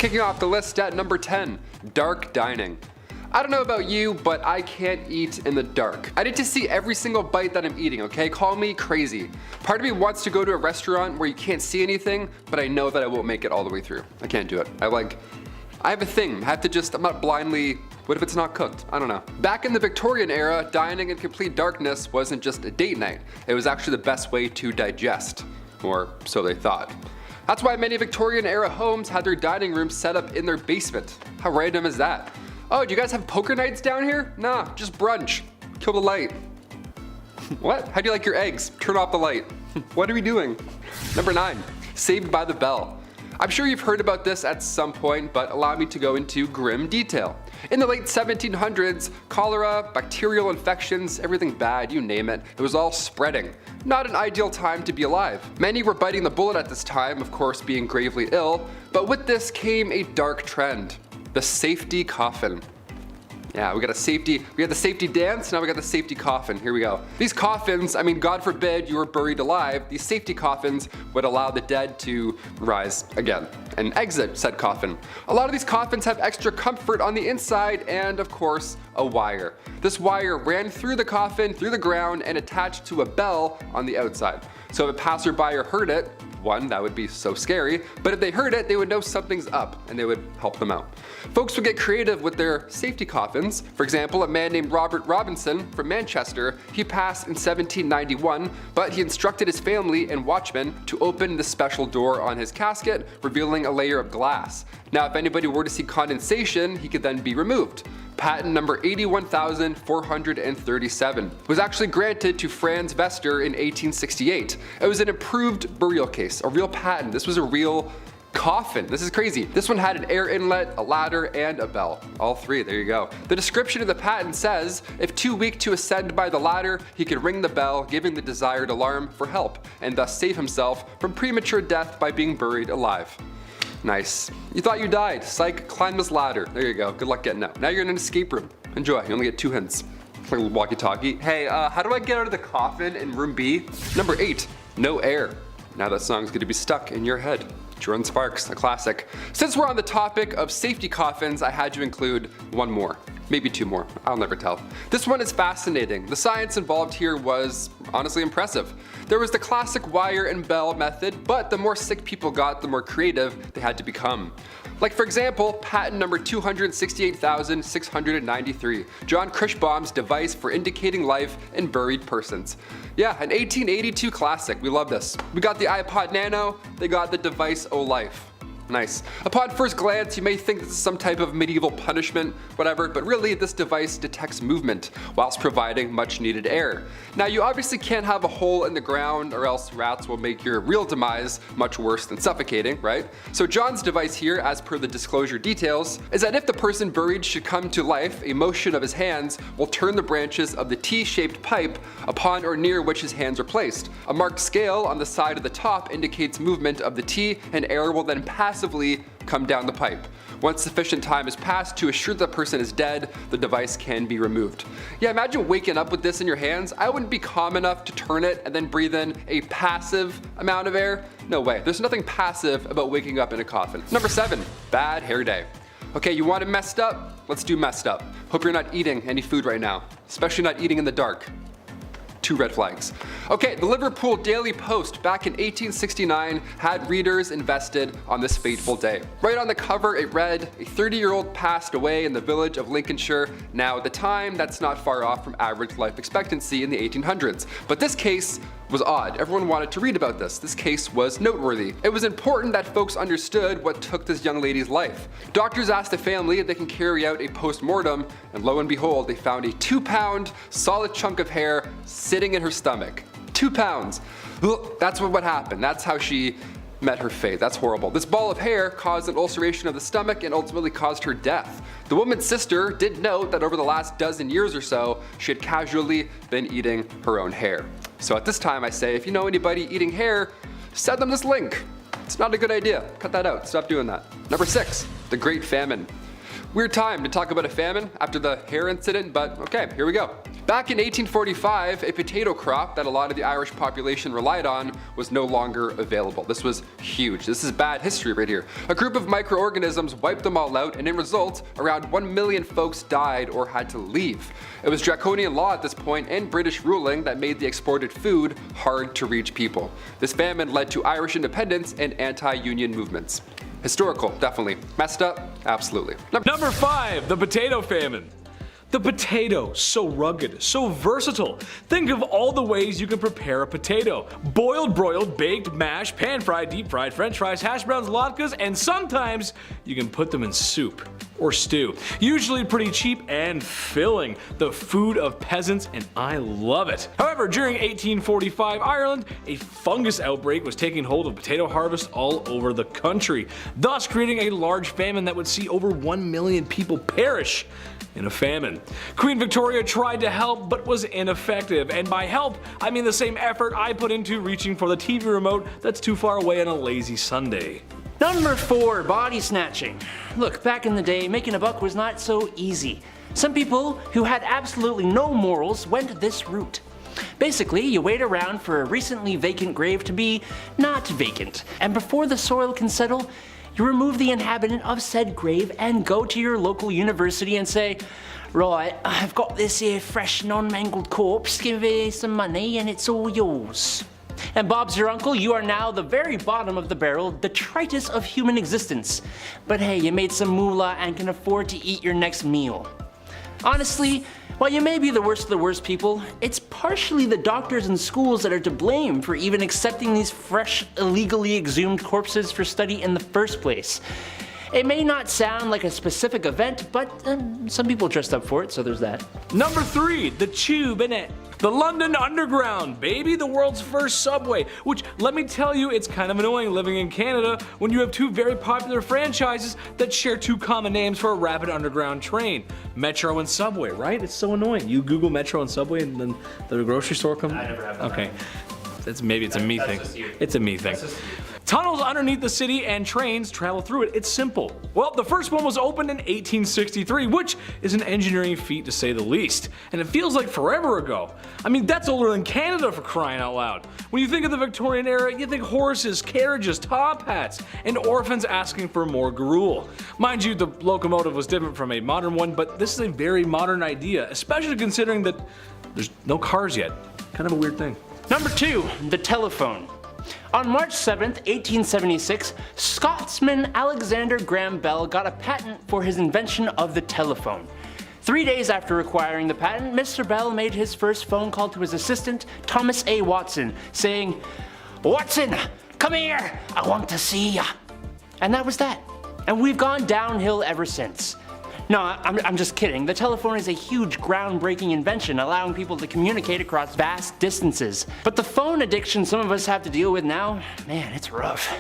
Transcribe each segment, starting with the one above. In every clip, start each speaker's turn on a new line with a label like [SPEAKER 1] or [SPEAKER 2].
[SPEAKER 1] Kicking off the list at number 10, dark dining. I don't know about you, but I can't eat in the dark. I need to see every single bite that I'm eating, okay? Call me crazy. Part of me wants to go to a restaurant where you can't see anything, but I know that I won't make it all the way through. I can't do it. I have a thing. I'm not blindly, what if it's not cooked? I don't know. Back in the Victorian era, dining in complete darkness wasn't just a date night. It was actually the best way to digest, or so they thought. That's why many Victorian era homes had their dining rooms set up in their basement. How random is that? Oh, do you guys have poker nights down here? Nah, just brunch. Kill the light. What? How do you like your eggs? Turn off the light. What are we doing? Number 9, Saved by the Bell. I'm sure you've heard about this at some point, but allow me to go into grim detail. In the late 1700s, cholera, bacterial infections, everything bad, you name it, it was all spreading. Not an ideal time to be alive. Many were biting the bullet at this time, of course being gravely ill, but with this came a dark trend. The safety coffin. Yeah, we had the safety dance, now we got the safety coffin. Here we go. These coffins, I mean, God forbid you were buried alive, these safety coffins would allow the dead to rise again and exit said coffin. A lot of these coffins have extra comfort on the inside and, of course, a wire. This wire ran through the coffin, through the ground, and attached to a bell on the outside. So if a passerby heard it, one, that would be so scary, but if they heard it, they would know something's up and they would help them out. Folks would get creative with their safety coffins. For example, a man named Robert Robinson from Manchester, he passed in 1791, but he instructed his family and watchmen to open the special door on his casket, revealing a layer of glass. Now, if anybody were to see condensation, he could then be removed. Patent number 81,437 was actually granted to Franz Vester in 1868. It was an improved burial case, a real patent. This was a real coffin. This is crazy. This one had an air inlet, a ladder, and a bell. All three, there you go. The description of the patent says, if too weak to ascend by the ladder, he could ring the bell, giving the desired alarm for help, and thus save himself from premature death by being buried alive. Nice. You thought you died. Psych, climb this ladder. There you go. Good luck getting out. Now you're in an escape room. Enjoy. You only get 2 hints. Like a little walkie-talkie. Hey, how do I get out of the coffin in room B? Number 8, no air. Now that song's gonna be stuck in your head. Jordan Sparks, a classic. Since we're on the topic of safety coffins, I had to include one more. Maybe 2 more, I'll never tell. This one is fascinating. The science involved here was honestly impressive. There was the classic wire and bell method, but the more sick people got, the more creative they had to become. Like for example, patent number 268,693, John Krischbaum's device for indicating life in buried persons. Yeah, an 1882 classic, we love this. We got the iPod Nano, they got the device O Life. Nice. Upon first glance, you may think this is some type of medieval punishment, whatever, but really this device detects movement whilst providing much needed air. Now you obviously can't have a hole in the ground or else rats will make your real demise much worse than suffocating, right? So John's device here, as per the disclosure details, is that if the person buried should come to life, a motion of his hands will turn the branches of the T-shaped pipe upon or near which his hands are placed. A marked scale on the side of the top indicates movement of the T, and air will then passively come down the pipe. Once sufficient time has passed to assure the person is dead, the device can be removed. Yeah, imagine waking up with this in your hands. I wouldn't be calm enough to turn it and then breathe in a passive amount of air. No way. There's nothing passive about waking up in a coffin. Number 7, bad hair day. Okay, you want it messed up? Let's do messed up. Hope you're not eating any food right now, especially not eating in the dark. 2 red flags. Okay, the Liverpool Daily Post back in 1869 had readers invested on this fateful day. Right on the cover it read, a 30-year-old passed away in the village of Lincolnshire. Now at the time, that's not far off from average life expectancy in the 1800s. But this case was odd. Everyone wanted to read about this. This case was noteworthy. It was important that folks understood what took this young lady's life. Doctors asked the family if they can carry out a post-mortem, and lo and behold, they found a 2-pound solid chunk of hair sitting in her stomach. 2 pounds. That's what happened. That's how she met her fate. That's horrible. This ball of hair caused an ulceration of the stomach and ultimately caused her death. The woman's sister did note that over the last dozen years or so, she had casually been eating her own hair. So at this time I say, if you know anybody eating hair, send them this link. It's not a good idea. Cut that out. Stop doing that. Number 6, the Great Famine. Weird time to talk about a famine after the hair incident, but okay, here we go. Back in 1845, a potato crop that a lot of the Irish population relied on was no longer available. This was huge. This is bad history right here. A group of microorganisms wiped them all out, and in result, around 1 million folks died or had to leave. It was draconian law at this point and British ruling that made the exported food hard to reach people. This famine led to Irish independence and anti-union movements. Historical, definitely. Messed up? Absolutely.
[SPEAKER 2] Number 5, the potato famine. The potato, so rugged, so versatile. Think of all the ways you can prepare a potato. Boiled, broiled, baked, mashed, pan-fried, deep-fried, french fries, hash browns, latkes, and sometimes you can put them in soup or stew. Usually pretty cheap and filling. The food of peasants, and I love it. However, during 1845 Ireland, a fungus outbreak was taking hold of potato harvest all over the country, thus creating a large famine that would see over 1 million people perish in a famine. Queen Victoria tried to help but was ineffective, and by help I mean the same effort I put into reaching for the TV remote that's too far away on a lazy Sunday.
[SPEAKER 3] Number 4, body snatching. Look, back in the day, making a buck was not so easy. Some people who had absolutely no morals went this route. Basically, you wait around for a recently vacant grave to be not vacant, and before the soil can settle, you remove the inhabitant of said grave and go to your local university and say, right, I've got this here fresh non-mangled corpse, give me some money and it's all yours. And Bob's your uncle, you are now the very bottom of the barrel, detritus of human existence. But hey, you made some moolah and can afford to eat your next meal. Honestly, while you may be the worst of the worst people, it's partially the doctors and schools that are to blame for even accepting these fresh, illegally exhumed corpses for study in the first place. It may not sound like a specific event, but some people dressed up for it, so there's that.
[SPEAKER 2] Number 3, the tube in it. The London Underground, baby, the world's first subway, which let me tell you, it's kind of annoying living in Canada when you have two very popular franchises that share two common names for a rapid underground train, Metro and Subway, right? It's so annoying. You Google Metro and Subway and then the grocery store comes.
[SPEAKER 3] I never have that.
[SPEAKER 2] Okay. Maybe it's a me thing. It's a me thing. Tunnels underneath the city and trains travel through it. It's simple. Well, the first one was opened in 1863, which is an engineering feat to say the least. And it feels like forever ago. I mean, that's older than Canada, for crying out loud. When you think of the Victorian era, you think horses, carriages, top hats, and orphans asking for more gruel. Mind you, the locomotive was different from a modern one, but this is a very modern idea, especially considering that there's no cars yet. Kind of a weird thing.
[SPEAKER 3] Number 2, the telephone. On March 7th, 1876, Scotsman Alexander Graham Bell got a patent for his invention of the telephone. 3 days after acquiring the patent, Mr. Bell made his first phone call to his assistant, Thomas A. Watson, saying, "Watson, come here, I want to see ya." And that was that. And we've gone downhill ever since. No, I'm just kidding. The telephone is a huge groundbreaking invention, allowing people to communicate across vast distances. But the phone addiction some of us have to deal with now, man, it's rough.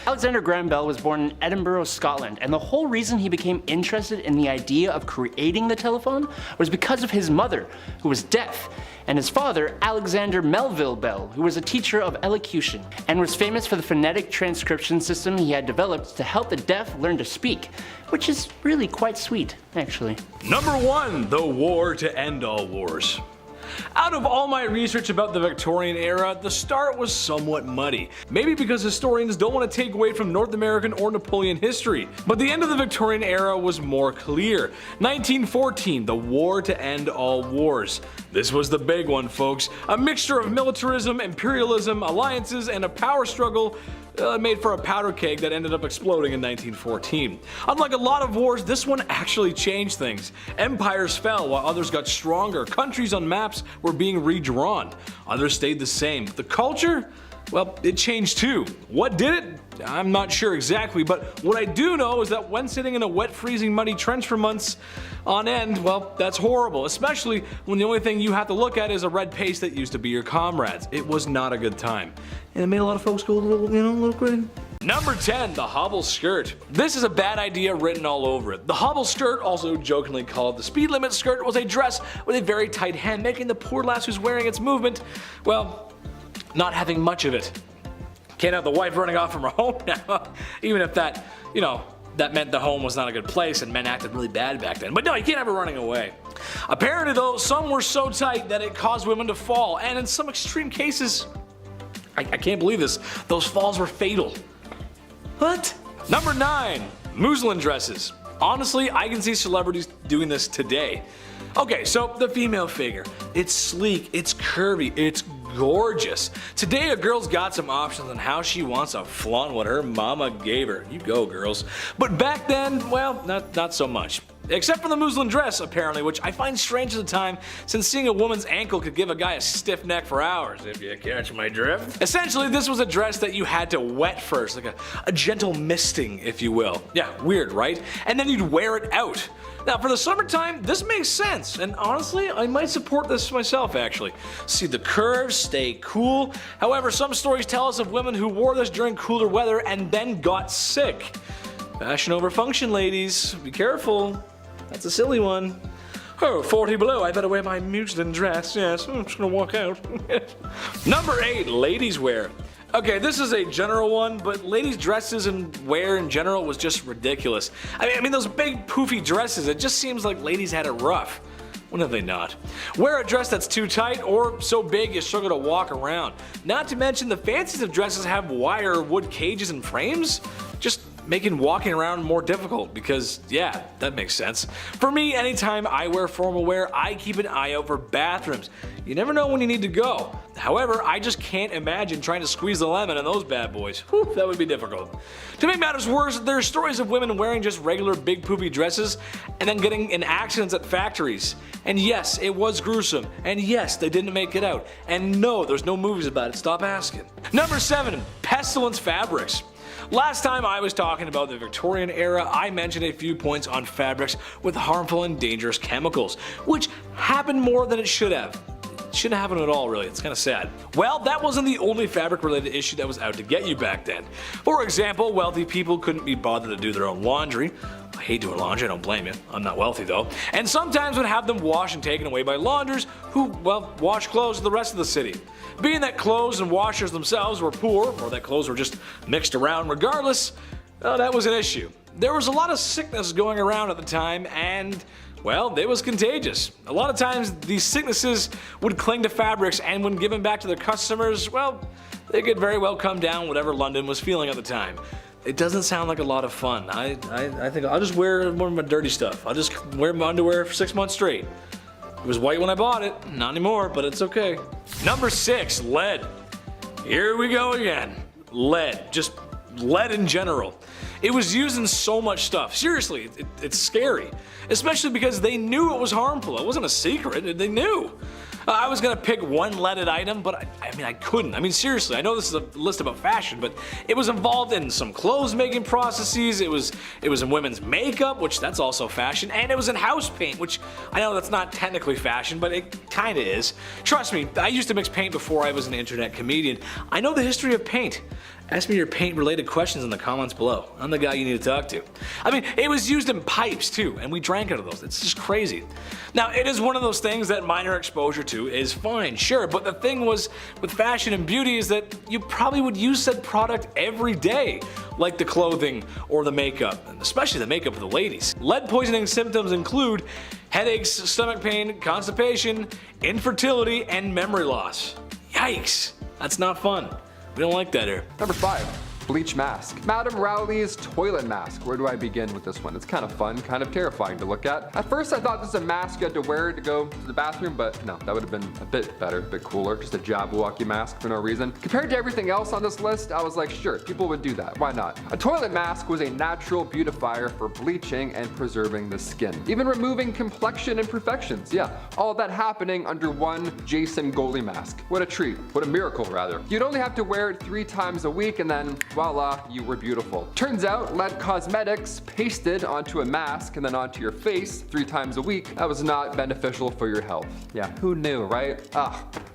[SPEAKER 3] Alexander Graham Bell was born in Edinburgh, Scotland, and the whole reason he became interested in the idea of creating the telephone was because of his mother, who was deaf, and his father, Alexander Melville Bell, who was a teacher of elocution, and was famous for the phonetic transcription system he had developed to help the deaf learn to speak, which is really quite sweet, actually.
[SPEAKER 2] Number 1, the war to end all wars. Out of all my research about the Victorian era, the start was somewhat muddy. Maybe because historians don't want to take away from North American or Napoleon history. But the end of the Victorian era was more clear. 1914, the war to end all wars. This was the big one, folks. A mixture of militarism, imperialism, alliances, and a power struggle made for a powder keg that ended up exploding in 1914. Unlike a lot of wars, this one actually changed things. Empires fell while others got stronger. Countries on maps were being redrawn. Others stayed the same. The culture? Well, it changed too. What did it? I'm not sure exactly, but what I do know is that when sitting in a wet, freezing, muddy trench for months on end, well, that's horrible, especially when the only thing you have to look at is a red paste that used to be your comrades. It was not a good time. And it made a lot of folks go a little crazy. Number 10, the hobble skirt. This is a bad idea written all over it. The hobble skirt, also jokingly called the speed limit skirt, was a dress with a very tight hem, making the poor lass who's wearing its movement, well, not having much of it. Can't have the wife running off from her home now, even if that, that meant the home was not a good place and men acted really bad back then. But no, you can't have her running away. Apparently though, some were so tight that it caused women to fall, and in some extreme cases, I can't believe this. Those falls were fatal. What? Number 9. Muslin dresses. Honestly, I can see celebrities doing this today. Okay, so the female figure. It's sleek, it's curvy, it's gorgeous. Today a girl's got some options on how she wants to flaunt what her mama gave her. You go, girls. But back then, well, not so much. Except for the muslin dress, apparently, which I find strange at the time, since seeing a woman's ankle could give a guy a stiff neck for hours, if you catch my drift. Essentially, this was a dress that you had to wet first, like a gentle misting, if you will. Yeah, weird, right? And then you'd wear it out. Now, for the summertime, this makes sense, and honestly, I might support this myself, actually. See the curves, stay cool. However, some stories tell us of women who wore this during cooler weather and then got sick. Fashion over function, ladies. Be careful. That's a silly one. Oh, 40 below, I better wear my muslin dress. Yes, I'm just gonna walk out. Number 8, ladies wear. Okay, this is a general one, but ladies' dresses and wear in general was just ridiculous. I mean those big poofy dresses, it just seems like ladies had it rough. When have they not? Wear a dress that's too tight or so big you struggle to walk around. Not to mention the fanciest of dresses have wire or wood cages and frames. Just making walking around more difficult because, yeah, that makes sense. For me, anytime I wear formal wear, I keep an eye out for bathrooms. You never know when you need to go. However, I just can't imagine trying to squeeze the lemon in those bad boys. Whew, that would be difficult. To make matters worse, there are stories of women wearing just regular big poofy dresses and then getting in accidents at factories. And yes, it was gruesome. And yes, they didn't make it out. And no, there's no movies about it. Stop asking. Number 7, pestilence fabrics. Last time I was talking about the Victorian era, I mentioned a few points on fabrics with harmful and dangerous chemicals, which happened more than it should have. It shouldn't happen at all, really. It's kind of sad. Well, that wasn't the only fabric-related issue that was out to get you back then. For example, wealthy people couldn't be bothered to do their own laundry. I hate doing laundry, I don't blame you. I'm not wealthy though. And sometimes would have them washed and taken away by launders who, well, wash clothes to the rest of the city. Being that clothes and washers themselves were poor, or that clothes were just mixed around regardless, that was an issue. There was a lot of sickness going around at the time and, well, it was contagious. A lot of times these sicknesses would cling to fabrics and when given back to their customers, well, they could very well come down whatever London was feeling at the time. It doesn't sound like a lot of fun. I think I'll just wear more of my dirty stuff. I'll just wear my underwear for 6 months straight. It was white when I bought it, not anymore, but it's okay. Number 6, lead. Here we go again. Lead, just lead in general. It was used in so much stuff. Seriously, it's scary. Especially because they knew it was harmful. It wasn't a secret, they knew. I was gonna pick one leaded item, but I couldn't. I mean, seriously, I know this is a list about fashion, but it was involved in some clothes making processes, it was in women's makeup, which that's also fashion, and it was in house paint, which I know that's not technically fashion, but it kinda is. Trust me, I used to mix paint before I was an internet comedian. I know the history of paint. Ask me your paint related questions in the comments below. I'm the guy you need to talk to. I mean, it was used in pipes too, and we drank out of those. It's just crazy. Now, it is one of those things that minor exposure to is fine, sure, but the thing was with fashion and beauty is that you probably would use said product every day, like the clothing or the makeup, and especially the makeup of the ladies. Lead poisoning symptoms include headaches, stomach pain, constipation, infertility, and memory loss. Yikes, that's not fun. We don't like that here.
[SPEAKER 1] Number 5, bleach mask. Madame Rowley's toilet mask. Where do I begin with this one? It's kind of fun, kind of terrifying to look at. At first I thought this was a mask you had to wear to go to the bathroom, but no, that would have been a bit better, a bit cooler. Just a Jabberwocky mask for no reason. Compared to everything else on this list, I was like, sure, people would do that. Why not? A toilet mask was a natural beautifier for bleaching and preserving the skin. Even removing complexion imperfections. Yeah, all that happening under one Jason Goalie mask. What a treat. What a miracle, rather. You'd only have to wear it 3 times a week and then voila, you were beautiful. Turns out lead cosmetics pasted onto a mask and then onto your face 3 times a week, that was not beneficial for your health. Yeah, who knew, right?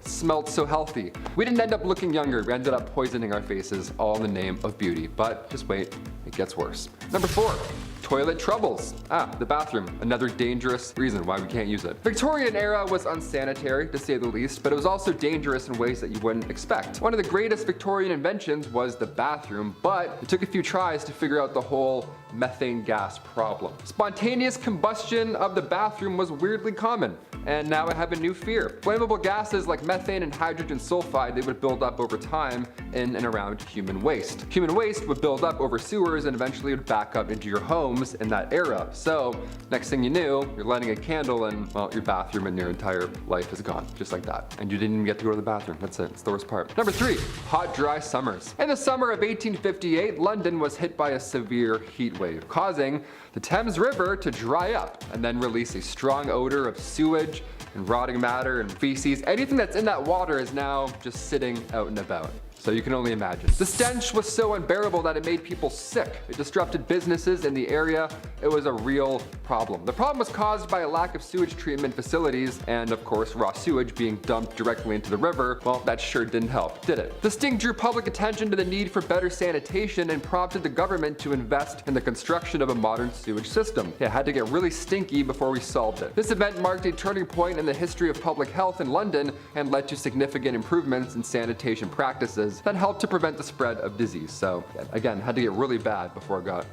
[SPEAKER 1] Smelled so healthy. We didn't end up looking younger, we ended up poisoning our faces all in the name of beauty. But just wait, it gets worse. Number 4. Toilet troubles. The bathroom, another dangerous reason why we can't use it. Victorian era was unsanitary, to say the least, but it was also dangerous in ways that you wouldn't expect. One of the greatest Victorian inventions was the bathroom, but it took a few tries to figure out the whole methane gas problem. Spontaneous combustion of the bathroom was weirdly common, and now I have a new fear. Flammable gases like methane and hydrogen sulfide, they would build up over time in and around human waste. Human waste would build up over sewers and eventually would back up into your homes in that era. So next thing you knew, you're lighting a candle and, well, your bathroom and your entire life is gone, just like that. And you didn't even get to go to the bathroom. That's it. It's the worst part. Number 3, hot, dry summers. In the summer of 1858, London was hit by a severe heat wave, causing the Thames River to dry up and then release a strong odor of sewage and rotting matter and feces. Anything that's in that water is now just sitting out and about. So you can only imagine. The stench was so unbearable that it made people sick. It disrupted businesses in the area. It was a real problem. The problem was caused by a lack of sewage treatment facilities and, of course, raw sewage being dumped directly into the river. Well, that sure didn't help, did it? The stink drew public attention to the need for better sanitation and prompted the government to invest in the construction of a modern sewage system. It had to get really stinky before we solved it. This event marked a turning point in the history of public health in London and led to significant improvements in sanitation practices that helped to prevent the spread of disease. So again, had to get really bad before it got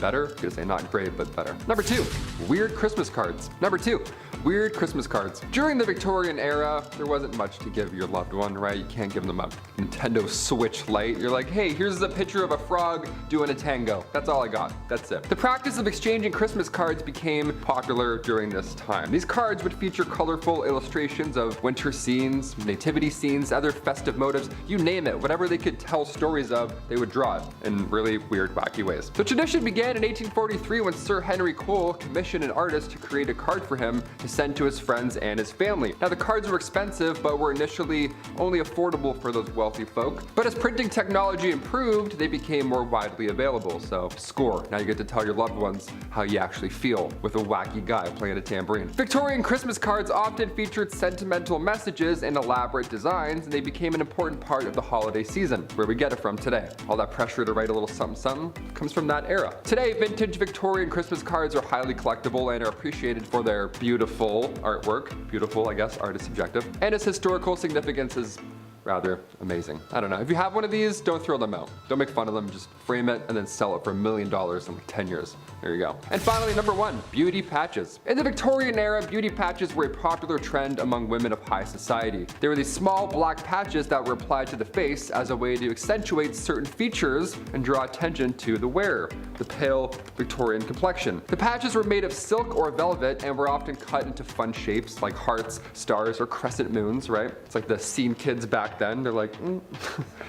[SPEAKER 1] better. I was gonna say not great, but better. Number 2, weird Christmas cards. Number 2, weird Christmas cards. During the Victorian era, there wasn't much to give your loved one, right? You can't give them a Nintendo Switch Lite. You're like, hey, here's a picture of a frog doing a tango. That's all I got. That's it. The practice of exchanging Christmas cards became popular during this time. These cards would feature colorful illustrations of winter scenes, nativity scenes, other festive motives, you name it. Whatever they could tell stories of, they would draw it in really weird, wacky ways. The tradition began in 1843 when Sir Henry Cole commissioned an artist to create a card for him to send to his friends and his family. Now the cards were expensive, but were initially only affordable for those wealthy folk. But as printing technology improved, they became more widely available. So score. Now you get to tell your loved ones how you actually feel with a wacky guy playing a tambourine. Victorian Christmas cards often featured sentimental messages and elaborate designs, and they became an important part of the holiday season, where we get it from today. All that pressure to write a little something something comes from that era. Today, vintage Victorian Christmas cards are highly collectible and are appreciated for their beautiful artwork. Beautiful, I guess, art is subjective. And its historical significance is rather amazing. I don't know. If you have one of these, don't throw them out. Don't make fun of them. Just frame it and then sell it for $1 million in like 10 years. There you go. And finally, number 1, beauty patches. In the Victorian era, beauty patches were a popular trend among women of high society. They were these small black patches that were applied to the face as a way to accentuate certain features and draw attention to the wearer, the pale Victorian complexion. The patches were made of silk or velvet and were often cut into fun shapes like hearts, stars, or crescent moons, right? It's like the scene kids back then. They're like,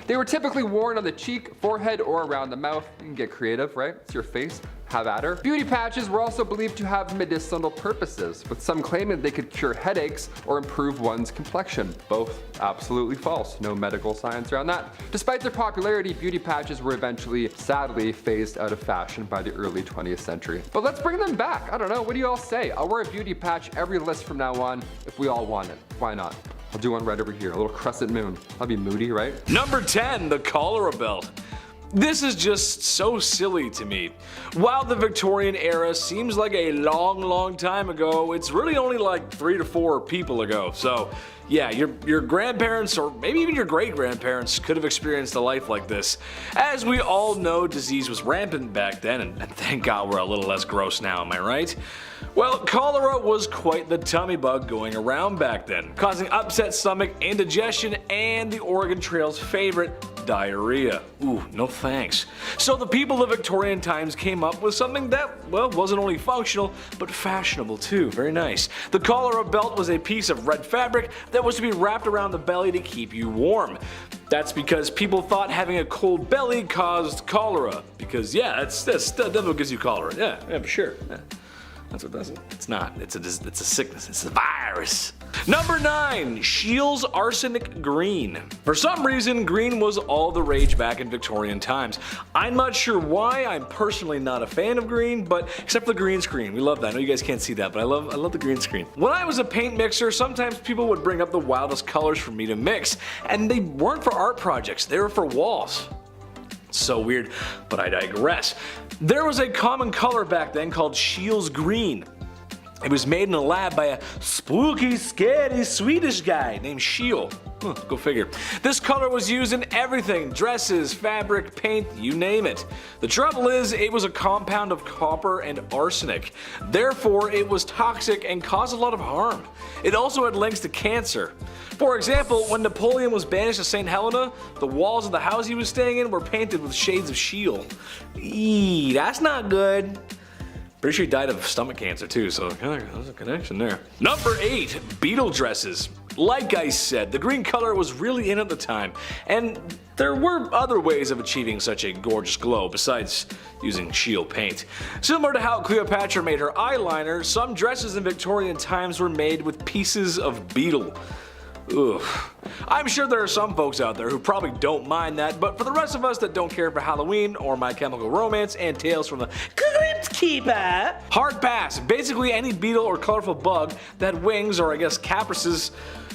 [SPEAKER 1] They were typically worn on the cheek, forehead, or around the mouth. You can get creative, right? It's your face. Have at her. Beauty patches were also believed to have medicinal purposes, with some claiming they could cure headaches or improve one's complexion. Both absolutely false. No medical science around that. Despite their popularity, beauty patches were eventually, sadly, phased out of fashion by the early 20th century. But let's bring them back. I don't know. What do you all say? I'll wear a beauty patch every list from now on if we all want it. Why not? I'll do one right over here. A little crescent moon. That'll be moody, right?
[SPEAKER 2] Number 10, the cholera belt. This is just so silly to me. While the Victorian era seems like a long time ago, it's really only like 3 to 4 people ago. So yeah, your grandparents or maybe even your great-grandparents could have experienced a life like this. As we all know, disease was rampant back then, and thank God we're a little less gross now, am I right? Well, cholera was quite the tummy bug going around back then, causing upset stomach, indigestion, and the Oregon Trail's favorite, diarrhea. Ooh, no thanks. So the people of Victorian times came up with something that, well, wasn't only functional, but fashionable too. Very nice. The cholera belt was a piece of red fabric that was to be wrapped around the belly to keep you warm. That's because people thought having a cold belly caused cholera. Because yeah, that's what gives you cholera. Yeah, for sure. Yeah. That's what does it. It's not. It's a sickness. It's a virus. Number 9, Shields Arsenic Green. For some reason, green was all the rage back in Victorian times. I'm not sure why. I'm personally not a fan of green, but except for the green screen. We love that. I know you guys can't see that, but I love the green screen. When I was a paint mixer, sometimes people would bring up the wildest colors for me to mix, and they weren't for art projects. They were for walls. So weird, but I digress. There was a common color back then called Shields Green. It was made in a lab by a spooky, scary Swedish guy named Schiel. Go figure. This color was used in everything: dresses, fabric, paint, you name it. The trouble is, it was a compound of copper and arsenic. Therefore, it was toxic and caused a lot of harm. It also had links to cancer. For example, when Napoleon was banished to St. Helena, the walls of the house he was staying in were painted with shades of Schiel. Eee, that's not good. Pretty sure he died of stomach cancer too, so there's a connection there. Number 8, beetle dresses. Like I said, the green color was really in at the time, and there were other ways of achieving such a gorgeous glow besides using Schiel paint. Similar to how Cleopatra made her eyeliner, some dresses in Victorian times were made with pieces of beetle. Oof. I'm sure there are some folks out there who probably don't mind that, but for the rest of us that don't care for Halloween or My Chemical Romance and Tales from the Crypt Keeper, hard pass. Basically any beetle or colorful bug that had wings, or I guess caprices,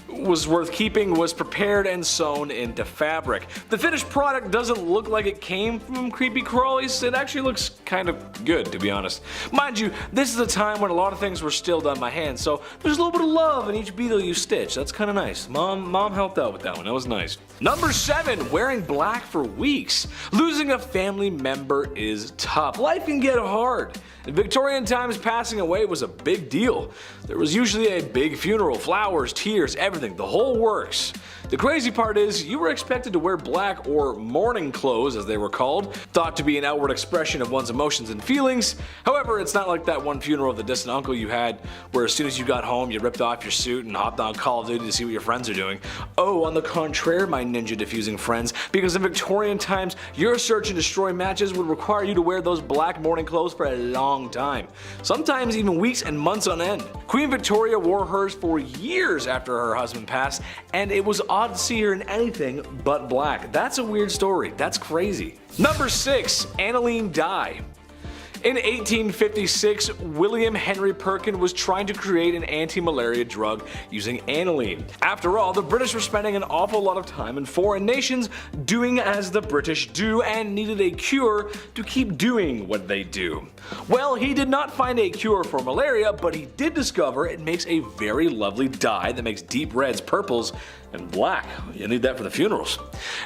[SPEAKER 2] was worth keeping was prepared and sewn into fabric. The finished product doesn't look like it came from creepy crawlies. It actually looks kind of good, to be honest. Mind you, this is a time when a lot of things were still done by hand, so there's a little bit of love in each beetle you stitch. That's kind of nice. Mom helped out with that one. That was nice. Number 7, wearing black for weeks. Losing a family member is tough. Life can get hard. In Victorian times, passing away was a big deal. There was usually a big funeral, flowers, tears, everything, the whole works. The crazy part is, you were expected to wear black, or mourning clothes as they were called, thought to be an outward expression of one's emotions and feelings. However, it's not like that one funeral of the distant uncle you had, where as soon as you got home you ripped off your suit and hopped on Call of Duty to see what your friends are doing. Oh, on the contrary, my ninja diffusing friends, because in Victorian times, your search and destroy matches would require you to wear those black mourning clothes for a long time. Sometimes even weeks and months on end. Queen Victoria wore hers for years after her husband passed, and it was odd to see her in anything but black. That's a weird story. That's crazy. Number 6, aniline dye. In 1856, William Henry Perkin was trying to create an anti-malaria drug using aniline. After all, the British were spending an awful lot of time in foreign nations doing as the British do and needed a cure to keep doing what they do. Well, he did not find a cure for malaria, but he did discover it makes a very lovely dye that makes deep reds, purples, and black. You need that for the funerals.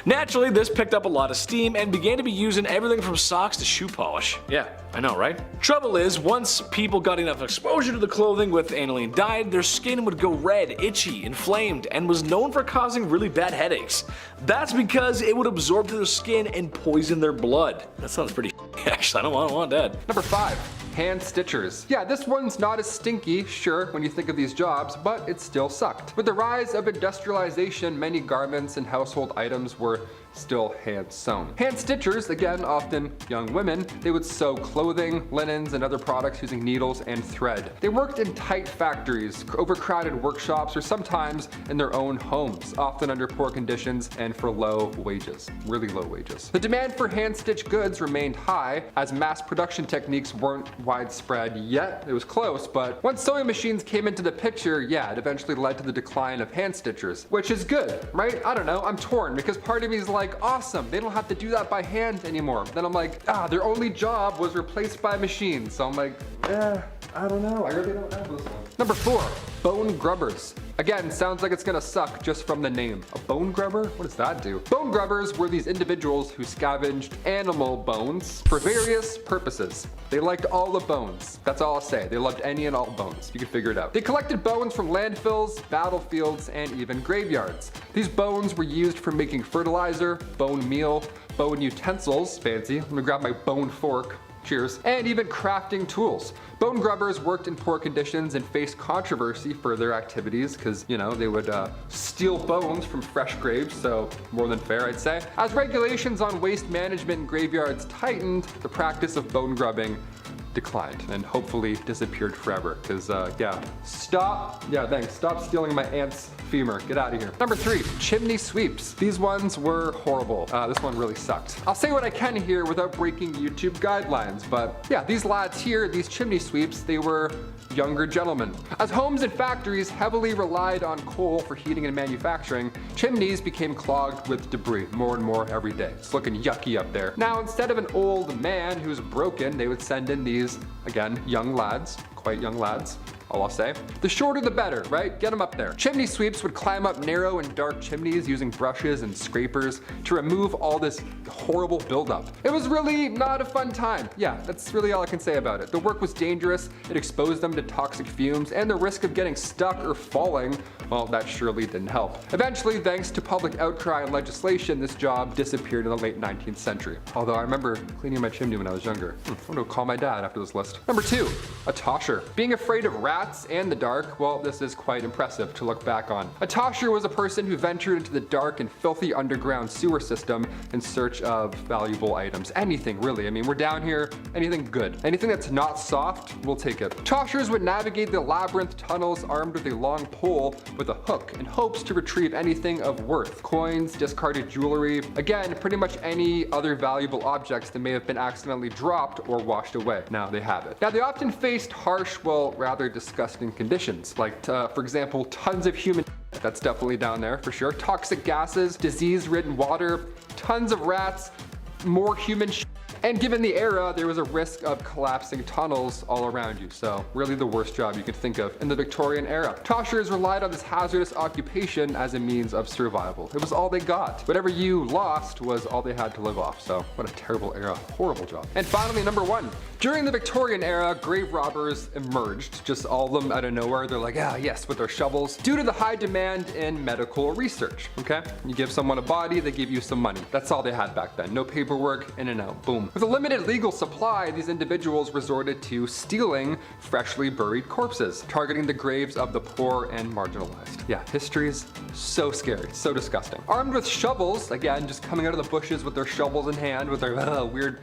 [SPEAKER 2] Naturally, this picked up a lot of steam and began to be used in everything from socks to shoe polish. Yeah, I know, right? Trouble is, once people got enough exposure to the clothing with aniline dye, their skin would go red, itchy, inflamed, and was known for causing really bad headaches. That's because it would absorb to their skin and poison their blood. That sounds pretty actually, I don't want that.
[SPEAKER 1] Number 5, hand stitchers. Yeah, this one's not as stinky, sure, when you think of these jobs, but it still sucked. With the rise of industrialization, many garments and household items were still hand sewn. Hand stitchers, again, often young women, they would sew clothing, linens, and other products using needles and thread. They worked in tight factories, overcrowded workshops, or sometimes in their own homes, often under poor conditions and for low wages, really low wages. The demand for hand-stitched goods remained high, as mass production techniques weren't widespread yet. It was close, but once sewing machines came into the picture, yeah, it eventually led to the decline of hand stitchers, which is good, right? I don't know, I'm torn, because part of me is like, awesome, they don't have to do that by hand anymore. Then I'm like, their only job was replaced by machines. So I'm like, I don't know, I really don't have this one. Number 4, bone grubbers. Again, sounds like it's gonna suck just from the name. A bone grubber? What does that do? Bone grubbers were these individuals who scavenged animal bones for various purposes. They liked all the bones. That's all I'll say. They loved any and all bones. You can figure it out. They collected bones from landfills, battlefields, and even graveyards. These bones were used for making fertilizer, bone meal, bone utensils, fancy. Let me grab my bone fork. Cheers. And even crafting tools. Bone grubbers worked in poor conditions and faced controversy for their activities because, you know, they would steal bones from fresh graves, so more than fair, I'd say. As regulations on waste management in graveyards tightened, the practice of bone grubbing declined and hopefully disappeared forever because, stop stealing my aunt's femur. Get out of here. Number 3, chimney sweeps. These ones were horrible. This one really sucked. I'll say what I can here without breaking YouTube guidelines, but yeah, these lads here, these chimney sweeps, they were younger gentlemen. As homes and factories heavily relied on coal for heating and manufacturing, chimneys became clogged with debris more and more every day. It's looking yucky up there. Now, instead of an old man who's broken, they would send in these, again, young lads, quite young lads, all I'll say. The shorter the better, right? Get them up there. Chimney sweeps would climb up narrow and dark chimneys using brushes and scrapers to remove all this horrible buildup. It was really not a fun time. Yeah, that's really all I can say about it. The work was dangerous, it exposed them to toxic fumes, and the risk of getting stuck or falling, well, that surely didn't help. Eventually, thanks to public outcry and legislation, this job disappeared in the late 19th century. Although I remember cleaning my chimney when I was younger. I'm gonna call my dad after this list. Number 2, a tosher. Being afraid of rats and the dark, well, this is quite impressive to look back on. A tosher was a person who ventured into the dark and filthy underground sewer system in search of valuable items. Anything, really. I mean, we're down here, anything good. Anything that's not soft, we'll take it. Toshers would navigate the labyrinth tunnels armed with a long pole with a hook in hopes to retrieve anything of worth. Coins, discarded jewelry, again, pretty much any other valuable objects that may have been accidentally dropped or washed away. Now they have it. Now they often faced harsh, well, rather disgusting conditions, like for example, tons of human that's definitely down there for sure, toxic gases, disease-ridden water, tons of rats, more human and given the era, there was a risk of collapsing tunnels all around you, so really the worst job you could think of in the Victorian era. Toshers relied on this hazardous occupation as a means of survival. It was all they got. Whatever you lost was all they had to live off, so what a terrible era, horrible job. And finally, number 1. During the Victorian era, grave robbers emerged, just all of them out of nowhere. They're like, ah yes, with their shovels, due to the high demand in medical research, okay? You give someone a body, they give you some money. That's all they had back then. No paperwork, in and out, boom. With a limited legal supply, these individuals resorted to stealing freshly buried corpses, targeting the graves of the poor and marginalized. Yeah, history's so scary, so disgusting. Armed with shovels, again, just coming out of the bushes with their shovels in hand, with their weird,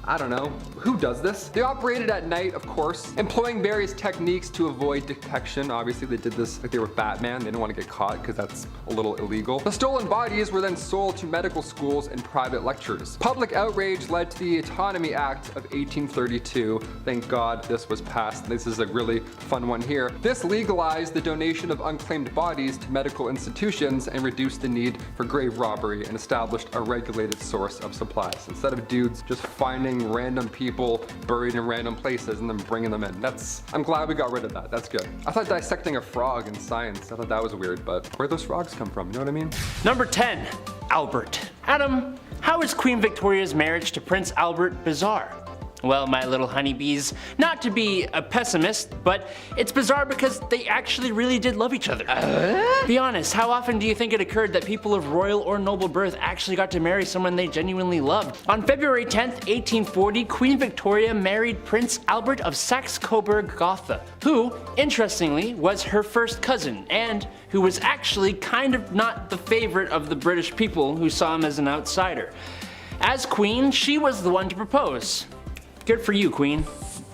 [SPEAKER 1] I don't know, who does this? They operated at night, of course, employing various techniques to avoid detection. Obviously, they did this like they were Batman. They didn't want to get caught because that's a little illegal. The stolen bodies were then sold to medical schools and private lecturers. Public outrage led to the Autonomy Act of 1832. Thank God this was passed. This is a really fun one here. This legalized the donation of unclaimed bodies to medical institutions and reduced the need for grave robbery and established a regulated source of supplies. Instead of dudes just finding random people buried in random places and then bringing them in. I'm glad we got rid of that. That's good. I thought dissecting a frog in science, I thought that was weird, but where'd those frogs come from? You know what I mean?
[SPEAKER 3] Number 10, Albert. Adam, how is Queen Victoria's marriage to Prince Albert bizarre? Well, my little honeybees, not to be a pessimist, but it's bizarre because they actually really did love each other. Be honest, how often do you think it occurred that people of royal or noble birth actually got to marry someone they genuinely loved? On February 10th, 1840, Queen Victoria married Prince Albert of Saxe-Coburg-Gotha, who, interestingly, was her first cousin, and who was actually kind of not the favorite of the British people who saw him as an outsider. As queen, she was the one to propose. Good for you, Queen.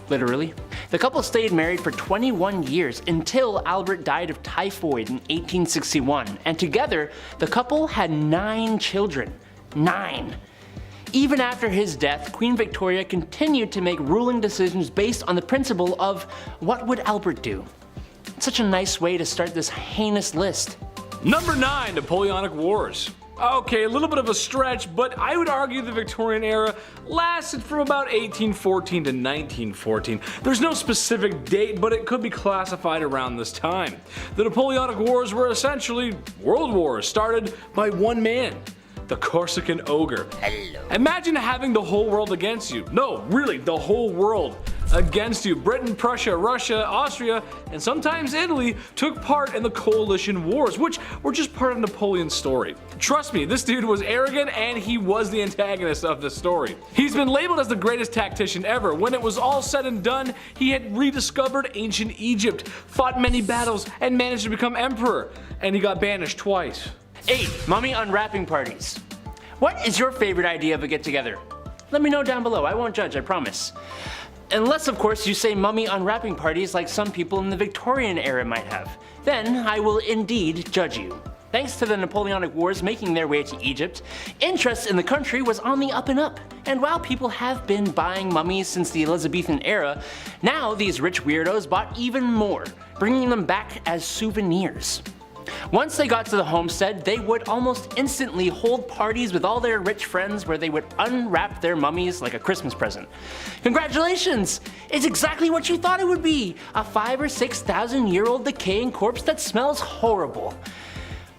[SPEAKER 3] Literally. The couple stayed married for 21 years until Albert died of typhoid in 1861, and together, the couple had 9 children. 9. Even after his death, Queen Victoria continued to make ruling decisions based on the principle of what would Albert do? Such a nice way to start this heinous list.
[SPEAKER 2] Number 9, Napoleonic Wars. Okay, a little bit of a stretch, but I would argue the Victorian era lasted from about 1814 to 1914. There's no specific date, but it could be classified around this time. The Napoleonic Wars were essentially world wars started by one man, the Corsican ogre.
[SPEAKER 3] Hello.
[SPEAKER 2] Imagine having the whole world against you. No, really, the whole world against you. Britain, Prussia, Russia, Austria, and sometimes Italy took part in the coalition wars, which were just part of Napoleon's story. Trust me, this dude was arrogant and he was the antagonist of the story. He's been labeled as the greatest tactician ever. When it was all said and done, he had rediscovered ancient Egypt, fought many battles, and managed to become emperor. And he got banished twice.
[SPEAKER 3] 8. Mummy unwrapping parties. What is your favorite idea of a get-together? Let me know down below. I won't judge, I promise. Unless, of course, you say mummy unwrapping parties like some people in the Victorian era might have. Then I will indeed judge you. Thanks to the Napoleonic Wars making their way to Egypt, interest in the country was on the up and up. And while people have been buying mummies since the Elizabethan era, now these rich weirdos bought even more, bringing them back as souvenirs. Once they got to the homestead, they would almost instantly hold parties with all their rich friends where they would unwrap their mummies like a Christmas present. Congratulations! It's exactly what you thought it would be! A 5,000 or 6,000 year old decaying corpse that smells horrible.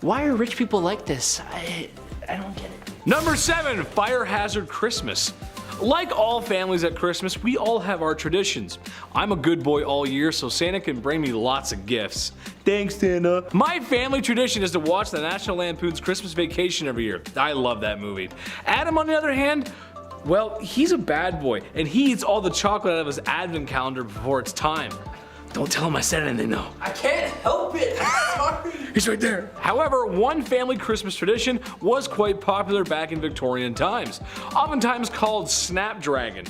[SPEAKER 3] Why are rich people like this? I don't get it.
[SPEAKER 2] Number 7. Fire Hazard Christmas. Like all families at Christmas, we all have our traditions. I'm a good boy all year, so Santa can bring me lots of gifts. Thanks, Santa. My family tradition is to watch the National Lampoon's Christmas Vacation every year. I love that movie. Adam, on the other hand, well, he's a bad boy, and he eats all the chocolate out of his advent calendar before it's time. Don't tell him I said anything though.
[SPEAKER 3] I can't help it, I'm sorry.
[SPEAKER 2] He's right there. However, one family Christmas tradition was quite popular back in Victorian times, oftentimes called Snapdragon.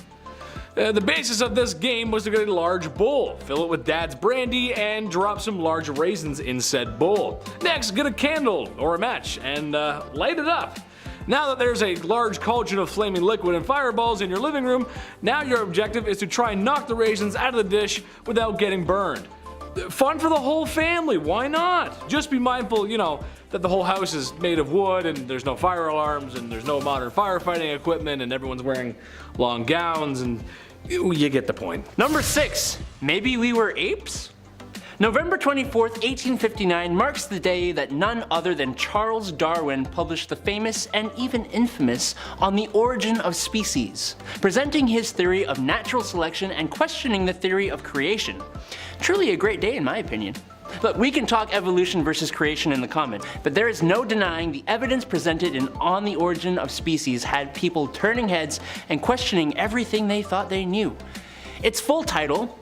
[SPEAKER 2] The basis of this game was to get a large bowl, fill it with dad's brandy, and drop some large raisins in said bowl. Next, get a candle or a match and light it up. Now that there's a large cauldron of flaming liquid and fireballs in your living room, now your objective is to try and knock the raisins out of the dish without getting burned. Fun for the whole family, why not? Just be mindful, that the whole house is made of wood and there's no fire alarms and there's no modern firefighting equipment and everyone's wearing long gowns and you get the point.
[SPEAKER 3] Number 6. Maybe we were apes? November 24th, 1859 marks the day that none other than Charles Darwin published the famous and even infamous On the Origin of Species, presenting his theory of natural selection and questioning the theory of creation. Truly a great day in my opinion. Look, we can talk evolution versus creation in the comment, but there is no denying the evidence presented in On the Origin of Species had people turning heads and questioning everything they thought they knew. Its full title,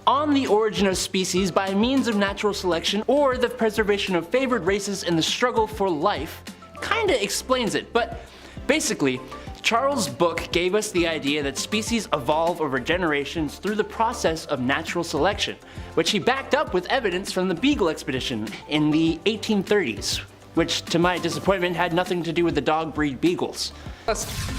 [SPEAKER 3] On the Origin of Species by Means of Natural Selection or the Preservation of Favored Races in the Struggle for Life, kinda explains it, but basically, Charles' book gave us the idea that species evolve over generations through the process of natural selection, which he backed up with evidence from the Beagle expedition in the 1830s, which to my disappointment had nothing to do with the dog breed beagles.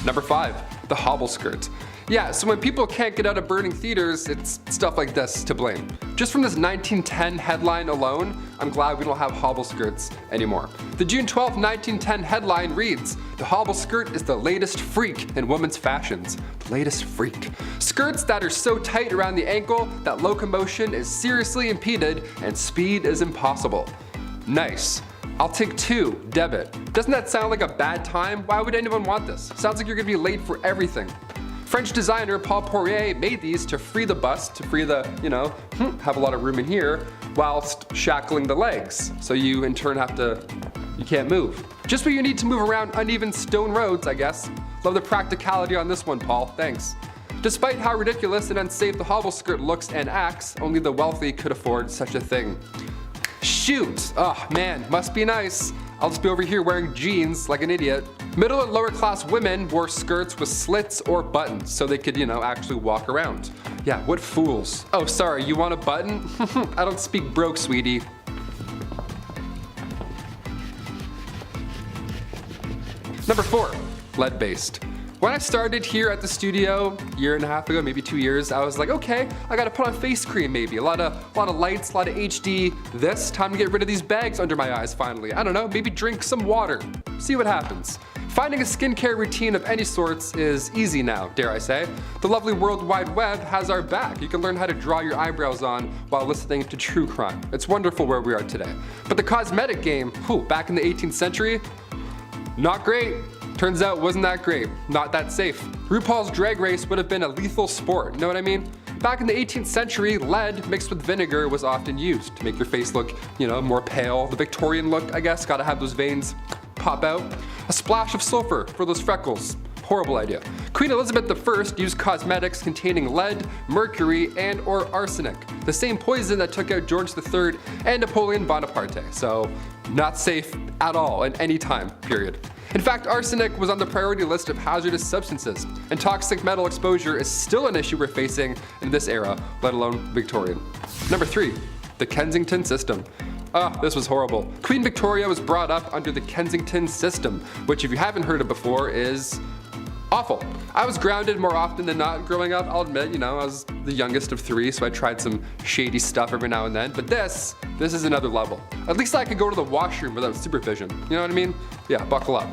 [SPEAKER 1] Number 5. The hobble skirt. Yeah, so when people can't get out of burning theaters, it's stuff like this to blame. Just from this 1910 headline alone, I'm glad we don't have hobble skirts anymore. The June 12, 1910 headline reads, "The hobble skirt is the latest freak in women's fashions." The latest freak. Skirts that are so tight around the ankle that locomotion is seriously impeded and speed is impossible. Nice. I'll take 2, debit. Doesn't that sound like a bad time? Why would anyone want this? Sounds like you're gonna be late for everything. French designer Paul Poirier made these to free the bust, to free the, have a lot of room in here, whilst shackling the legs. So you in turn you can't move. Just what you need to move around uneven stone roads, I guess. Love the practicality on this one, Paul, thanks. Despite how ridiculous and unsafe the hobble skirt looks and acts, only the wealthy could afford such a thing. Shoot! Oh man, must be nice. I'll just be over here wearing jeans like an idiot. Middle and lower class women wore skirts with slits or buttons so they could, actually walk around. Yeah, what fools. Oh, sorry, you want a button? I don't speak broke, sweetie. Number 4, lead-based. When I started here at the studio a year and a half ago, maybe 2 years, I was like, okay, I gotta put on face cream maybe. A lot of lights, a lot of HD. Time to get rid of these bags under my eyes finally. I don't know, maybe drink some water. See what happens. Finding a skincare routine of any sorts is easy now, dare I say. The lovely World Wide Web has our back. You can learn how to draw your eyebrows on while listening to true crime. It's wonderful where we are today. But the cosmetic game, back in the 18th century, not great. Turns out wasn't that great, not that safe. RuPaul's Drag Race would have been a lethal sport, know what I mean? Back in the 18th century, lead mixed with vinegar was often used to make your face look, more pale. The Victorian look, I guess, gotta have those veins pop out. A splash of sulfur for those freckles. Horrible idea. Queen Elizabeth I used cosmetics containing lead, mercury, and or arsenic, the same poison that took out George III and Napoleon Bonaparte, so not safe at all in any time period. In fact, arsenic was on the priority list of hazardous substances, and toxic metal exposure is still an issue we're facing in this era, let alone Victorian. Number 3, the Kensington system. This was horrible. Queen Victoria was brought up under the Kensington system, which if you haven't heard it before is Awful. I was grounded more often than not growing up, I'll admit, you know, I was the youngest of 3, so I tried some shady stuff every now and then, but this is another level. At least I could go to the washroom without supervision, you know what I mean? Yeah, buckle up.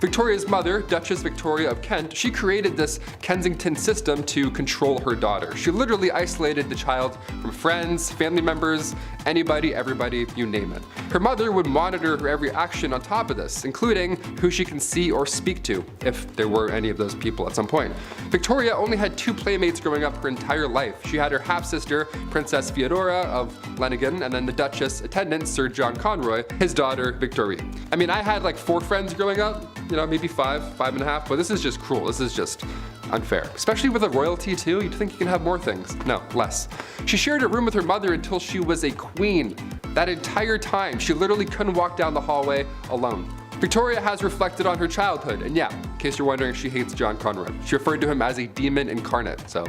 [SPEAKER 1] Victoria's mother, Duchess Victoria of Kent, she created this Kensington system to control her daughter. She literally isolated the child from friends, family members, anybody, everybody, you name it. Her mother would monitor her every action on top of this, including who she can see or speak to, if there were any of those people at some point. Victoria only had 2 playmates growing up her entire life. She had her half-sister, Princess Feodora of Leningen, and then the Duchess attendant, Sir John Conroy, his daughter, Victoria. I mean, I had like 4 friends growing up, you know, maybe 5 and a half, but this is just cruel. This is just unfair. Especially with a royalty too, you'd think you can have more things. No, less. She shared a room with her mother until she was a queen. That entire time, she literally couldn't walk down the hallway alone. Victoria has reflected on her childhood, and yeah, in case you're wondering, she hates John Conroy. She referred to him as a demon incarnate, so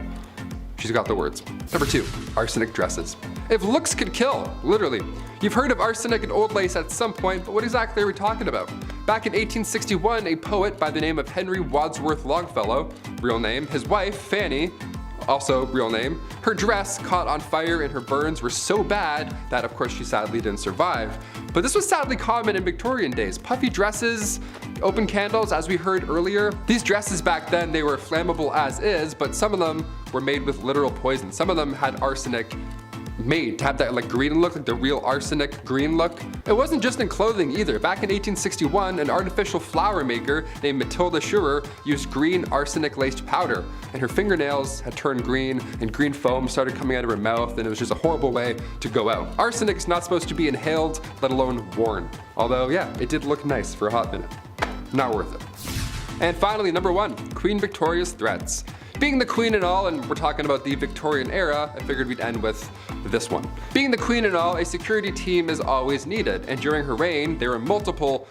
[SPEAKER 1] she's got the words. Number 2, arsenic dresses. If looks could kill, literally. You've heard of arsenic and old lace at some point, but what exactly are we talking about? Back in 1861, a poet by the name of Henry Wadsworth Longfellow, real name, his wife, Fanny, also real name, her dress caught on fire and her burns were so bad that of course she sadly didn't survive. But this was sadly common in Victorian days. Puffy dresses, open candles, as we heard earlier. These dresses back then, they were flammable as is, but some of them were made with literal poison. Some of them had arsenic made to have that like green look, like the real arsenic green look. It wasn't just in clothing either. Back in 1861, an artificial flower maker named Matilda Schurer used green arsenic laced powder, and her fingernails had turned green and green foam started coming out of her mouth, and it was just a horrible way to go out. Arsenic's not supposed to be inhaled, let alone worn. Although yeah, it did look nice for a hot minute. Not worth it. And finally, number 1, Queen Victoria's threats. Being the queen and all, and we're talking about the Victorian era, I figured we'd end with this one. Being the queen and all, a security team is always needed, and during her reign, there were multiple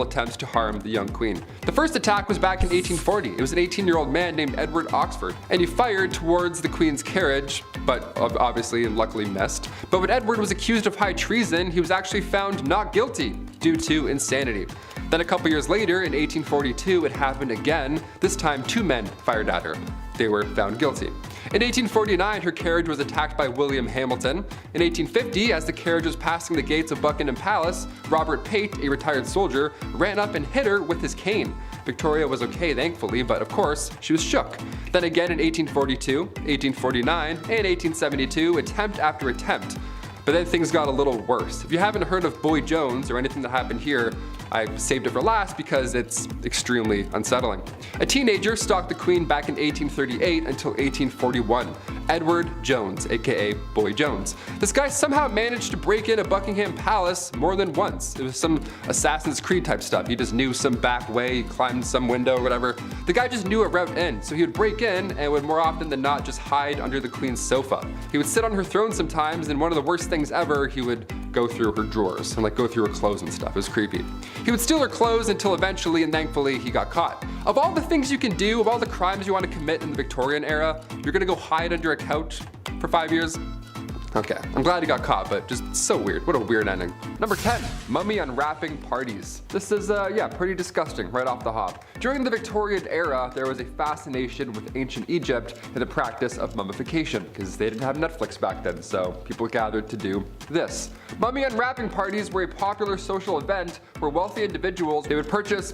[SPEAKER 1] attempts to harm the young queen. The first attack was back in 1840. It was an 18-year-old man named Edward Oxford, and he fired towards the queen's carriage, but obviously and luckily missed. But when Edward was accused of high treason, he was actually found not guilty due to insanity. Then a couple years later, in 1842, it happened again. This time 2 men fired at her. They were found guilty. In 1849, her carriage was attacked by William Hamilton. In 1850, as the carriage was passing the gates of Buckingham Palace, Robert Pate, a retired soldier, ran up and hit her with his cane. Victoria was okay, thankfully, but of course, she was shook. Then again in 1842, 1849, and 1872, attempt after attempt. But then things got a little worse. If you haven't heard of Boy Jones or anything that happened here, I saved it for last because it's extremely unsettling. A teenager stalked the queen back in 1838 until 1841. Edward Jones, aka Boy Jones. This guy somehow managed to break into Buckingham Palace more than once. It was some Assassin's Creed type stuff. He just knew some back way, he climbed some window or whatever. The guy just knew a route in, so he would break in and would more often than not just hide under the queen's sofa. He would sit on her throne sometimes, and one of the worst things ever, he would go through her drawers and like go through her clothes and stuff. It was creepy. He would steal her clothes until eventually and thankfully he got caught. Of all the things you can do, of all the crimes you want to commit in the Victorian era, you're gonna go hide under a couch for 5 years? Okay, I'm glad he got caught, but just so weird. What a weird ending. Number 10, mummy unwrapping parties. This is, yeah, pretty disgusting right off the hop. During the Victorian era, there was a fascination with ancient Egypt and the practice of mummification, because they didn't have Netflix back then, so people gathered to do this. Mummy unwrapping parties were a popular social event where wealthy individuals, they would purchase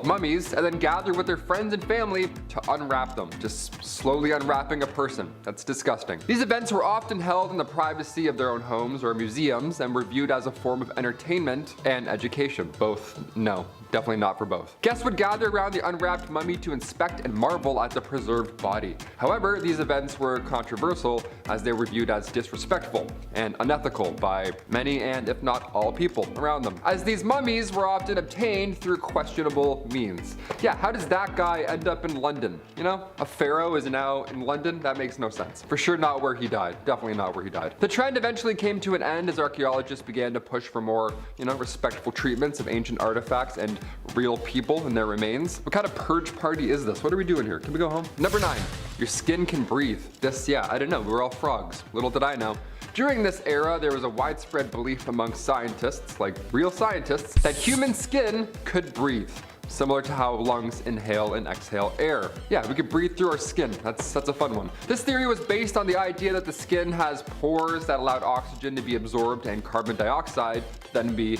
[SPEAKER 1] mummies, and then gather with their friends and family to unwrap them, just slowly unwrapping a person. That's disgusting. These events were often held in the privacy of their own homes or museums and were viewed as a form of entertainment and education. Both, no. Definitely not for both. Guests would gather around the unwrapped mummy to inspect and marvel at the preserved body. However, these events were controversial as they were viewed as disrespectful and unethical by many and if not all people around them, as these mummies were often obtained through questionable means. Yeah, how does that guy end up in London? You know, a pharaoh is now in London? That makes no sense. For sure not where he died. Definitely not where he died. The trend eventually came to an end as archaeologists began to push for more, respectful treatments of ancient artifacts and real people and their remains. What kind of purge party is this? What are we doing here? Can we go home? Number 9, your skin can breathe. This, yeah, I don't know, we're all frogs. Little did I know. During this era, there was a widespread belief among scientists, like real scientists, that human skin could breathe. similar to how lungs inhale and exhale air. Yeah, we could breathe through our skin. That's a fun one. This theory was based on the idea that the skin has pores that allowed oxygen to be absorbed and carbon dioxide to then be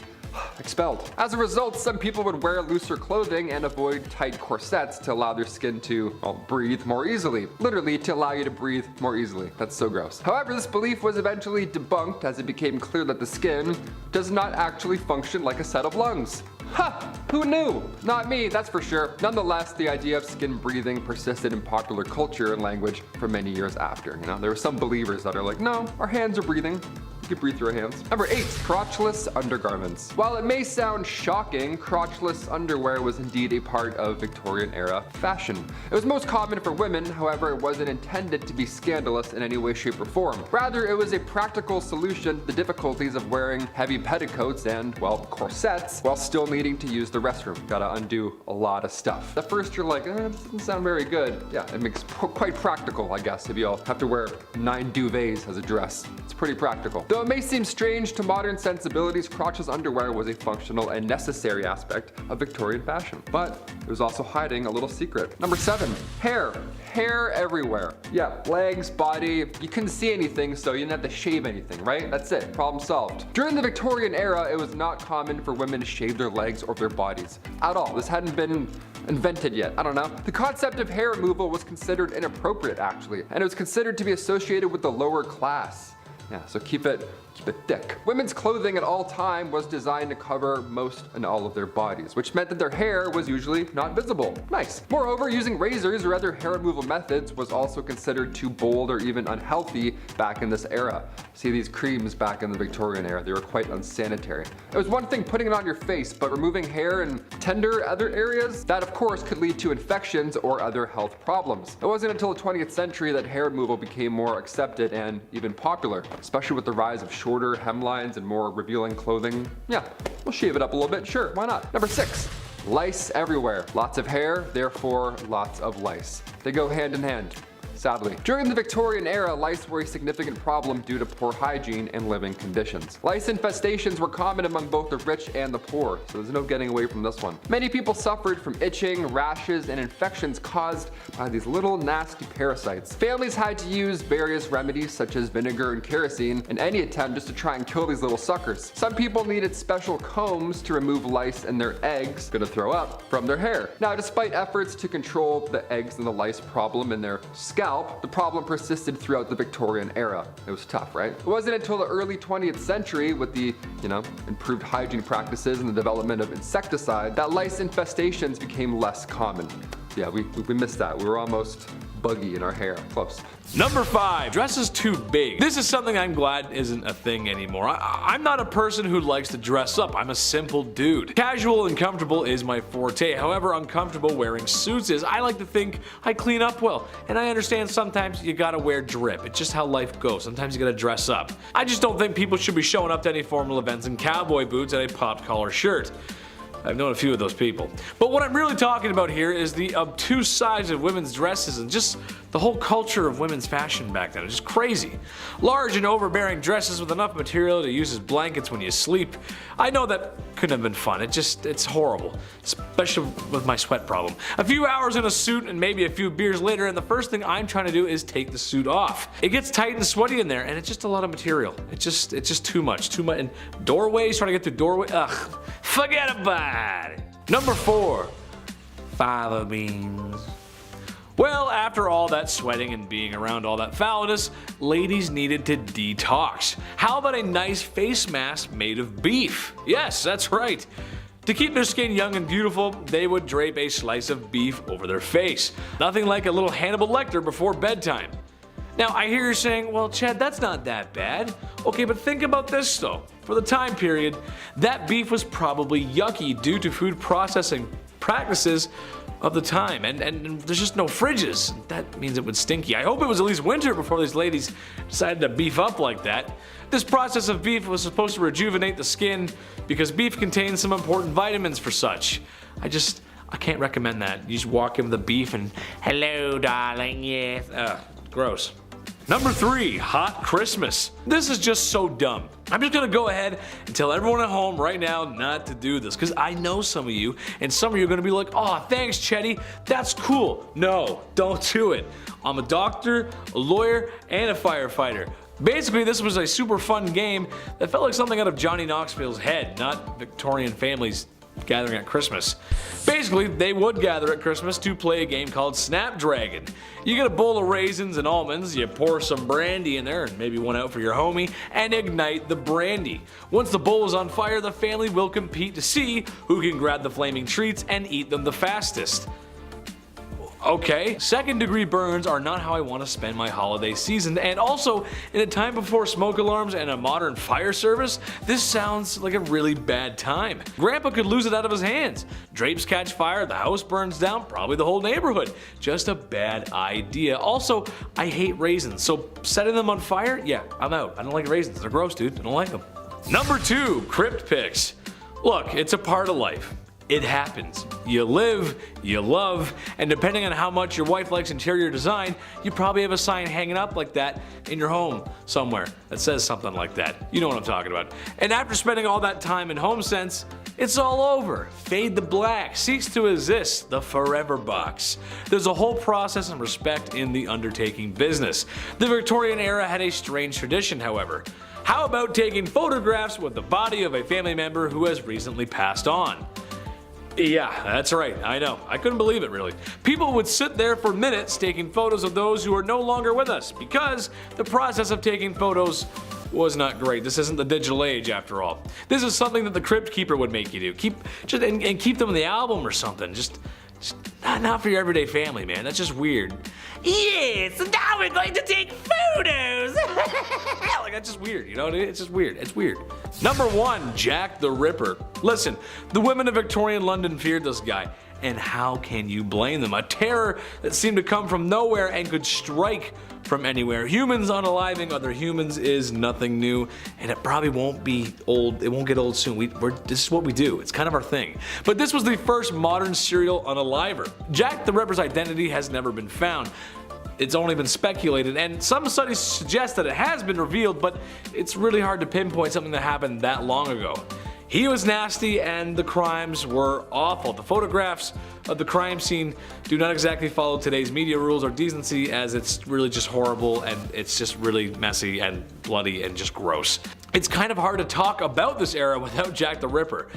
[SPEAKER 1] expelled. As a result, some people would wear looser clothing and avoid tight corsets to allow their skin to, well, breathe more easily. Literally, to allow you to breathe more easily. That's so gross. However, this belief was eventually debunked as it became clear that the skin does not actually function like a set of lungs. Ha! Who knew? Not me, that's for sure. Nonetheless, the idea of skin breathing persisted in popular culture and language for many years after. You know, there were some believers that are like, no, our hands are breathing. You can breathe through our hands. Number 8, crotchless undergarments. While it may sound shocking, crotchless underwear was indeed a part of Victorian era fashion. It was most common for women, however, it wasn't intended to be scandalous in any way, shape, or form. Rather, it was a practical solution to the difficulties of wearing heavy petticoats and, well, corsets while still needing to use the restroom. Gotta undo a lot of stuff. At first you're like, this doesn't sound very good. Yeah, it makes quite practical, I guess, if you all have to wear 9 duvets as a dress. It's pretty practical. Though it may seem strange to modern sensibilities, crotchless underwear was a functional and necessary aspect of Victorian fashion. But it was also hiding a little secret. Number 7, hair. Hair everywhere. Yeah, legs, body, you couldn't see anything, so you didn't have to shave anything, right? That's it, problem solved. During the Victorian era, it was not common for women to shave their legs or their bodies at all. This hadn't been invented yet, I don't know. The concept of hair removal was considered inappropriate, actually, and it was considered to be associated with the lower class. Yeah, so keep it thick. Women's clothing at all time was designed to cover most and all of their bodies, which meant that their hair was usually not visible. Nice. Moreover, using razors or other hair removal methods was also considered too bold or even unhealthy back in this era. See these creams back in the Victorian era, they were quite unsanitary. It was one thing putting it on your face, but removing hair in tender other areas, that of course could lead to infections or other health problems. It wasn't until the 20th century that hair removal became more accepted and even popular, especially with the rise of shorter hemlines and more revealing clothing. Yeah, we'll shave it up a little bit, sure, why not? Number 6, lice everywhere. Lots of hair, therefore lots of lice. They go hand in hand. Sadly. During the Victorian era, lice were a significant problem due to poor hygiene and living conditions. Lice infestations were common among both the rich and the poor, so there's no getting away from this one. Many people suffered from itching, rashes, and infections caused by these little nasty parasites. Families had to use various remedies such as vinegar and kerosene in any attempt just to try and kill these little suckers. Some people needed special combs to remove lice and their eggs, gonna throw up, from their hair. Now, despite efforts to control the eggs and the lice problem in their scalp, the problem persisted throughout the Victorian era. It was tough, right? It wasn't until the early 20th century with the, improved hygiene practices and the development of insecticide that lice infestations became less common. Yeah, we missed that. We were almost buggy in our hair. Close.
[SPEAKER 2] Number 5, dresses too big. This is something I'm glad isn't a thing anymore. I'm not a person who likes to dress up. I'm a simple dude. Casual and comfortable is my forte. However uncomfortable wearing suits is, I like to think I clean up well. And I understand sometimes you gotta wear drip. It's just how life goes. Sometimes you gotta dress up. I just don't think people should be showing up to any formal events in cowboy boots and a popped collar shirt. I've known a few of those people. But what I'm really talking about here is the obtuse size of women's dresses and just the whole culture of women's fashion back then. It's just crazy. Large and overbearing dresses with enough material to use as blankets when you sleep. I know that couldn't have been fun. It's horrible. Especially with my sweat problem. A few hours in a suit and maybe a few beers later, and the first thing I'm trying to do is take the suit off. It gets tight and sweaty in there, and it's just a lot of material. It's just too much. And doorways, trying to get through doorway. Ugh. Forget about it. Number 4, fava beans. Well, after all that sweating and being around all that foulness, ladies needed to detox. How about a nice face mask made of beef? Yes, that's right. To keep their skin young and beautiful, they would drape a slice of beef over their face. Nothing like a little Hannibal Lecter before bedtime. Now, I hear you saying, well, Chad, that's not that bad. Okay, but think about this though. For the time period, that beef was probably yucky due to food processing practices of the time, and there's just no fridges. That means it was stinky. I hope it was at least winter before these ladies decided to beef up like that. This process of beef was supposed to rejuvenate the skin because beef contains some important vitamins for such. I can't recommend that. You just walk in with the beef and, hello darling, yes. Ugh, gross. Number 3, Hot Christmas. This is just so dumb. I'm just gonna go ahead and tell everyone at home right now not to do this, because I know some of you, and some of you are gonna be like, oh, thanks, Chetty, that's cool. No, don't do it. I'm a doctor, a lawyer, and a firefighter. Basically, this was a super fun game that felt like something out of Johnny Knoxville's head, not Victorian families gathering at Christmas. Basically, they would gather at Christmas to play a game called Snapdragon. You get a bowl of raisins and almonds, you pour some brandy in there, and maybe one out for your homie, and ignite the brandy. Once the bowl is on fire, the family will compete to see who can grab the flaming treats and eat them the fastest. Okay, second-degree burns are not how I want to spend my holiday season, and also, in a time before smoke alarms and a modern fire service, this sounds like a really bad time. Grandpa could lose it out of his hands. Drapes catch fire, the house burns down, probably the whole neighborhood. Just a bad idea. Also, I hate raisins, so setting them on fire? Yeah, I'm out. I don't like raisins. They're gross, dude. I don't like them. Number 2, crypt pics. Look, it's a part of life. It happens. You live, you love, and depending on how much your wife likes interior design, you probably have a sign hanging up like that in your home somewhere that says something like that. You know what I'm talking about. And after spending all that time in HomeSense, it's all over. Fade to black, cease to exist, the forever box. There's a whole process and respect in the undertaking business. The Victorian era had a strange tradition, however. How about taking photographs with the body of a family member who has recently passed on? Yeah, that's right, I know. I couldn't believe it, really. People would sit there for minutes taking photos of those who are no longer with us because the process of taking photos was not great. This isn't the digital age, after all. This is something that the crypt keeper would make you do. Keep them in the album or something. Just not for your everyday family, man. That's just weird. Yes, now we're going to take photos. Like, that's just weird, you know? It's just weird. It's weird. Number 1, Jack the Ripper. Listen, the women of Victorian London feared this guy. And how can you blame them? A terror that seemed to come from nowhere and could strike from anywhere. Humans unaliving other humans is nothing new, and it probably won't be old. It won't get old soon. This is what we do. It's kind of our thing. But this was the first modern serial unaliver. Jack the Ripper's identity has never been found. It's only been speculated, and some studies suggest that it has been revealed, but it's really hard to pinpoint something that happened that long ago. He was nasty and the crimes were awful. The photographs of the crime scene do not exactly follow today's media rules or decency, as it's really just horrible and it's just really messy and bloody and just gross. It's kind of hard to talk about this era without Jack the Ripper.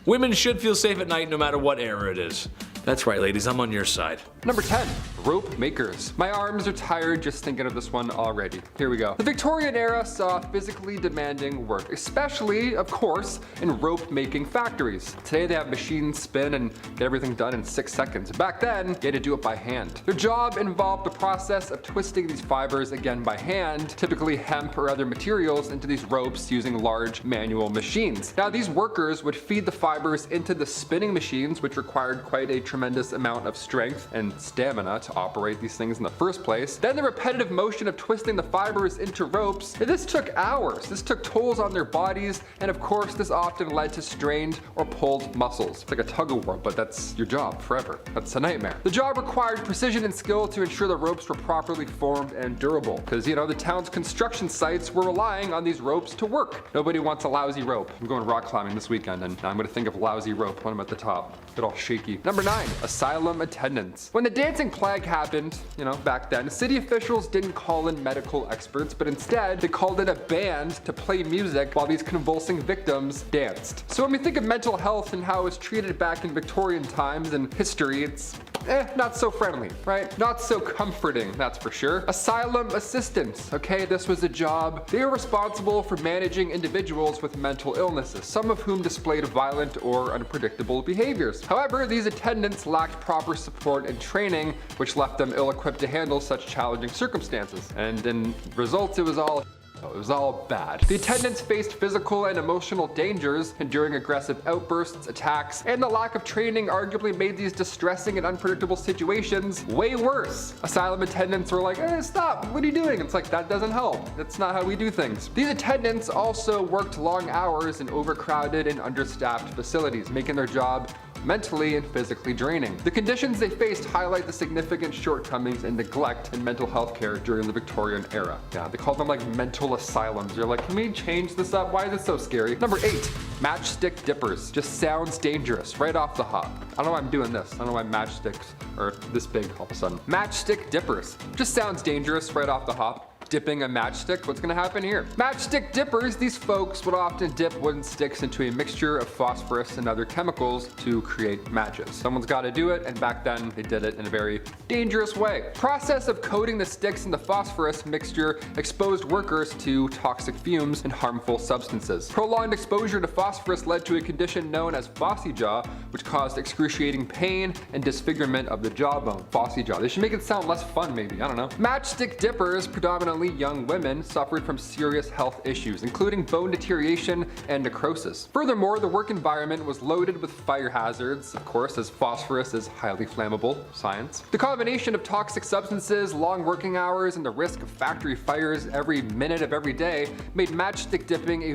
[SPEAKER 2] Women should feel safe at night no matter what era it is. That's right, ladies, I'm on your side.
[SPEAKER 1] Number 10, rope makers. My arms are tired just thinking of this one already. Here we go. The Victorian era saw physically demanding work, especially, of course, in rope making factories. Today they have machines spin and get everything done in 6 seconds. Back then, you had to do it by hand. Their job involved the process of twisting these fibers again by hand, typically hemp or other materials, into these ropes using large manual machines. Now these workers would feed the fibers into the spinning machines, which required quite a tremendous amount of strength and stamina to operate these things in the first place. Then the repetitive motion of twisting the fibers into ropes, this took hours. This took tolls on their bodies, and of course this often led to strained or pulled muscles. It's like a tug of war, but that's your job forever. That's a nightmare. The job required precision and skill to ensure the ropes were properly formed and durable, because you know the town's construction sites were relying on these ropes to work. Nobody wants a lousy rope. I'm going rock climbing this weekend and I'm going to think of lousy rope when I'm at the top. Get all shaky. Number 9, asylum attendants. When the dancing plague happened, back then, city officials didn't call in medical experts, but instead they called in a band to play music while these convulsing victims danced. So when we think of mental health and how it was treated back in Victorian times and history, it's not so friendly, right? Not so comforting, that's for sure. Asylum assistants, okay, this was a job. They were responsible for managing individuals with mental illnesses, some of whom displayed violent or unpredictable behaviors. However, these attendants lacked proper support and training, which left them ill-equipped to handle such challenging circumstances. And in results, it was all bad. The attendants faced physical and emotional dangers, enduring aggressive outbursts, attacks, and the lack of training arguably made these distressing and unpredictable situations way worse. Asylum attendants were like, stop, what are you doing? It's like, that doesn't help. That's not how we do things. These attendants also worked long hours in overcrowded and understaffed facilities, making their job mentally and physically draining. The conditions they faced highlight the significant shortcomings and neglect in mental health care during the Victorian era. Yeah, they call them like mental asylums. You're like, can we change this up? Why is it so scary? Number 8, matchstick dippers. Just sounds dangerous right off the hop. I don't know why I'm doing this. I don't know why matchsticks are this big all of a sudden. Matchstick dippers. Just sounds dangerous right off the hop. Dipping a matchstick, what's gonna happen here? Matchstick dippers, these folks would often dip wooden sticks into a mixture of phosphorus and other chemicals to create matches. Someone's gotta do it, and back then they did it in a very dangerous way. Process of coating the sticks in the phosphorus mixture exposed workers to toxic fumes and harmful substances. Prolonged exposure to phosphorus led to a condition known as phossy jaw, which caused excruciating pain and disfigurement of the jawbone. Phossy jaw. They should make it sound less fun maybe, I don't know. Matchstick dippers, predominantly young women, suffered from serious health issues, including bone deterioration and necrosis. Furthermore, the work environment was loaded with fire hazards, of course, as phosphorus is highly flammable, science. The combination of toxic substances, long working hours, and the risk of factory fires every minute of every day made matchstick dipping a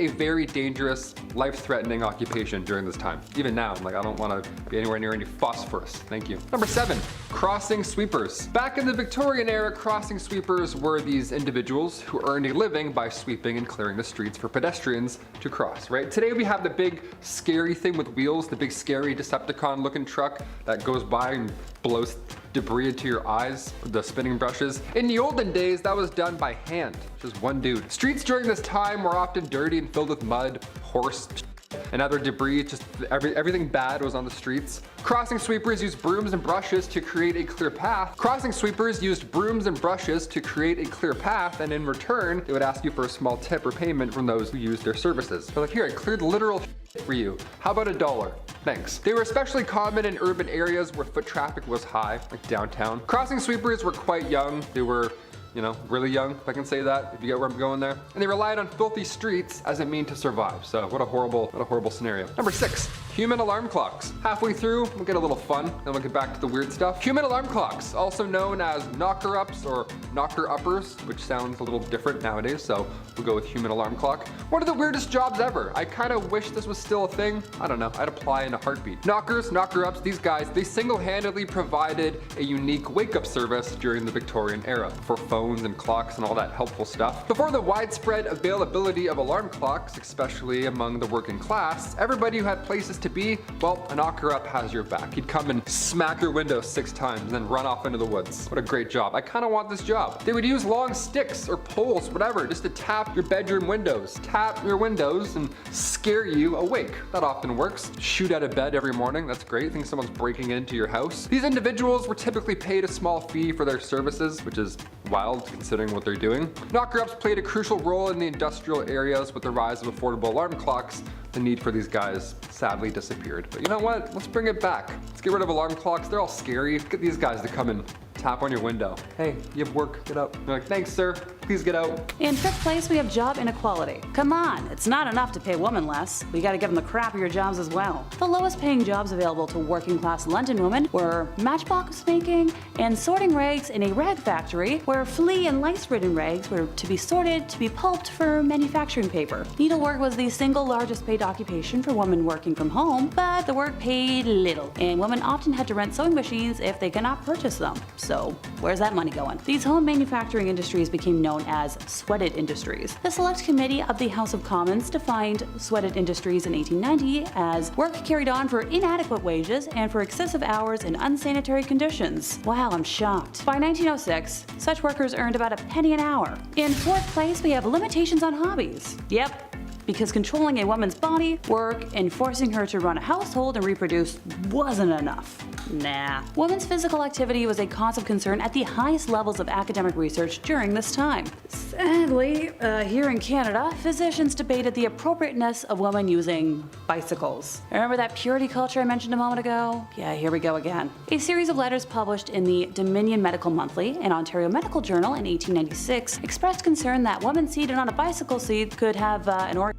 [SPEAKER 1] very dangerous, life-threatening occupation during this time. Even now, I'm like, I don't want to be anywhere near any phosphorus. Thank you. Number 7, crossing sweepers. Back in the Victorian era, crossing sweepers were these individuals who earned a living by sweeping and clearing the streets for pedestrians to cross, right? Today we have the big scary thing with wheels, the big scary Decepticon looking truck that goes by and blows debris into your eyes with the spinning brushes. In the olden days, that was done by hand, just one dude. Streets during this time were often dirty and filled with mud, horse and other debris, just everything bad was on the streets. Crossing sweepers used brooms and brushes to create a clear path. And in return, they would ask you for a small tip or payment from those who used their services. They're like, here, I cleared literal for you. How about $1? Thanks. They were especially common in urban areas where foot traffic was high, like downtown. Crossing sweepers were quite young. They were, you know, really young, if I can say that, if you get where I'm going there. And they relied on filthy streets as a mean to survive. So what a horrible scenario. Number 6, human alarm clocks. Halfway through, we'll get a little fun, then we'll get back to the weird stuff. Human alarm clocks, also known as knocker-ups or knocker-uppers, which sounds a little different nowadays, so we'll go with human alarm clock. One of the weirdest jobs ever. I kind of wish this was still a thing. I don't know, I'd apply in a heartbeat. Knockers, knocker-ups, these guys, they single-handedly provided a unique wake-up service during the Victorian era for phones and clocks and all that helpful stuff. Before the widespread availability of alarm clocks, especially among the working class, everybody who had places to be, well, a knocker-up has your back. He'd come and smack your window 6 times and then run off into the woods. What a great job. I kind of want this job. They would use long sticks or poles, whatever, just to tap your bedroom windows. Tap your windows and scare you awake. That often works. Shoot out of bed every morning. That's great. Think someone's breaking into your house. These individuals were typically paid a small fee for their services, which is wild considering what they're doing. Knocker-ups played a crucial role in the industrial areas. With the rise of affordable alarm clocks, the need for these guys sadly disappeared. But you know what? Let's bring it back. Let's get rid of alarm clocks. They're all scary. Get these guys to come and tap on your window. Hey, you have work, get out. You're like, thanks sir, please get out.
[SPEAKER 4] In 5th place, we have job inequality. Come on, it's not enough to pay women less. We gotta give them the crappier jobs as well. The lowest paying jobs available to working class London women were matchbox making and sorting rags in a rag factory, where flea and lice-ridden rags were to be sorted to be pulped for manufacturing paper. Needlework was the single largest paid occupation for women working from home, but the work paid little, and women often had to rent sewing machines if they could not purchase them. So where's that money going? These home manufacturing industries became known as sweated industries. The Select Committee of the House of Commons defined sweated industries in 1890 as work carried on for inadequate wages and for excessive hours in unsanitary conditions. Wow, I'm shocked. By 1906, such workers earned about a penny an hour. In 4th place, we have limitations on hobbies. Yep. Because controlling a woman's body, work, and forcing her to run a household and reproduce wasn't enough. Nah. Women's physical activity was a cause of concern at the highest levels of academic research during this time. Sadly, here in Canada, physicians debated the appropriateness of women using bicycles. Remember that purity culture I mentioned a moment ago? Yeah, here we go again. A series of letters published in the Dominion Medical Monthly and Ontario Medical Journal in 1896 expressed concern that women seated on a bicycle seat could have an organ.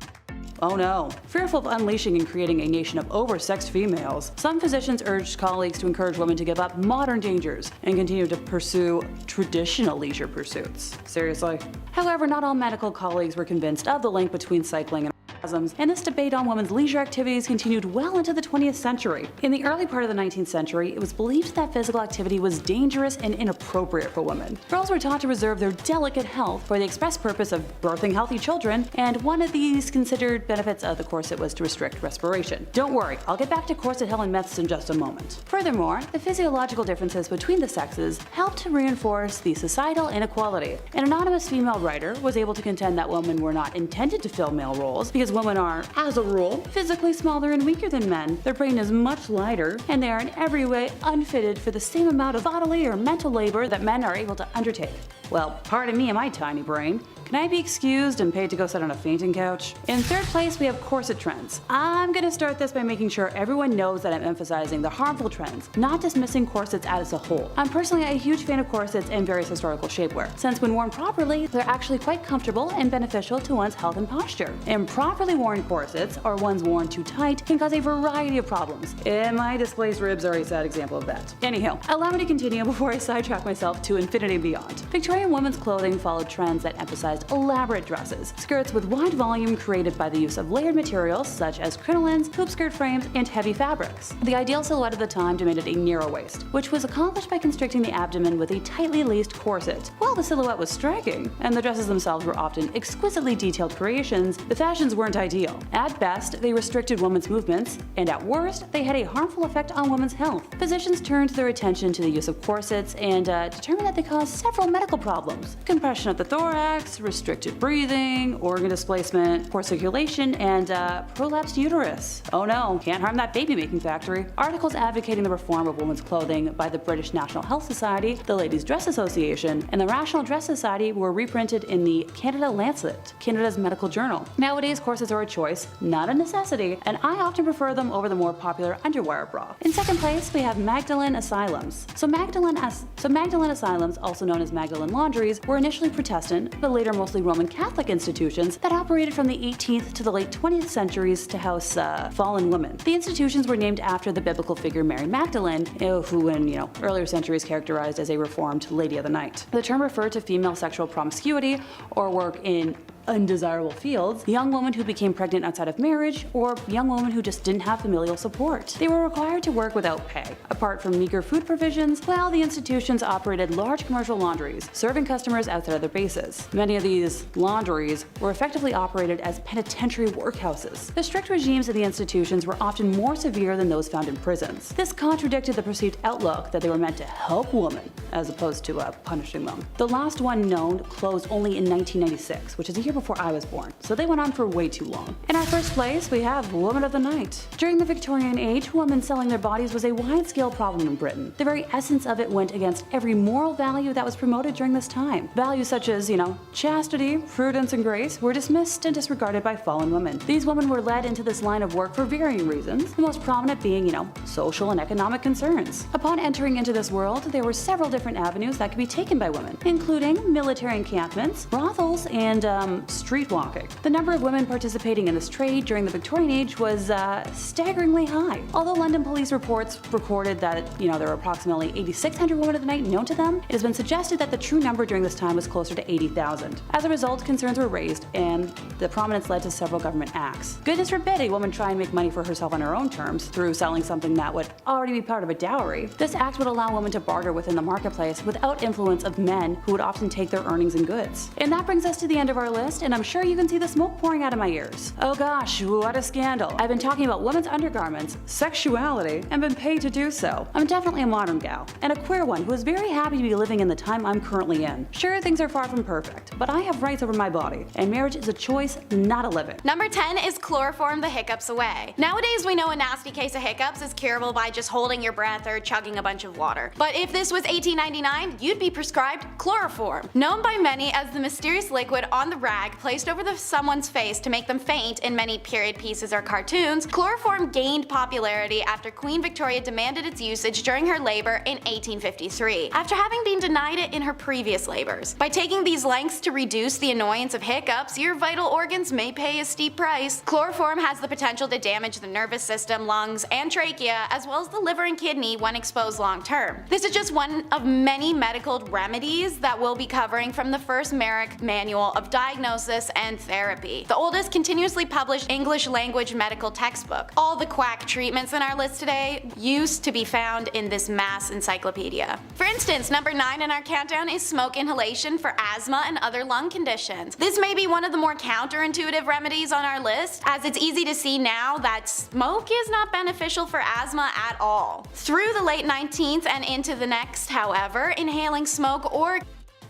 [SPEAKER 4] Oh no. Fearful of unleashing and creating a nation of oversexed females, some physicians urged colleagues to encourage women to give up modern dangers and continue to pursue traditional leisure pursuits. Seriously? However, not all medical colleagues were convinced of the link between cycling and and this debate on women's leisure activities continued well into the 20th century. In the early part of the 19th century, it was believed that physical activity was dangerous and inappropriate for women. Girls were taught to reserve their delicate health for the express purpose of birthing healthy children, and one of these considered benefits of the corset was to restrict respiration. Don't worry, I'll get back to corset hill and myths in just a moment. Furthermore, the physiological differences between the sexes helped to reinforce the societal inequality. An anonymous female writer was able to contend that women were not intended to fill male roles because women are, as a rule, physically smaller and weaker than men. Their brain is much lighter, and they are in every way unfitted for the same amount of bodily or mental labor that men are able to undertake. Well, pardon me and my tiny brain. Can I be excused and paid to go sit on a fainting couch? In third place, we have corset trends. I'm gonna start this by making sure everyone knows that I'm emphasizing the harmful trends, not dismissing corsets as a whole. I'm personally a huge fan of corsets and various historical shapewear, since when worn properly, they're actually quite comfortable and beneficial to one's health and posture. Improperly worn corsets, or ones worn too tight, can cause a variety of problems, and my displaced ribs are a sad example of that. Anyhow, allow me to continue before I sidetrack myself to infinity and beyond. Victorian women's clothing followed trends that emphasized elaborate dresses, skirts with wide volume created by the use of layered materials such as crinolines, hoop skirt frames, and heavy fabrics. The ideal silhouette of the time demanded a narrow waist, which was accomplished by constricting the abdomen with a tightly laced corset. While the silhouette was striking, and the dresses themselves were often exquisitely detailed creations, the fashions weren't ideal. At best, they restricted women's movements, and at worst, they had a harmful effect on women's health. Physicians turned their attention to the use of corsets and determined that they caused several medical problems: compression of the thorax, restricted breathing, organ displacement, poor circulation, and prolapsed uterus. Oh no, can't harm that baby-making factory. Articles advocating the reform of women's clothing by the British National Health Society, the Ladies' Dress Association, and the Rational Dress Society were reprinted in the Canada Lancet, Canada's medical journal. Nowadays, corsets are a choice, not a necessity, and I often prefer them over the more popular underwire bra. In second place, we have Magdalene Asylums. So Magdalene Asylums, also known as Magdalene Laundries, were initially Protestant, but later mostly Roman Catholic institutions that operated from the 18th to the late 20th centuries to house fallen women. The institutions were named after the biblical figure Mary Magdalene, who in earlier centuries characterized as a reformed lady of the night. The term referred to female sexual promiscuity or work in undesirable fields, young women who became pregnant outside of marriage, or young women who just didn't have familial support. They were required to work without pay. Apart from meager food provisions, the institutions operated large commercial laundries, serving customers outside of their bases. Many of these laundries were effectively operated as penitentiary workhouses. The strict regimes of the institutions were often more severe than those found in prisons. This contradicted the perceived outlook that they were meant to help women, as opposed to punishing them. The last one known closed only in 1996, which is a year before I was born, so they went on for way too long. In our first place, we have Woman of the Night. During the Victorian age, women selling their bodies was a wide-scale problem in Britain. The very essence of it went against every moral value that was promoted during this time. Values such as, chastity, prudence, and grace were dismissed and disregarded by fallen women. These women were led into this line of work for varying reasons, the most prominent being, social and economic concerns. Upon entering into this world, there were several different avenues that could be taken by women, including military encampments, brothels, and street walking. The number of women participating in this trade during the Victorian age was staggeringly high. Although London police reports recorded that there were approximately 8,600 women of the night known to them, it has been suggested that the true number during this time was closer to 80,000. As a result, concerns were raised, and the prominence led to several government acts. Goodness forbid a woman try and make money for herself on her own terms through selling something that would already be part of a dowry. This act would allow women to barter within the marketplace without influence of men who would often take their earnings in goods. And that brings us to the end of our list, and I'm sure you can see the smoke pouring out of my ears. Oh gosh, what a scandal. I've been talking about women's undergarments, sexuality, and been paid to do so. I'm definitely a modern gal, and a queer one who is very happy to be living in the time I'm currently in. Sure, things are far from perfect, but I have rights over my body, and marriage is a choice, not a living.
[SPEAKER 5] Number 10 is chloroform the hiccups away. Nowadays we know a nasty case of hiccups is curable by just holding your breath or chugging a bunch of water. But if this was 1899, you'd be prescribed chloroform. Known by many as the mysterious liquid on the rag placed over someone's face to make them faint in many period pieces or cartoons, chloroform gained popularity after Queen Victoria demanded its usage during her labor in 1853, after having been denied it in her previous labors. By taking these lengths to reduce the annoyance of hiccups, your vital organs may pay a steep price. Chloroform has the potential to damage the nervous system, lungs, and trachea, as well as the liver and kidney when exposed long term. This is just one of many medical remedies that we'll be covering from the first Merrick Manual of Diagnosing diagnosis and therapy. The oldest continuously published English language medical textbook. All the quack treatments in our list today used to be found in this mass encyclopedia. For instance, number 9 in our countdown is smoke inhalation for asthma and other lung conditions. This may be one of the more counterintuitive remedies on our list, as it's easy to see now that smoke is not beneficial for asthma at all. Through the late 19th and into the next, however, inhaling smoke or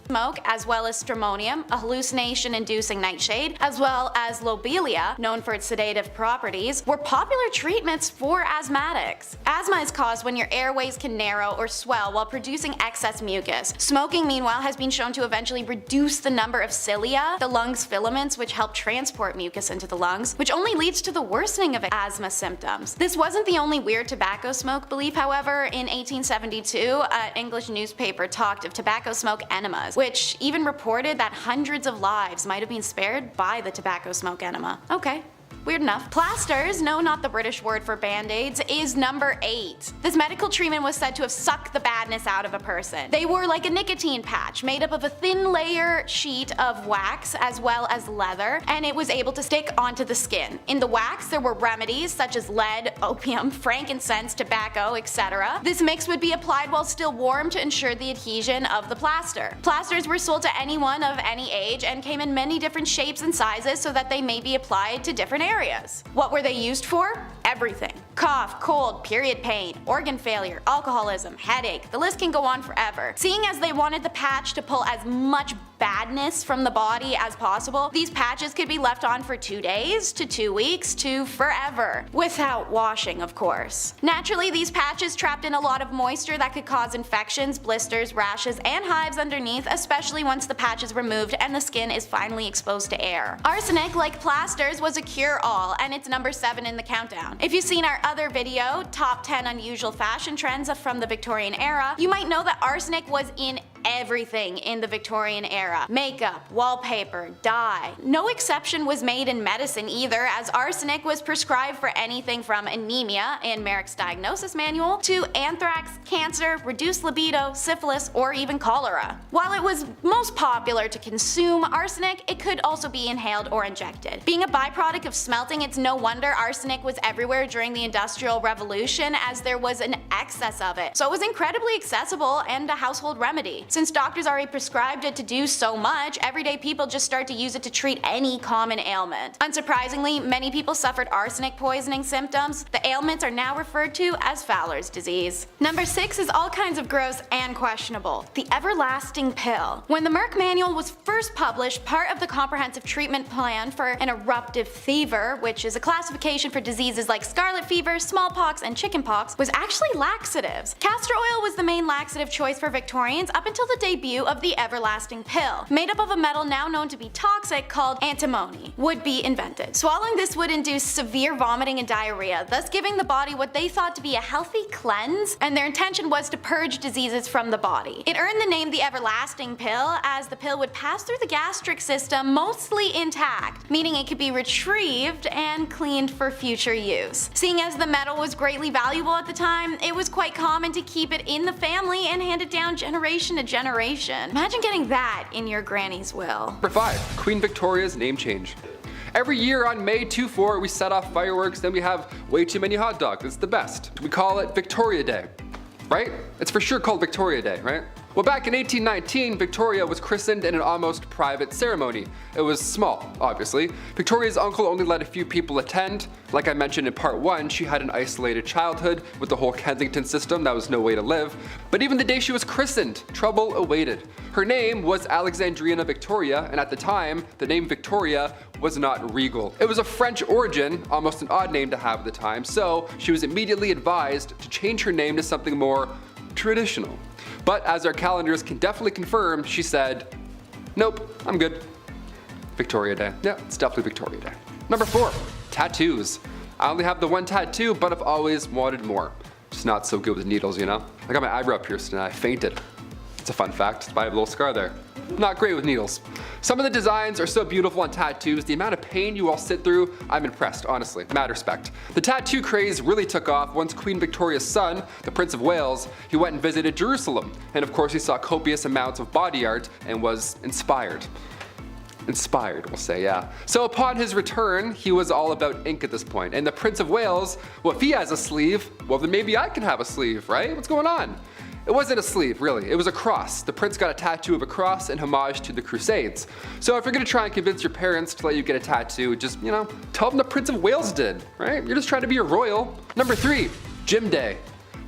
[SPEAKER 5] smoke, as well as stramonium, a hallucination-inducing nightshade, as well as lobelia, known for its sedative properties, were popular treatments for asthmatics. Asthma is caused when your airways can narrow or swell while producing excess mucus. Smoking, meanwhile, has been shown to eventually reduce the number of cilia, the lungs' filaments which help transport mucus into the lungs, which only leads to the worsening of asthma symptoms. This wasn't the only weird tobacco smoke belief, however. In 1872, an English newspaper talked of tobacco smoke enemas, which even reported that hundreds of lives might have been spared by the tobacco smoke enema. Okay. Weird enough. Plasters, no, not the British word for band-aids, is number 8. This medical treatment was said to have sucked the badness out of a person. They were like a nicotine patch made up of a thin layer sheet of wax as well as leather, and it was able to stick onto the skin. In the wax there were remedies such as lead, opium, frankincense, tobacco, etc. This mix would be applied while still warm to ensure the adhesion of the plaster. Plasters were sold to anyone of any age and came in many different shapes and sizes so that they may be applied to different areas. What were they used for? Everything. Cough, cold, period pain, organ failure, alcoholism, headache, the list can go on forever. Seeing as they wanted the patch to pull as much badness from the body as possible, these patches could be left on for 2 days to 2 weeks to forever. Without washing, of course. Naturally, these patches trapped in a lot of moisture that could cause infections, blisters, rashes, and hives underneath, especially once the patch is removed and the skin is finally exposed to air. Arsenic, like plasters, was a cure-all, and it's number 7 in the countdown. If you've seen our other video, Top 10 Unusual Fashion Trends from the Victorian Era, you might know that arsenic was in everything in the Victorian era. Makeup, wallpaper, dye. No exception was made in medicine either, as arsenic was prescribed for anything from anemia in Merrick's diagnosis manual to anthrax, cancer, reduced libido, syphilis, or even cholera. While it was most popular to consume arsenic, it could also be inhaled or injected. Being a byproduct of smelting, it's no wonder arsenic was everywhere during the Industrial Revolution, as there was an excess of it. So it was incredibly accessible and a household remedy. Since doctors already prescribed it to do so much, everyday people just start to use it to treat any common ailment. Unsurprisingly, many people suffered arsenic poisoning symptoms. The ailments are now referred to as Fowler's disease. Number 6 is all kinds of gross and questionable. The everlasting pill. When the Merck manual was first published, part of the comprehensive treatment plan for an eruptive fever, which is a classification for diseases like scarlet fever, smallpox, and chickenpox, was actually laxatives. Castor oil was the main laxative choice for Victorians up until the debut of the everlasting pill, made up of a metal now known to be toxic called antimony, would be invented. Swallowing this would induce severe vomiting and diarrhea, thus giving the body what they thought to be a healthy cleanse, and their intention was to purge diseases from the body. It earned the name the everlasting pill, as the pill would pass through the gastric system mostly intact, meaning it could be retrieved and cleaned for future use. Seeing as the metal was greatly valuable at the time, it was quite common to keep it in the family and hand it down generation to generation. Imagine getting that in your granny's will.
[SPEAKER 1] Number 5. Queen Victoria's name change. Every year on May 24 we set off fireworks, then we have way too many hot dogs. It's the best. We call it Victoria Day, right? It's for sure called Victoria Day, right? Well, back in 1819, Victoria was christened in an almost private ceremony. It was small, obviously. Victoria's uncle only let a few people attend. Like I mentioned in part 1, she had an isolated childhood with the whole Kensington system. That was no way to live. But even the day she was christened, trouble awaited. Her name was Alexandrina Victoria, and at the time, the name Victoria was not regal. It was of French origin, almost an odd name to have at the time, so she was immediately advised to change her name to something more traditional. But as our calendars can definitely confirm, she said, nope, I'm good. Victoria Day. Yeah, it's definitely Victoria Day. Number 4, tattoos. I only have the one tattoo, but I've always wanted more. Just not so good with needles, you know? I got my eyebrow pierced and I fainted. It's a fun fact, I have a little scar there. Not great with needles. Some of the designs are so beautiful on tattoos, the amount of pain you all sit through, I'm impressed, honestly, mad respect. The tattoo craze really took off once Queen Victoria's son, the Prince of Wales, he went and visited Jerusalem, and of course he saw copious amounts of body art and was inspired. Inspired, we'll say, yeah. So upon his return, he was all about ink at this point. And the Prince of Wales, well, if he has a sleeve, well then maybe I can have a sleeve, right? What's going on? It wasn't a sleeve, really. It was a cross. The prince got a tattoo of a cross in homage to the Crusades. So if you're gonna try and convince your parents to let you get a tattoo, just, tell them the Prince of Wales did, right? You're just trying to be a royal. Number 3, Gym Day.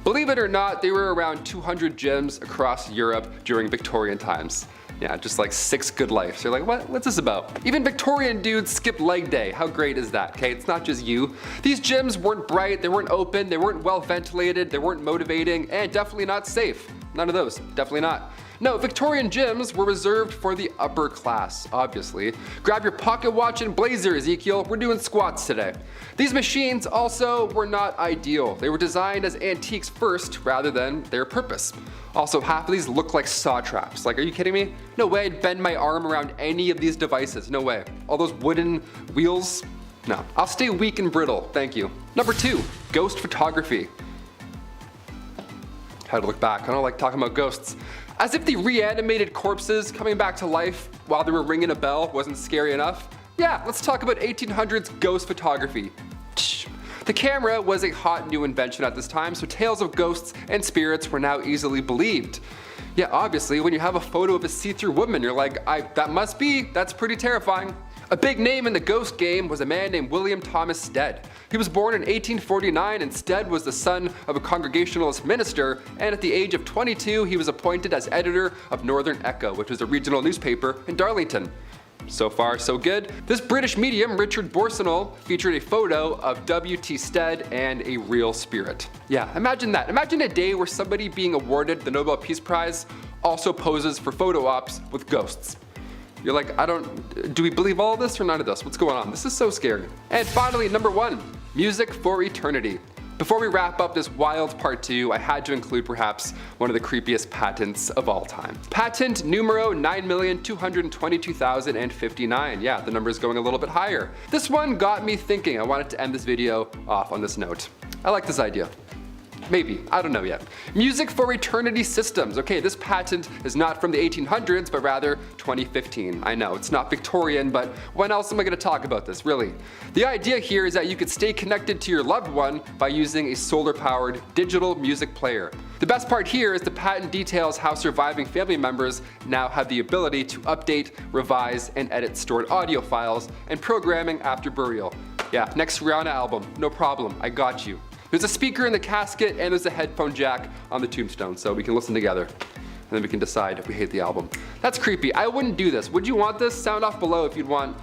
[SPEAKER 1] Believe it or not, there were around 200 gyms across Europe during Victorian times. Yeah, just like 6 good lives. You're like, what's this about? Even Victorian dudes skipped leg day. How great is that? Okay, it's not just you. These gyms weren't bright, they weren't open, they weren't well ventilated, they weren't motivating, and definitely not safe. None of those, definitely not. No, Victorian gyms were reserved for the upper class, obviously. Grab your pocket watch and blazer, Ezekiel. We're doing squats today. These machines also were not ideal. They were designed as antiques first rather than their purpose. Also, half of these look like saw traps. Like, are you kidding me? No way I'd bend my arm around any of these devices. No way. All those wooden wheels? No. I'll stay weak and brittle. Thank you. Number 2, ghost photography. Had to look back. I don't like talking about ghosts. As if the reanimated corpses coming back to life while they were ringing a bell wasn't scary enough. Yeah, let's talk about 1800s ghost photography. The camera was a hot new invention at this time, so tales of ghosts and spirits were now easily believed. Yeah, obviously, when you have a photo of a see-through woman, you're like, that's pretty terrifying. A big name in the ghost game was a man named William Thomas Stead. He was born in 1849, and Stead was the son of a Congregationalist minister, and at the age of 22 he was appointed as editor of Northern Echo, which was a regional newspaper in Darlington. So far, so good. This British medium, Richard Borsonol, featured a photo of W.T. Stead and a real spirit. Yeah, imagine that. Imagine a day where somebody being awarded the Nobel Peace Prize also poses for photo ops with ghosts. You're like, do we believe all of this or none of this? What's going on? This is so scary. And finally, number 1, music for eternity. Before we wrap up this wild part 2, I had to include perhaps one of the creepiest patents of all time. Patent numero 9,222,059. Yeah, the number is going a little bit higher. This one got me thinking. I wanted to end this video off on this note. I like this idea. Maybe, I don't know yet. Music for eternity systems. Okay, this patent is not from the 1800s, but rather 2015. I know, it's not Victorian, but when else am I gonna talk about this, really? The idea here is that you could stay connected to your loved one by using a solar-powered digital music player. The best part here is the patent details how surviving family members now have the ability to update, revise, and edit stored audio files and programming after burial. Yeah, next Rihanna album, no problem, I got you. There's a speaker in the casket and there's a headphone jack on the tombstone, so we can listen together. And then we can decide if we hate the album. That's creepy. I wouldn't do this. Would you want this? Sound off below if you'd want,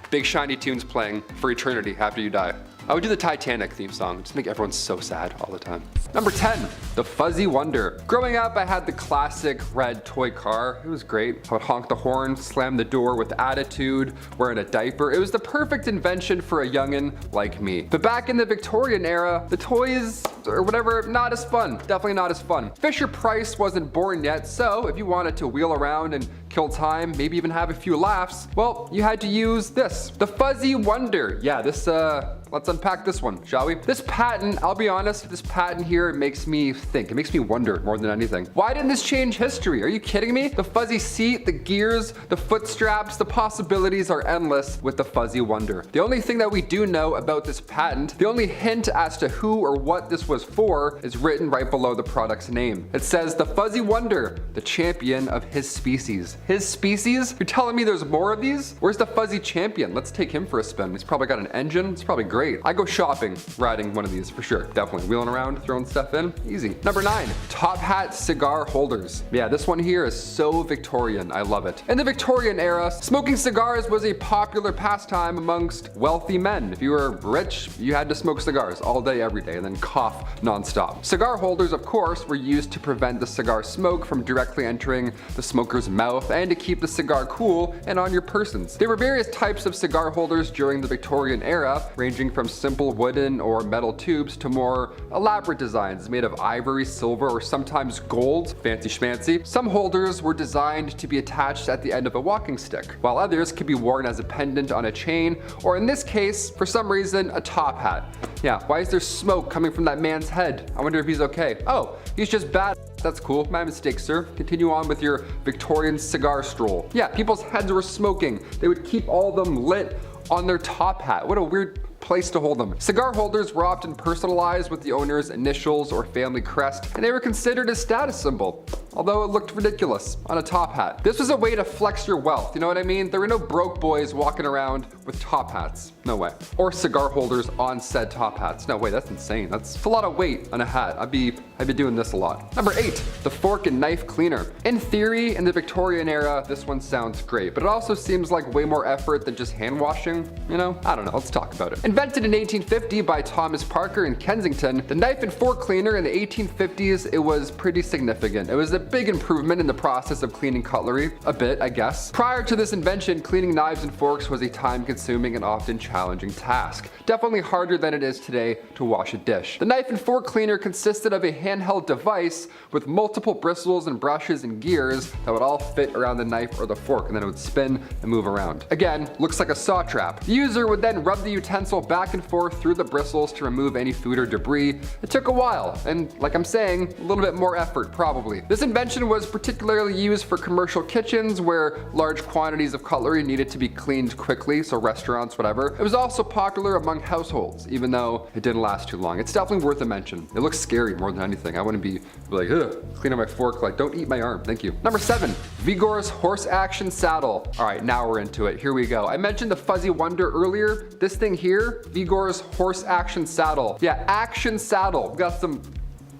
[SPEAKER 1] big shiny tunes playing for eternity after you die. I would do the Titanic theme song, just make everyone so sad all the time. Number 10, the Fuzzy Wonder. Growing up, I had the classic red toy car. It was great. I would honk the horn, slam the door with attitude, wearing a diaper. It was the perfect invention for a youngin' like me. But back in the Victorian era, the toys or whatever, not as fun. Definitely not as fun. Fisher-Price wasn't born yet, so if you wanted to wheel around and kill time, maybe even have a few laughs, well, you had to use this, the Fuzzy Wonder. Yeah, let's unpack this one, shall we? This patent, I'll be honest, this patent here makes me think. It makes me wonder more than anything. Why didn't this change history? Are you kidding me? The fuzzy seat, the gears, the foot straps, the possibilities are endless with the Fuzzy Wonder. The only thing that we do know about this patent, the only hint as to who or what this was for is written right below the product's name. It says the Fuzzy Wonder, the champion of his species. His species? You're telling me there's more of these? Where's the Fuzzy Champion? Let's take him for a spin. He's probably got an engine. It's probably great. I go shopping riding one of these for sure. Definitely. Wheeling around, throwing stuff in. Easy. Number 9, top hat cigar holders. Yeah, this one here is so Victorian. I love it. In the Victorian era, smoking cigars was a popular pastime amongst wealthy men. If you were rich, you had to smoke cigars all day, every day, and then cough nonstop. Cigar holders, of course, were used to prevent the cigar smoke from directly entering the smoker's mouth and to keep the cigar cool and on your persons. There were various types of cigar holders during the Victorian era, ranging from simple wooden or metal tubes to more elaborate designs made of ivory, silver, or sometimes gold, fancy schmancy. Some holders were designed to be attached at the end of a walking stick, while others could be worn as a pendant on a chain, or in this case, for some reason, a top hat. Yeah, why is there smoke coming from that man's head? I wonder if he's okay. Oh, he's just bad. That's cool. My mistake, sir. Continue on with your Victorian cigar stroll. Yeah, people's heads were smoking. They would keep all of them lit on their top hat. What a weird place to hold them. Cigar holders were often personalized with the owner's initials or family crest, and they were considered a status symbol, although it looked ridiculous on a top hat. This was a way to flex your wealth, you know what I mean? There were no broke boys walking around with top hats. No way. Or cigar holders on said top hats. No way, that's insane. That's a lot of weight on a hat. I'd be doing this a lot. Number 8, the fork and knife cleaner. In theory, in the Victorian era, this one sounds great, but it also seems like way more effort than just hand washing, you know? I don't know, let's talk about it. Invented in 1850 by Thomas Parker in Kensington, the knife and fork cleaner in the 1850s, it was pretty significant. It was a big improvement in the process of cleaning cutlery, a bit, I guess. Prior to this invention, cleaning knives and forks was a time-consuming and often challenging task. Definitely harder than it is today to wash a dish. The knife and fork cleaner consisted of a handheld device with multiple bristles and brushes and gears that would all fit around the knife or the fork, and then it would spin and move around. Again, looks like a saw trap. The user would then rub the utensil back and forth through the bristles to remove any food or debris. It took a while, and like I'm saying, a little bit more effort probably. This invention was particularly used for commercial kitchens where large quantities of cutlery needed to be cleaned quickly, so restaurants, whatever. It was also popular among households, even though it didn't last too long. It's definitely worth a mention. It looks scary more than anything. I wouldn't be like, ugh, clean up my fork, like, don't eat my arm, thank you. Number 7, Vigor's horse action saddle. All right, now we're into it. Here we go. I mentioned the Fuzzy Wonder earlier. This thing here, Vigor's horse action saddle. Yeah, action saddle. We got some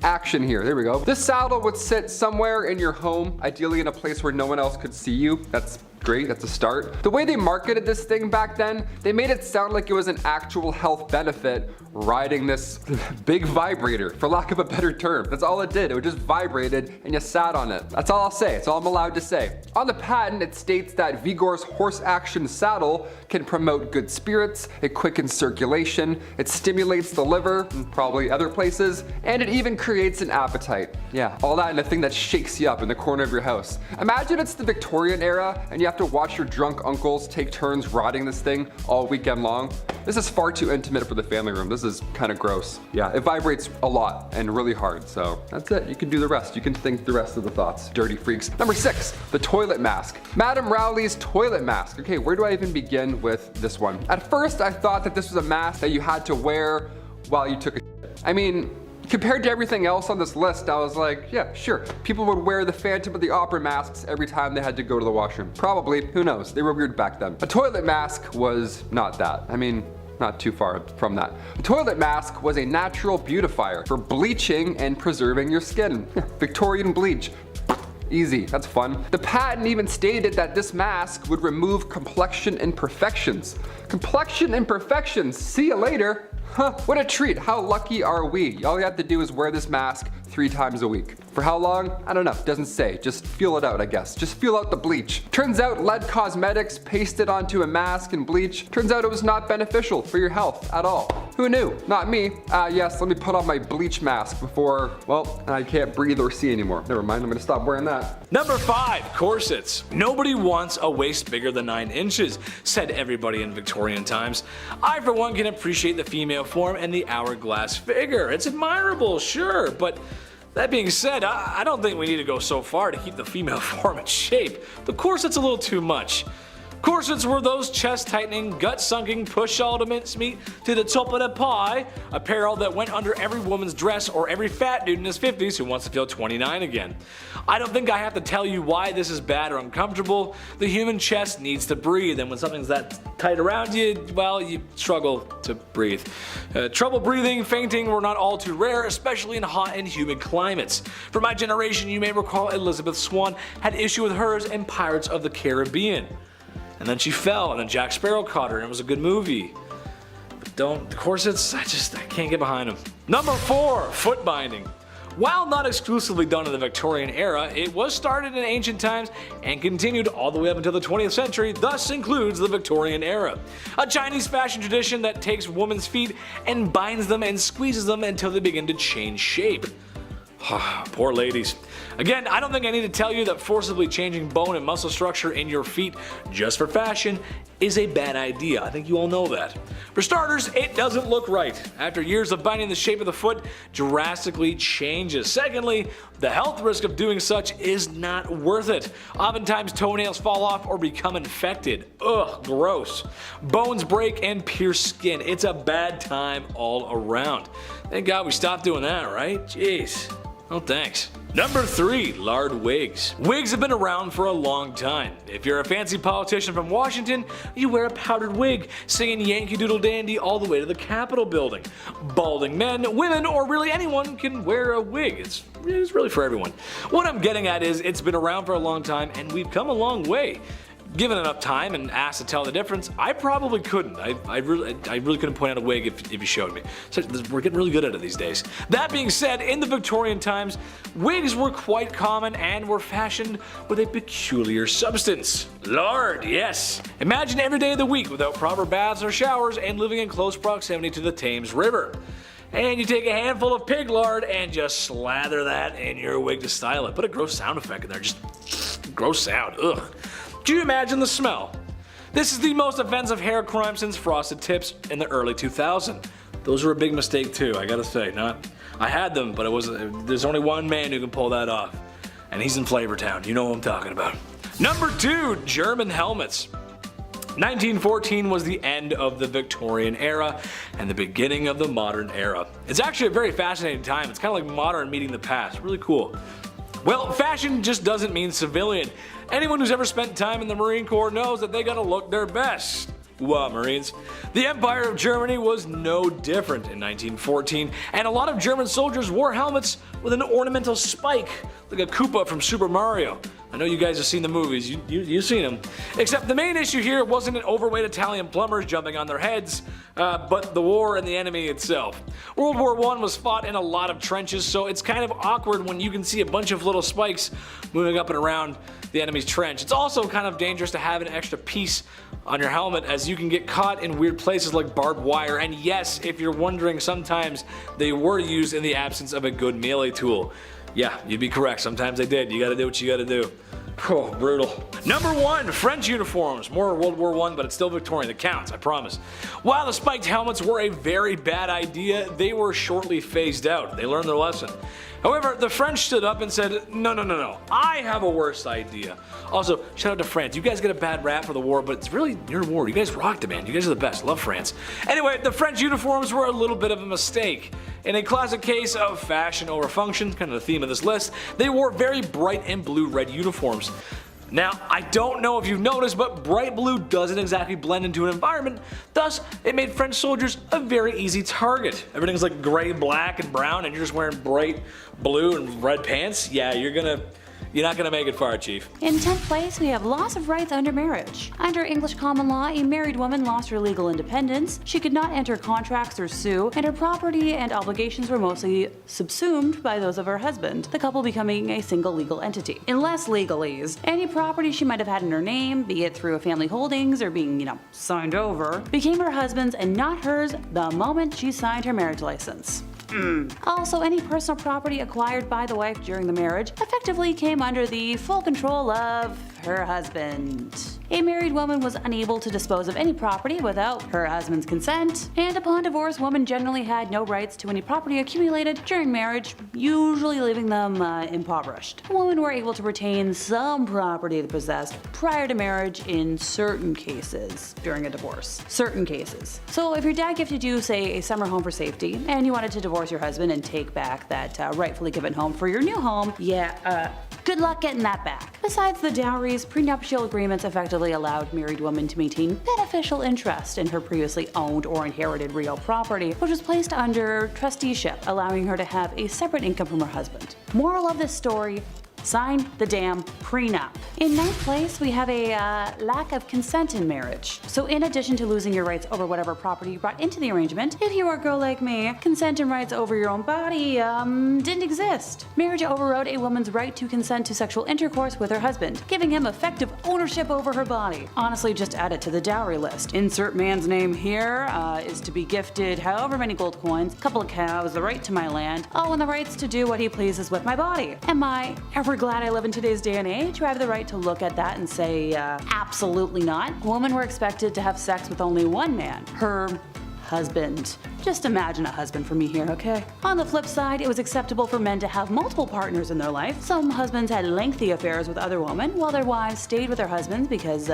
[SPEAKER 1] action here. There we go. This saddle would sit somewhere in your home, ideally in a place where no one else could see you. That's great, that's a start. The way they marketed this thing back then, they made it sound like it was an actual health benefit riding this big vibrator, for lack of a better term. That's all it did. It would just vibrated and you sat on it. That's all I'll say. It's all I'm allowed to say. On the patent, it states that Vigor's horse action saddle can promote good spirits, it quickens circulation, it stimulates the liver, and probably other places, and it even creates an appetite. Yeah, all that in a thing that shakes you up in the corner of your house. Imagine it's the Victorian era and you have to watch your drunk uncles take turns riding this thing all weekend long. This is far too intimate for the family room. This is kind of gross. Yeah, it vibrates a lot and really hard, so that's it. You can do the rest. You can think the rest of the thoughts, dirty freaks. Number 6, the toilet mask. Madame Rowley's toilet mask. Okay, where do I even begin with this one? At first, I thought that this was a mask that you had to wear while you took a shit. I mean, compared to everything else on this list, I was like, yeah, sure. People would wear the Phantom of the Opera masks every time they had to go to the washroom. Probably, who knows? They were weird back then. A toilet mask was not that. I mean, not too far from that. A toilet mask was a natural beautifier for bleaching and preserving your skin. Victorian bleach. Easy, that's fun. The patent even stated that this mask would remove complexion imperfections. Complexion imperfections, see you later. Huh, what a treat. How lucky are we? All you have to do is wear this mask 3 times a week. For how long? I don't know, doesn't say. Just feel it out, I guess. Just feel out the bleach. Turns out lead cosmetics pasted onto a mask and bleach, turns out it was not beneficial for your health at all. Who knew? Not me. Yes, let me put on my bleach mask before, well, I can't breathe or see anymore. Never mind, I'm gonna stop wearing that.
[SPEAKER 2] Number 5, corsets. Nobody wants a waist bigger than 9 inches, said everybody in Victorian times. I, for one, can appreciate the female form and the hourglass figure. It's admirable, sure, but that being said, I don't think we need to go so far to keep the female form in shape. The corset's a little too much. Corsets were those chest-tightening, gut-sunking, push-all to mincemeat to the top of the pie apparel that went under every woman's dress or every fat dude in his 50s who wants to feel 29 again. I don't think I have to tell you why this is bad or uncomfortable. The human chest needs to breathe, and when something's that tight around you, well, you struggle to breathe. Trouble breathing, fainting were not all too rare, especially in hot and humid climates. For my generation, you may recall Elizabeth Swann had issue with hers in Pirates of the Caribbean. And then she fell, and then Jack Sparrow caught her, and it was a good movie. But the corsets, I can't get behind them. Number 4, foot binding. While not exclusively done in the Victorian era, it was started in ancient times and continued all the way up until the 20th century, thus includes the Victorian era. A Chinese fashion tradition that takes women's feet and binds them and squeezes them until they begin to change shape. Poor ladies. Again, I don't think I need to tell you that forcibly changing bone and muscle structure in your feet just for fashion is a bad idea. I think you all know that. For starters, it doesn't look right. After years of binding, the shape of the foot drastically changes. Secondly, the health risk of doing such is not worth it. Oftentimes toenails fall off or become infected. Ugh, gross. Bones break and pierce skin. It's a bad time all around. Thank God we stopped doing that, right? Jeez. Oh, thanks. Number 3. Lard wigs. Wigs have been around for a long time. If you're a fancy politician from Washington, you wear a powdered wig, singing Yankee Doodle Dandy all the way to the Capitol building. Balding men, women, or really anyone can wear a wig. It's really for everyone. What I'm getting at is it's been around for a long time and we've come a long way. Given enough time and asked to tell the difference, I probably couldn't. I really couldn't point out a wig if you showed me. So we're getting really good at it these days. That being said, in the Victorian times, wigs were quite common and were fashioned with a peculiar substance. Lard, yes. Imagine every day of the week without proper baths or showers and living in close proximity to the Thames River. And you take a handful of pig lard and just slather that in your wig to style it. Put a gross sound effect in there, just gross sound, ugh. Can you imagine the smell? This is the most offensive hair crime since frosted tips in the early 2000s. Those were a big mistake too, I gotta say. I had them, but there's only one man who can pull that off. And he's in Flavortown, you know what I'm talking about. Number 2, German helmets. 1914 was the end of the Victorian era and the beginning of the modern era. It's actually a very fascinating time. It's kind of like modern meeting the past. Really cool. Well, fashion just doesn't mean civilian. Anyone who's ever spent time in the Marine Corps knows that they gotta look their best. Wow, Marines. The Empire of Germany was no different in 1914, and a lot of German soldiers wore helmets with an ornamental spike, like a Koopa from Super Mario. I know you guys have seen the movies, you've seen them. Except the main issue here wasn't an overweight Italian plumbers jumping on their heads, but the war and the enemy itself. World War I was fought in a lot of trenches, so it's kind of awkward when you can see a bunch of little spikes moving up and around the enemy's trench. It's also kind of dangerous to have an extra piece on your helmet, as you can get caught in weird places like barbed wire, and yes, if you're wondering, sometimes they were used in the absence of a good melee tool. Yeah, you'd be correct, sometimes they did. You gotta do what you gotta do. Oh, brutal. Number 1, French uniforms. More World War I, but it's still Victorian. It counts, I promise. While the spiked helmets were a very bad idea, they were shortly phased out. They learned their lesson. However, the French stood up and said, no, I have a worse idea. Also, shout out to France. You guys get a bad rap for the war, but it's really your war. You guys rocked it, man. You guys are the best. Love France. Anyway, the French uniforms were a little bit of a mistake. In a classic case of fashion over function, kind of the theme of this list, they wore very bright and blue-red uniforms. Now, I don't know if you've noticed, but bright blue doesn't exactly blend into an environment, thus it made French soldiers a very easy target. Everything's like gray, black, and brown, and you're just wearing bright blue and red pants? Yeah, you're not gonna make it far, Chief.
[SPEAKER 4] In 10th place, we have loss of rights under marriage. Under English common law, a married woman lost her legal independence, she could not enter contracts or sue, and her property and obligations were mostly subsumed by those of her husband, the couple becoming a single legal entity. In less legalese, any property she might have had in her name, be it through a family holdings or being, signed over, became her husband's and not hers the moment she signed her marriage license. Also, any personal property acquired by the wife during the marriage effectively came under the full control of her husband. A married woman was unable to dispose of any property without her husband's consent, and upon divorce, women generally had no rights to any property accumulated during marriage, usually leaving them impoverished. Women were able to retain some property they possessed prior to marriage in certain cases during a divorce. Certain cases. So if your dad gifted you, say, a summer home for safety, and you wanted to divorce your husband and take back that rightfully given home for your new home, good luck getting that back. Besides the dowries, prenuptial agreements effectively allowed married women to maintain beneficial interest in her previously owned or inherited real property, which was placed under trusteeship, allowing her to have a separate income from her husband. Moral of this story: Sign the damn prenup. In ninth place, we have a lack of consent in marriage. So in addition to losing your rights over whatever property you brought into the arrangement, if you are a girl like me, consent and rights over your own body didn't exist. Marriage overrode a woman's right to consent to sexual intercourse with her husband, giving him effective ownership over her body. Honestly, just add it to the dowry list. Insert man's name here is to be gifted however many gold coins, couple of cows, the right to my land, and the rights to do what he pleases with my body. Am I ever glad I live in today's day and age who have the right to look at that and say, absolutely not? Women were expected to have sex with only one man, her husband. Just imagine a husband for me here, okay? On the flip side, it was acceptable for men to have multiple partners in their life. Some husbands had lengthy affairs with other women, while their wives stayed with their husbands because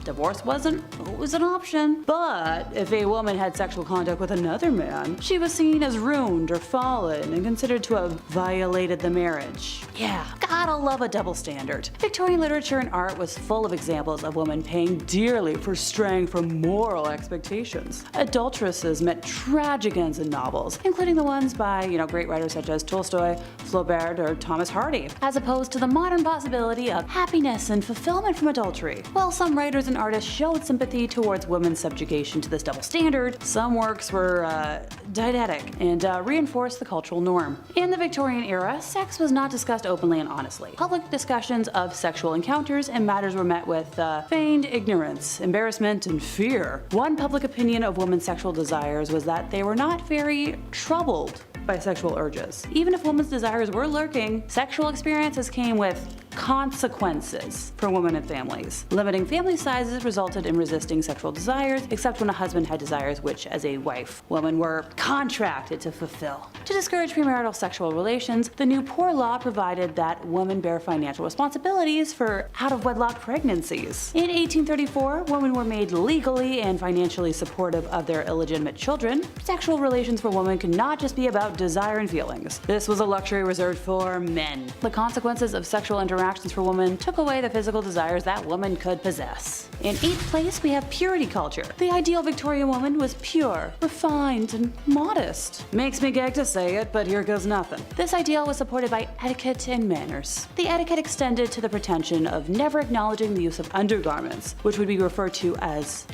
[SPEAKER 4] divorce wasn't always an option. But if a woman had sexual contact with another man, she was seen as ruined or fallen and considered to have violated the marriage. Yeah, gotta love a double standard. Victorian literature and art was full of examples of women paying dearly for straying from moral expectations. Adulteresses met tragic ends in novels, including the ones by, great writers such as Tolstoy, Flaubert, or Thomas Hardy, as opposed to the modern possibility of happiness and fulfillment from adultery. While some writers and artists showed sympathy towards women's subjugation to this double standard, some works were didactic and reinforced the cultural norm. In the Victorian era, sex was not discussed openly and honestly. Public discussions of sexual encounters and matters were met with feigned ignorance, embarrassment, and fear. One public opinion of women's sexual desires was that they were not very troubled by sexual urges. Even if women's desires were lurking, sexual experiences came with consequences for women and families. Limiting family sizes resulted in resisting sexual desires, except when a husband had desires which, as a wife, women were contracted to fulfill. To discourage premarital sexual relations, the new Poor Law provided that women bear financial responsibilities for out-of-wedlock pregnancies. In 1834, women were made legally and financially supportive of their illegitimate children. Sexual relations for women could not just be about desire and feelings. This was a luxury reserved for men. The consequences of sexual interactions for women took away the physical desires that women could possess. In 8th place, we have purity culture. The ideal Victorian woman was pure, refined, and modest. Makes me gag to say it, but here goes nothing. This ideal was supported by etiquette and manners. The etiquette extended to the pretension of never acknowledging the use of undergarments, which would be referred to as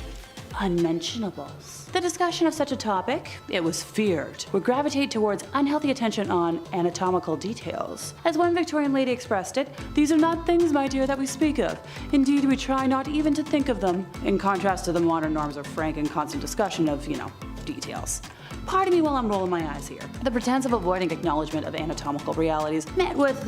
[SPEAKER 4] unmentionables. The discussion of such a topic, it was feared, would gravitate towards unhealthy attention on anatomical details. As one Victorian lady expressed it, "These are not things, my dear, that we speak of. Indeed, we try not even to think of them," in contrast to the modern norms of frank and constant discussion of, details. Pardon me while I'm rolling my eyes here. The pretense of avoiding acknowledgement of anatomical realities met with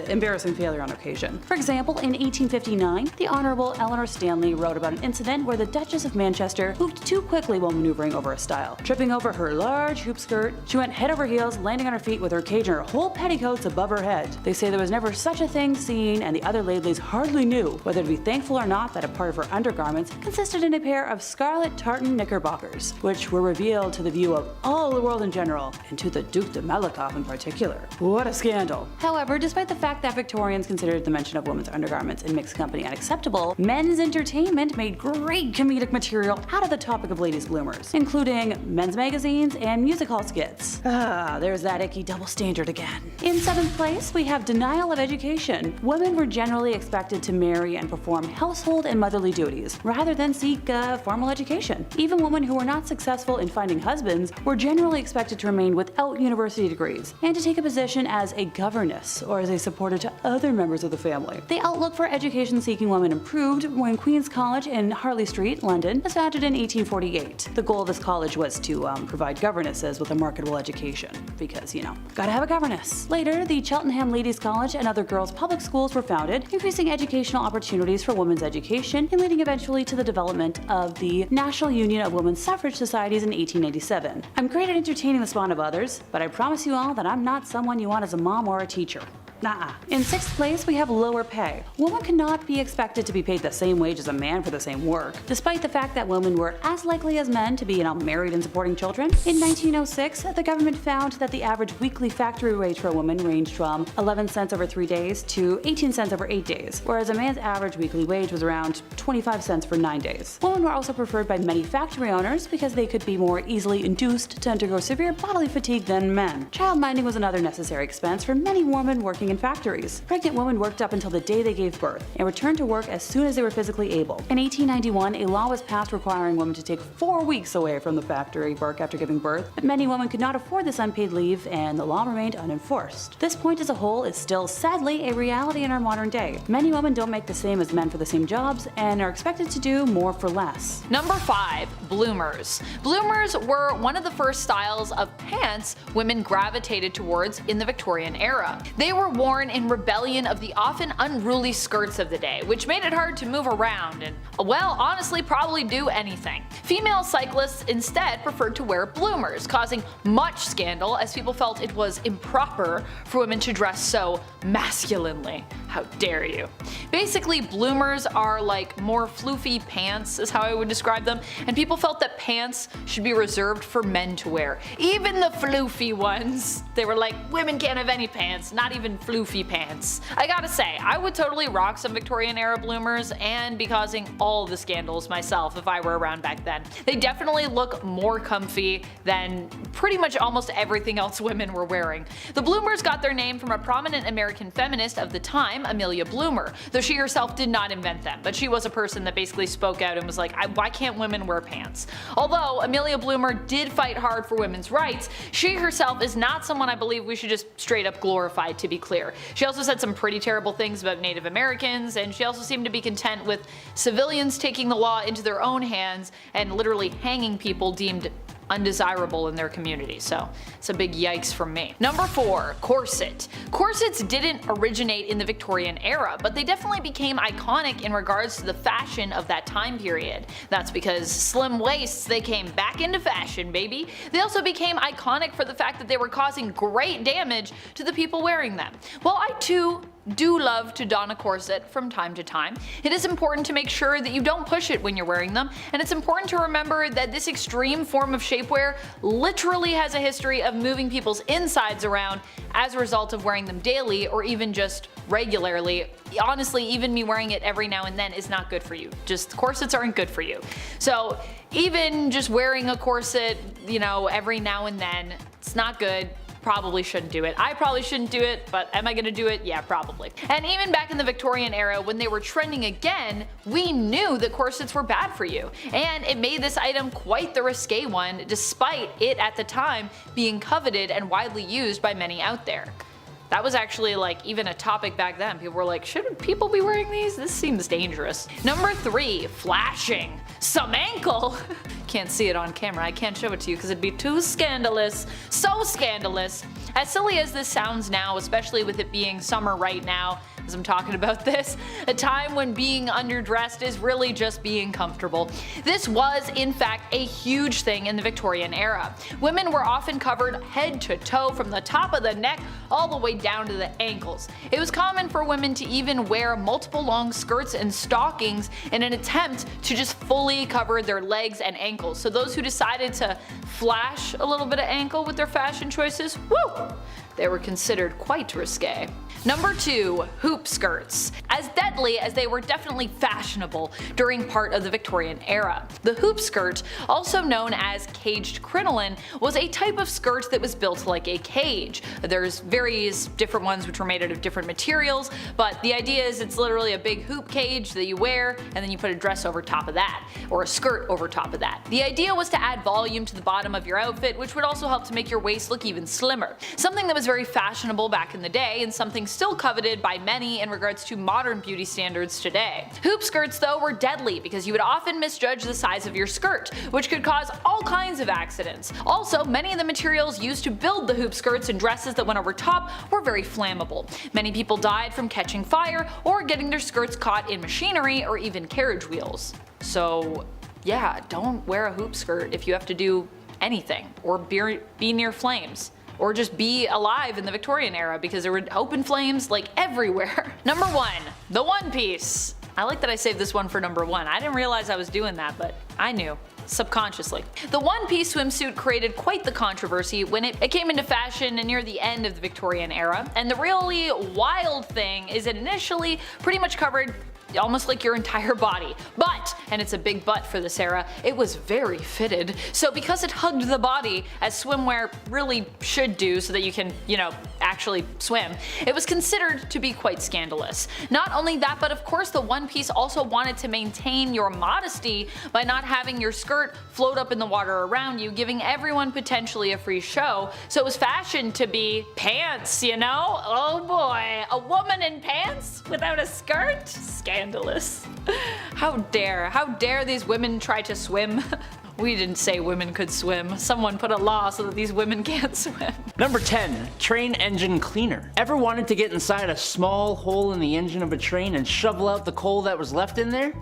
[SPEAKER 4] embarrassing failure on occasion. For example, in 1859, the Honorable Eleanor Stanley wrote about an incident where the Duchess of Manchester moved too quickly while maneuvering over a stile. Tripping over her large hoop skirt, she went head over heels, landing on her feet with her cage and her whole petticoats above her head. They say there was never such a thing seen, and the other ladies hardly knew whether to be thankful or not that a part of her undergarments consisted in a pair of scarlet tartan knickerbockers, which were revealed to the view of all the world in general, and to the Duke de Malakoff in particular. What a scandal. However, despite the fact that Victorians considered the mention of women's undergarments in mixed company unacceptable, men's entertainment made great comedic material out of the topic of ladies' bloomers, including men's magazines and music hall skits. There's that icky double standard again. In 7th place, we have denial of education. Women were generally expected to marry and perform household and motherly duties, rather than seek formal education. Even women who were not successful in finding husbands were generally expected to remain without university degrees and to take a position as a governess or as a supporter to other members of the family. The outlook for education-seeking women improved when Queen's College in Harley Street, London, was founded in 1848. The goal of this college was to provide governesses with a marketable education, because, gotta have a governess. Later, the Cheltenham Ladies' College and other girls' public schools were founded, increasing educational opportunities for women's education and leading eventually to the development of the National Union of Women's Suffrage Societies in 1887. I'm great at entertaining the spawn of others, but I promise you all that I'm not someone you want as a mom or a teacher. In 6th place, we have lower pay. Women cannot be expected to be paid the same wage as a man for the same work, despite the fact that women were as likely as men to be married and supporting children. In 1906, the government found that the average weekly factory wage for a woman ranged from 11 cents over 3 days to 18 cents over 8 days, whereas a man's average weekly wage was around 25 cents for 9 days. Women were also preferred by many factory owners because they could be more easily induced to undergo severe bodily fatigue than men. Child minding was another necessary expense for many women working in in factories. Pregnant women worked up until the day they gave birth and returned to work as soon as they were physically able. In 1891, a law was passed requiring women to take 4 weeks away from the factory work after giving birth, but many women could not afford this unpaid leave and the law remained unenforced. This point as a whole is still, sadly, a reality in our modern day. Many women don't make the same as men for the same jobs and are expected to do more for less.
[SPEAKER 6] Number 5. Bloomers. Bloomers were one of the first styles of pants women gravitated towards in the Victorian era. They were worn in rebellion of the often unruly skirts of the day, which made it hard to move around and, well, honestly probably do anything. Female cyclists instead preferred to wear bloomers, causing much scandal as people felt it was improper for women to dress so masculinely. How dare you. Basically, bloomers are like more floofy pants is how I would describe them, and people felt that pants should be reserved for men to wear. Even the floofy ones. They were like, women can't have any pants, not even floofy pants. I gotta say, I would totally rock some Victorian era bloomers and be causing all the scandals myself if I were around back then. They definitely look more comfy than pretty much almost everything else women were wearing. The bloomers got their name from a prominent American feminist of the time, Amelia Bloomer, though she herself did not invent them, but she was a person that basically spoke out and was like, why can't women wear pants? Although Amelia Bloomer did fight hard for women's rights, she herself is not someone I believe we should just straight up glorify, to be clear. She also said some pretty terrible things about Native Americans, and she also seemed to be content with civilians taking the law into their own hands and literally hanging people deemed undesirable in their community, so it's a big yikes from me. Number 4. Corset. Corsets didn't originate in the Victorian era, but they definitely became iconic in regards to the fashion of that time period. That's because slim waists, they came back into fashion, baby. They also became iconic for the fact that they were causing great damage to the people wearing them. While I too do love to don a corset from time to time, it is important to make sure that you don't push it when you're wearing them, and it's important to remember that this extreme form of shapewear literally has a history of moving people's insides around as a result of wearing them daily or even just regularly. Honestly, even me wearing it every now and then is not good for you. Just corsets aren't good for you. So even just wearing a corset, you know, every now and then, it's not good. Probably shouldn't do it. I probably shouldn't do it, but am I gonna do it? Yeah, probably. And even back in the Victorian era when they were trending again, we knew that corsets were bad for you. And it made this item quite the risque one, despite it at the time being coveted and widely used by many out there. That was actually like even a topic back then. People were like, shouldn't people be wearing these? This seems dangerous. Number 3, flashing. Some ankle. Can't see it on camera. I can't show it to you because it'd be too scandalous. So scandalous. As silly as this sounds now, especially with it being summer right now, as I'm talking about this, a time when being underdressed is really just being comfortable. This was, in fact, a huge thing in the Victorian era. Women were often covered head to toe from the top of the neck all the way down to the ankles. It was common for women to even wear multiple long skirts and stockings in an attempt to just fully cover their legs and ankles. So those who decided to flash a little bit of ankle with their fashion choices, woo! They were considered quite risque. Number 2, hoop skirts. As deadly as they were definitely fashionable during part of the Victorian era. The hoop skirt, also known as caged crinoline, was a type of skirt that was built like a cage. There's various different ones which were made out of different materials, but the idea is it's literally a big hoop cage that you wear and then you put a dress over top of that, or a skirt over top of that. The idea was to add volume to the bottom of your outfit, which would also help to make your waist look even slimmer. Something that was very fashionable back in the day and something still coveted by many in regards to modern beauty standards today. Hoop skirts though were deadly because you would often misjudge the size of your skirt, which could cause all kinds of accidents. Also, many of the materials used to build the hoop skirts and dresses that went over top were very flammable. Many people died from catching fire or getting their skirts caught in machinery or even carriage wheels. So yeah, don't wear a hoop skirt if you have to do anything or be near flames. Or just be alive in the Victorian era because there were open flames like everywhere. Number 1, the one piece. I like that I saved this one for number 1. I didn't realize I was doing that, but I knew. Subconsciously. The one-piece swimsuit created quite the controversy when it came into fashion near the end of the Victorian era, and the really wild thing is it initially pretty much covered almost like your entire body. But and it's a big butt for this era, it was very fitted. So because it hugged the body, as swimwear really should do so that you can, actually swim, it was considered to be quite scandalous. Not only that, but of course the one piece also wanted to maintain your modesty by not having your skirt float up in the water around you, giving everyone potentially a free show. So it was fashioned to be pants, Oh boy, a woman in pants without a skirt? Scandalous. How dare these women try to swim? We didn't say women could swim. Someone put a law so that these women can't swim.
[SPEAKER 3] Number 10. Train engine cleaner. Ever wanted to get inside a small hole in the engine of a train and shovel out the coal that was left in there?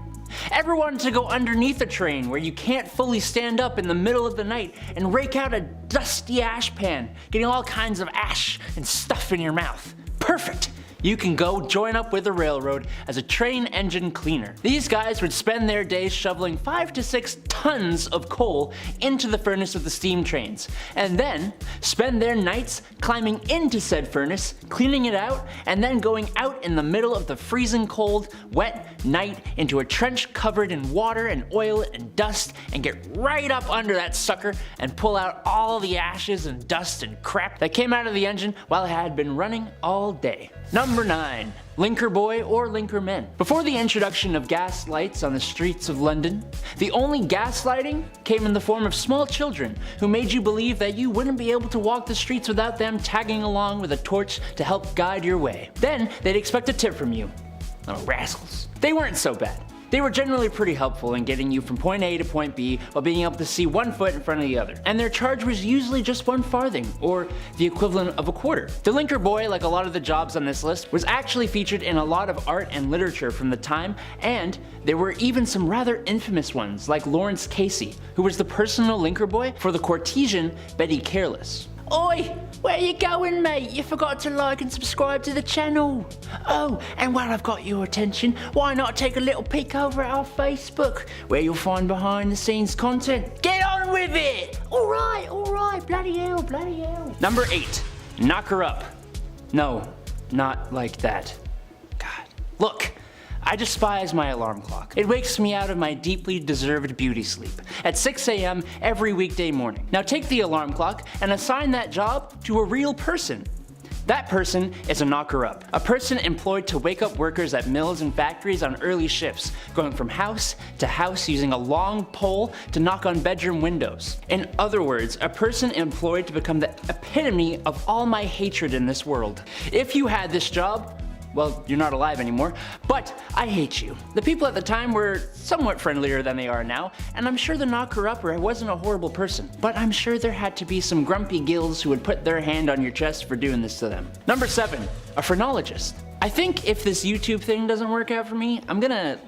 [SPEAKER 3] Ever wanted to go underneath a train where you can't fully stand up in the middle of the night and rake out a dusty ash pan, getting all kinds of ash and stuff in your mouth? Perfect! You can go join up with the railroad as a train engine cleaner. These guys would spend their days shoveling 5 to 6 tons of coal into the furnace of the steam trains, and then spend their nights climbing into said furnace, cleaning it out, and then going out in the middle of the freezing cold, wet night into a trench covered in water and oil and dust, and get right up under that sucker and pull out all the ashes and dust and crap that came out of the engine while it had been running all day. Number 9. Linker boy or linker men. Before the introduction of gas lights on the streets of London, the only gaslighting came in the form of small children who made you believe that you wouldn't be able to walk the streets without them tagging along with a torch to help guide your way. Then they'd expect a tip from you. Little rascals. They weren't so bad. They were generally pretty helpful in getting you from point A to point B while being able to see one foot in front of the other. And their charge was usually just 1 farthing, or the equivalent of a quarter. The linker boy, like a lot of the jobs on this list, was actually featured in a lot of art and literature from the time, and there were even some rather infamous ones, like Lawrence Casey, who was the personal linker boy for the courtesan Betty Careless. Oi! Where you going, mate? You forgot to like and subscribe to the channel. Oh, and while I've got your attention, why not take a little peek over at our Facebook, where you'll find behind the scenes content. Get on with it! Alright, bloody hell. Number 8. Knock her up. No, not like that. God. Look. I despise my alarm clock. It wakes me out of my deeply deserved beauty sleep at 6 a.m. every weekday morning. Now take the alarm clock and assign that job to a real person. That person is a knocker-up, a person employed to wake up workers at mills and factories on early shifts, going from house to house using a long pole to knock on bedroom windows. In other words, a person employed to become the epitome of all my hatred in this world. If you had this job, well, you're not alive anymore, but I hate you. The people at the time were somewhat friendlier than they are now, and I'm sure the knocker-upper wasn't a horrible person, but I'm sure there had to be some grumpy gills who would put their hand on your chest for doing this to them. Number 7, a phrenologist. I think if this YouTube thing doesn't work out for me, I'm gonna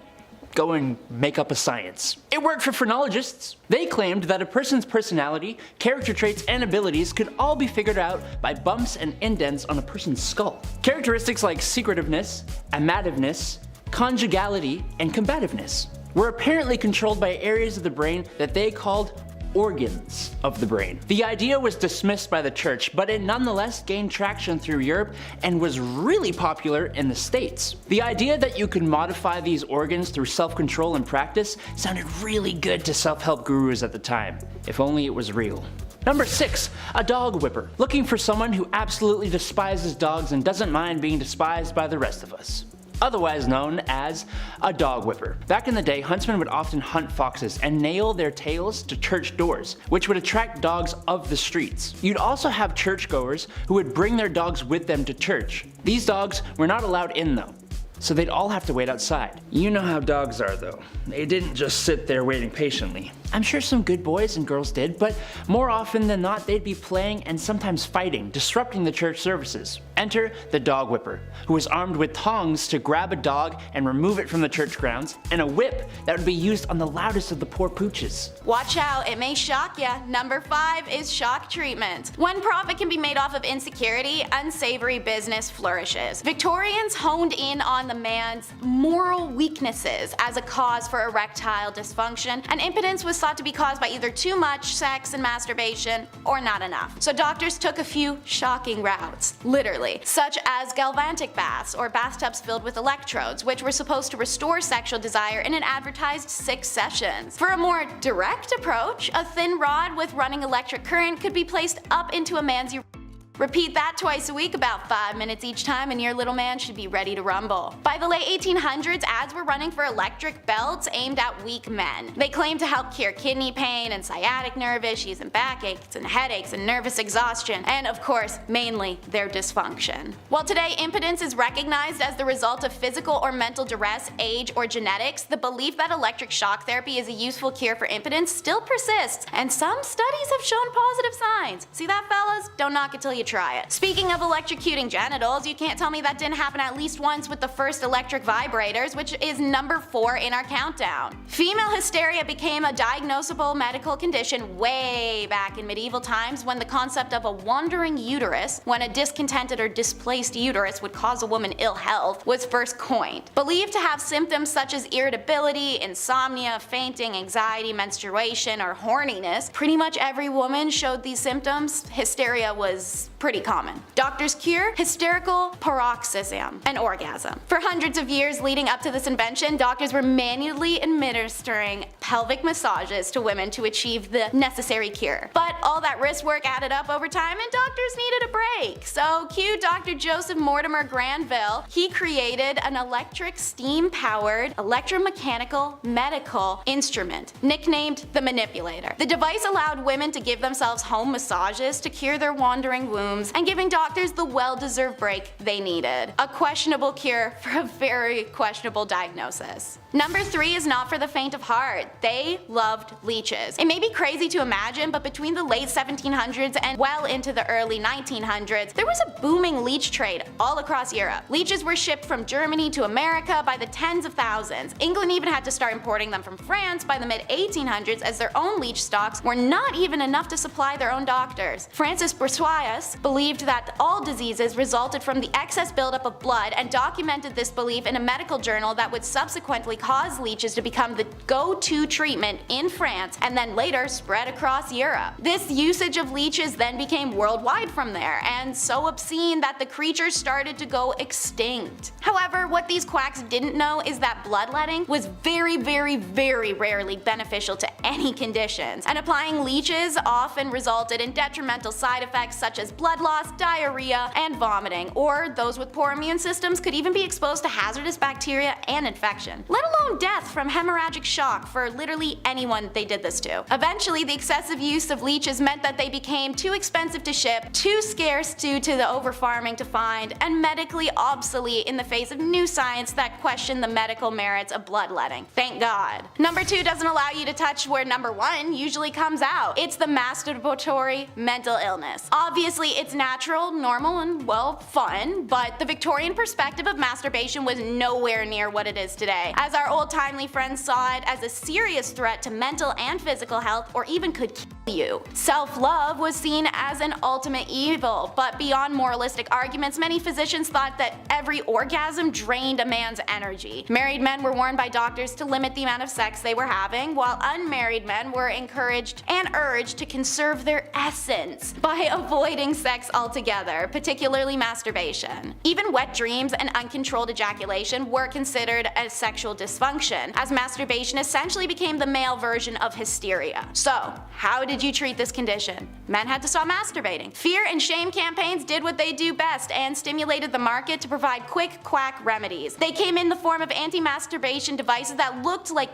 [SPEAKER 3] go and make up a science. It worked for phrenologists. They claimed that a person's personality, character traits, and abilities could all be figured out by bumps and indents on a person's skull. Characteristics like secretiveness, amativeness, conjugality, and combativeness were apparently controlled by areas of the brain that they called organs of the brain. The idea was dismissed by the church, but it nonetheless gained traction through Europe and was really popular in the States. The idea that you could modify these organs through self-control and practice sounded really good to self-help gurus at the time, if only it was real. Number 6, a dog whipper. Looking for someone who absolutely despises dogs and doesn't mind being despised by the rest of us. Otherwise known as a dog whipper. Back in the day, huntsmen would often hunt foxes and nail their tails to church doors, which would attract dogs of the streets. You'd also have churchgoers who would bring their dogs with them to church. These dogs were not allowed in though, so they'd all have to wait outside. You know how dogs are though. They didn't just sit there waiting patiently. I'm sure some good boys and girls did, but more often than not they'd be playing and sometimes fighting, disrupting the church services. Enter the dog whipper, who was armed with tongs to grab a dog and remove it from the church grounds, and a whip that would be used on the loudest of the poor pooches.
[SPEAKER 5] Watch out, it may shock ya. Number 5 is shock treatment. When profit can be made off of insecurity, unsavory business flourishes. Victorians honed in on the man's moral weaknesses as a cause for erectile dysfunction, and impotence was thought to be caused by either too much sex and masturbation or not enough. So doctors took a few shocking routes, literally, such as galvanic baths or bathtubs filled with electrodes, which were supposed to restore sexual desire in an advertised 6 sessions. For a more direct approach, a thin rod with running electric current could be placed up into a man's urethra. Repeat that twice a week, about 5 minutes each time, and your little man should be ready to rumble. By the late 1800s, ads were running for electric belts aimed at weak men. They claimed to help cure kidney pain and sciatic nerve issues and backaches and headaches and nervous exhaustion, and of course, mainly their dysfunction. While today impotence is recognized as the result of physical or mental duress, age, or genetics, the belief that electric shock therapy is a useful cure for impotence still persists, and some studies have shown positive signs. See that, fellas? Don't knock it till you try it. Speaking of electrocuting genitals, you can't tell me that didn't happen at least once with the first electric vibrators, which is number 4 in our countdown. Female hysteria became a diagnosable medical condition way back in medieval times when the concept of a wandering uterus, when a discontented or displaced uterus would cause a woman ill health, was first coined. Believed to have symptoms such as irritability, insomnia, fainting, anxiety, menstruation, or horniness, pretty much every woman showed these symptoms. Hysteria was pretty common. Doctors cure hysterical paroxysm, an orgasm. For hundreds of years leading up to this invention, doctors were manually administering pelvic massages to women to achieve the necessary cure. But all that wrist work added up over time and doctors needed a break. So cue Dr. Joseph Mortimer Granville. He created an electric steam-powered electromechanical medical instrument, nicknamed the manipulator. The device allowed women to give themselves home massages to cure their wandering wombs and giving doctors the well-deserved break they needed. A questionable cure for a very questionable diagnosis. Number 3 is not for the faint of heart. They loved leeches. It may be crazy to imagine, but between the late 1700s and well into the early 1900s, there was a booming leech trade all across Europe. Leeches were shipped from Germany to America by the tens of thousands. England even had to start importing them from France by the mid-1800s as their own leech stocks were not even enough to supply their own doctors. Francis Bourgeois believed that all diseases resulted from the excess buildup of blood and documented this belief in a medical journal that would subsequently cause leeches to become the go-to treatment in France and then later spread across Europe. This usage of leeches then became worldwide from there, and so obscene that the creatures started to go extinct. However, what these quacks didn't know is that bloodletting was very rarely beneficial to any conditions, and applying leeches often resulted in detrimental side effects such as blood loss, diarrhea, and vomiting, or those with poor immune systems could even be exposed to hazardous bacteria and infection, let alone death from hemorrhagic shock for literally anyone they did this to. Eventually, the excessive use of leeches meant that they became too expensive to ship, too scarce due to the over-farming to find, and medically obsolete in the face of new science that questioned the medical merits of bloodletting. Thank God. Number 2 doesn't allow you to touch where number 1 usually comes out. It's the masturbatory mental illness. Obviously, it's natural, normal, and well, fun, but the Victorian perspective of masturbation was nowhere near what it is today, as our old-timely friends saw it as a serious threat to mental and physical health, or even could kill you. Self-love was seen as an ultimate evil, but beyond moralistic arguments, many physicians thought that every orgasm drained a man's energy. Married men were warned by doctors to limit the amount of sex they were having, while unmarried men were encouraged and urged to conserve their essence by avoiding sex altogether, particularly masturbation. Even wet dreams and uncontrolled ejaculation were considered a sexual dysfunction, as masturbation essentially became the male version of hysteria. So, how did you treat this condition? Men had to stop masturbating. Fear and shame campaigns did what they do best and stimulated the market to provide quick quack remedies. They came in the form of anti-masturbation devices that looked like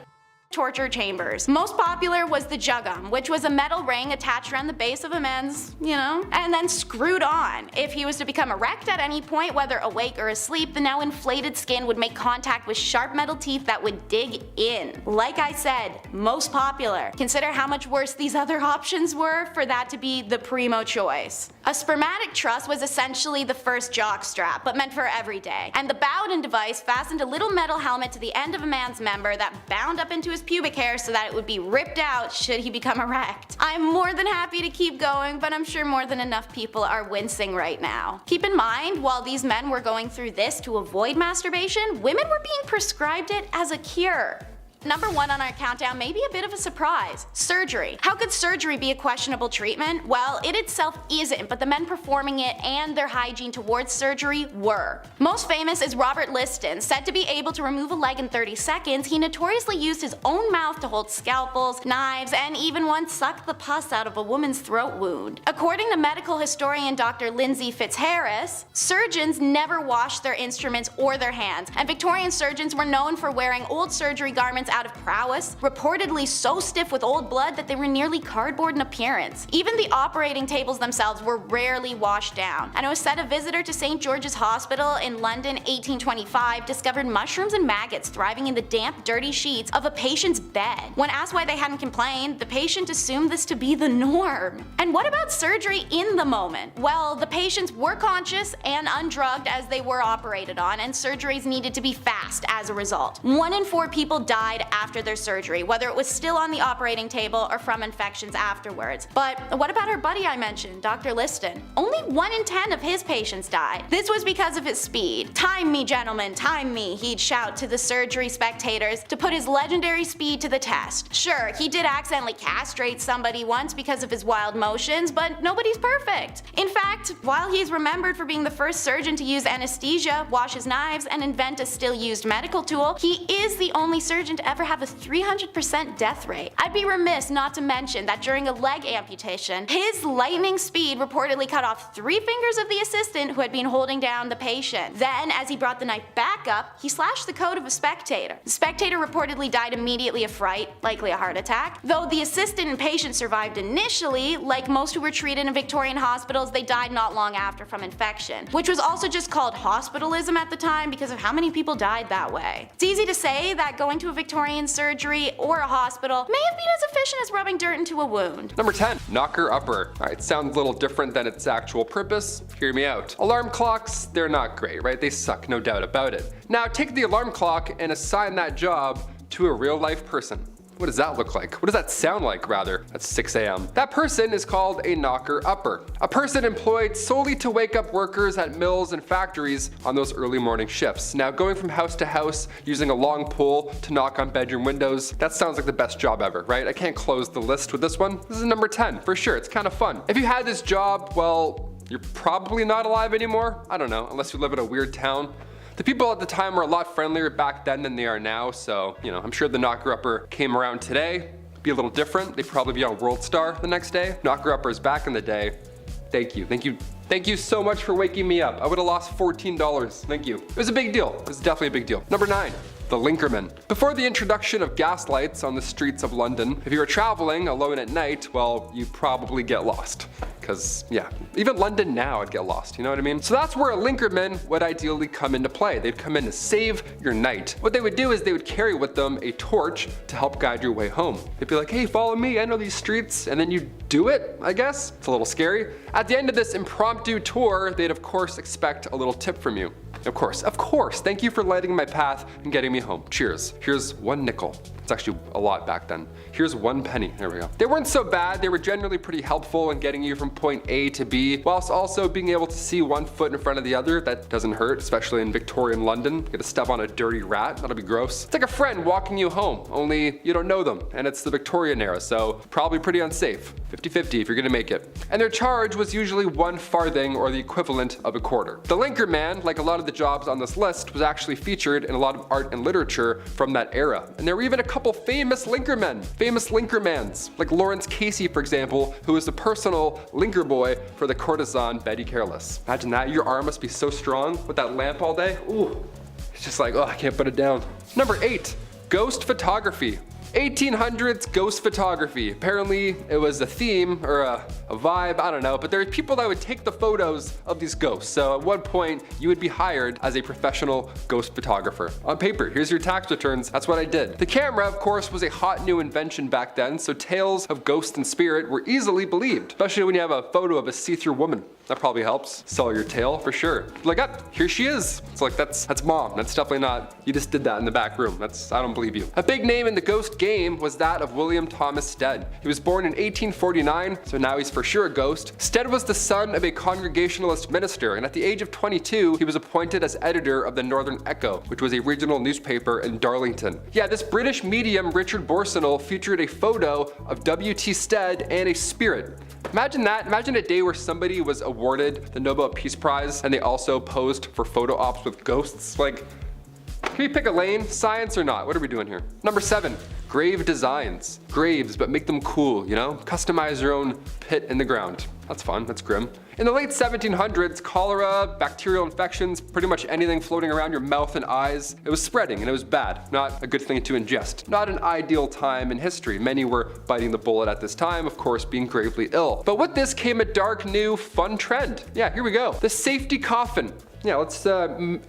[SPEAKER 5] torture chambers. Most popular was the juggum, which was a metal ring attached around the base of a man's, and then screwed on. If he was to become erect at any point, whether awake or asleep, the now inflated skin would make contact with sharp metal teeth that would dig in. Like I said, most popular. Consider how much worse these other options were for that to be the primo choice. A spermatic truss was essentially the first jock strap, but meant for every day. And the Bowden device fastened a little metal helmet to the end of a man's member that bound up into his pubic hair so that it would be ripped out should he become erect. I'm more than happy to keep going, but I'm sure more than enough people are wincing right now. Keep in mind, while these men were going through this to avoid masturbation, women were being prescribed it as a cure. Number 1 on our countdown may be a bit of a surprise. Surgery. How could surgery be a questionable treatment? Well, it itself isn't, but the men performing it and their hygiene towards surgery were. Most famous is Robert Liston. Said to be able to remove a leg in 30 seconds, he notoriously used his own mouth to hold scalpels, knives, and even once sucked the pus out of a woman's throat wound. According to medical historian Dr. Lindsay Fitzharris, surgeons never washed their instruments or their hands, and Victorian surgeons were known for wearing old surgery garments out of prowess, reportedly so stiff with old blood that they were nearly cardboard in appearance. Even the operating tables themselves were rarely washed down, and it was said a visitor to St. George's Hospital in London 1825 discovered mushrooms and maggots thriving in the damp, dirty sheets of a patient's bed. When asked why they hadn't complained, the patient assumed this to be the norm. And what about surgery in the moment? Well, the patients were conscious and undrugged as they were operated on, and surgeries needed to be fast as a result. 1 in 4 people died after their surgery, whether it was still on the operating table or from infections afterwards. But what about our buddy I mentioned, Dr. Liston? Only 1 in 10 of his patients died. This was because of his speed. "Time me, gentlemen, time me," he'd shout to the surgery spectators to put his legendary speed to the test. Sure, he did accidentally castrate somebody once because of his wild motions, but nobody's perfect. In fact, while he's remembered for being the first surgeon to use anesthesia, wash his knives, and invent a still used medical tool, he is the only surgeon to ever have a 300% death rate. I'd be remiss not to mention that during a leg amputation, his lightning speed reportedly cut off 3 fingers of the assistant who had been holding down the patient. Then, as he brought the knife back up, he slashed the coat of a spectator. The spectator reportedly died immediately of fright, likely a heart attack. Though the assistant and patient survived initially, like most who were treated in Victorian hospitals, they died not long after from infection, which was also just called hospitalism at the time because of how many people died that way. It's easy to say that going to a Victorian surgery or a hospital may have been as efficient as rubbing dirt into a wound.
[SPEAKER 1] Number 10, knocker upper. Alright, sounds a little different than its actual purpose. Hear me out. Alarm clocks, they're not great, right? They suck, no doubt about it. Now take the alarm clock and assign that job to a real life person. What does that look like? What does that sound like, rather, at 6 a.m.? That person is called a knocker upper. A person employed solely to wake up workers at mills and factories on those early morning shifts. Now, going from house to house, using a long pole to knock on bedroom windows, that sounds like the best job ever, right? I can't close the list with this one. This is number 10, for sure. It's kind of fun. If you had this job, well, you're probably not alive anymore. I don't know, unless you live in a weird town. The people at the time were a lot friendlier back then than they are now, so, I'm sure the knocker-upper came around today. Be a little different. They'd probably be on World Star the next day. Knocker-uppers back in the day. Thank you so much for waking me up. I would have lost $14. Thank you. It was a big deal. It was definitely a big deal. Number 9. The linkerman. Before the introduction of gas lights on the streets of London, if you were traveling alone at night, well, you'd probably get lost. Because, yeah, even London now I'd get lost, you know what I mean? So that's where a linkerman would ideally come into play. They'd come in to save your night. What they would do is they would carry with them a torch to help guide your way home. They'd be like, hey, follow me, I know these streets, and then you do it, I guess. It's a little scary. At the end of this impromptu tour, they'd of course expect a little tip from you. Of course, thank you for lighting my path and getting me home. Cheers. Here's 1 nickel. It's actually a lot back then. Here's 1 penny. There we go. They weren't so bad. They were generally pretty helpful in getting you from point A to B, whilst also being able to see 1 foot in front of the other. That doesn't hurt, especially in Victorian London. You get to step on a dirty rat. That'll be gross. It's like a friend walking you home, only you don't know them, and it's the Victorian era, so probably pretty unsafe. 50-50 if you're gonna make it. And their charge was usually 1 farthing or the equivalent of a quarter. The linkerman, like a lot of the jobs on this list, was actually featured in a lot of art and literature from that era. And there were even a couple famous linkermen, famous linkermans, like Lawrence Casey, for example, who was the personal linker boy for the courtesan Betty Careless. Imagine that, your arm must be so strong with that lamp all day. Ooh, it's just like, oh, I can't put it down. Number 8, ghost photography. 1800s ghost photography. Apparently it was a theme or a vibe, I don't know, but there were people that would take the photos of these ghosts. So at one point you would be hired as a professional ghost photographer. On paper, here's your tax returns, that's what I did. The camera, of course, was a hot new invention back then, so tales of ghost and spirit were easily believed, especially when you have a photo of a see-through woman. That probably helps sell your tale for sure. Like, ah, here she is. It's like, that's mom. That's definitely not, you just did that in the back room. I don't believe you. A big name in the ghost game was that of William Thomas Stead. He was born in 1849, so now he's for sure a ghost. Stead was the son of a Congregationalist minister, and at the age of 22, he was appointed as editor of the Northern Echo, which was a regional newspaper in Darlington. Yeah, this British medium, Richard Borsonal, featured a photo of W.T. Stead and a spirit. Imagine that. Imagine a day where somebody was awarded the Nobel Peace Prize and they also posed for photo ops with ghosts. Like, can we pick a lane? Science or not? What are we doing here? Number 7, grave designs. Graves, but make them cool, you know? Customize your own pit in the ground. That's fun, that's grim. In the late 1700s, cholera, bacterial infections, pretty much anything floating around your mouth and eyes, it was spreading and it was bad. Not a good thing to ingest. Not an ideal time in history. Many were biting the bullet at this time, of course being gravely ill. But with this came a dark, new, fun trend. Yeah, here we go. The safety coffin. Yeah, let's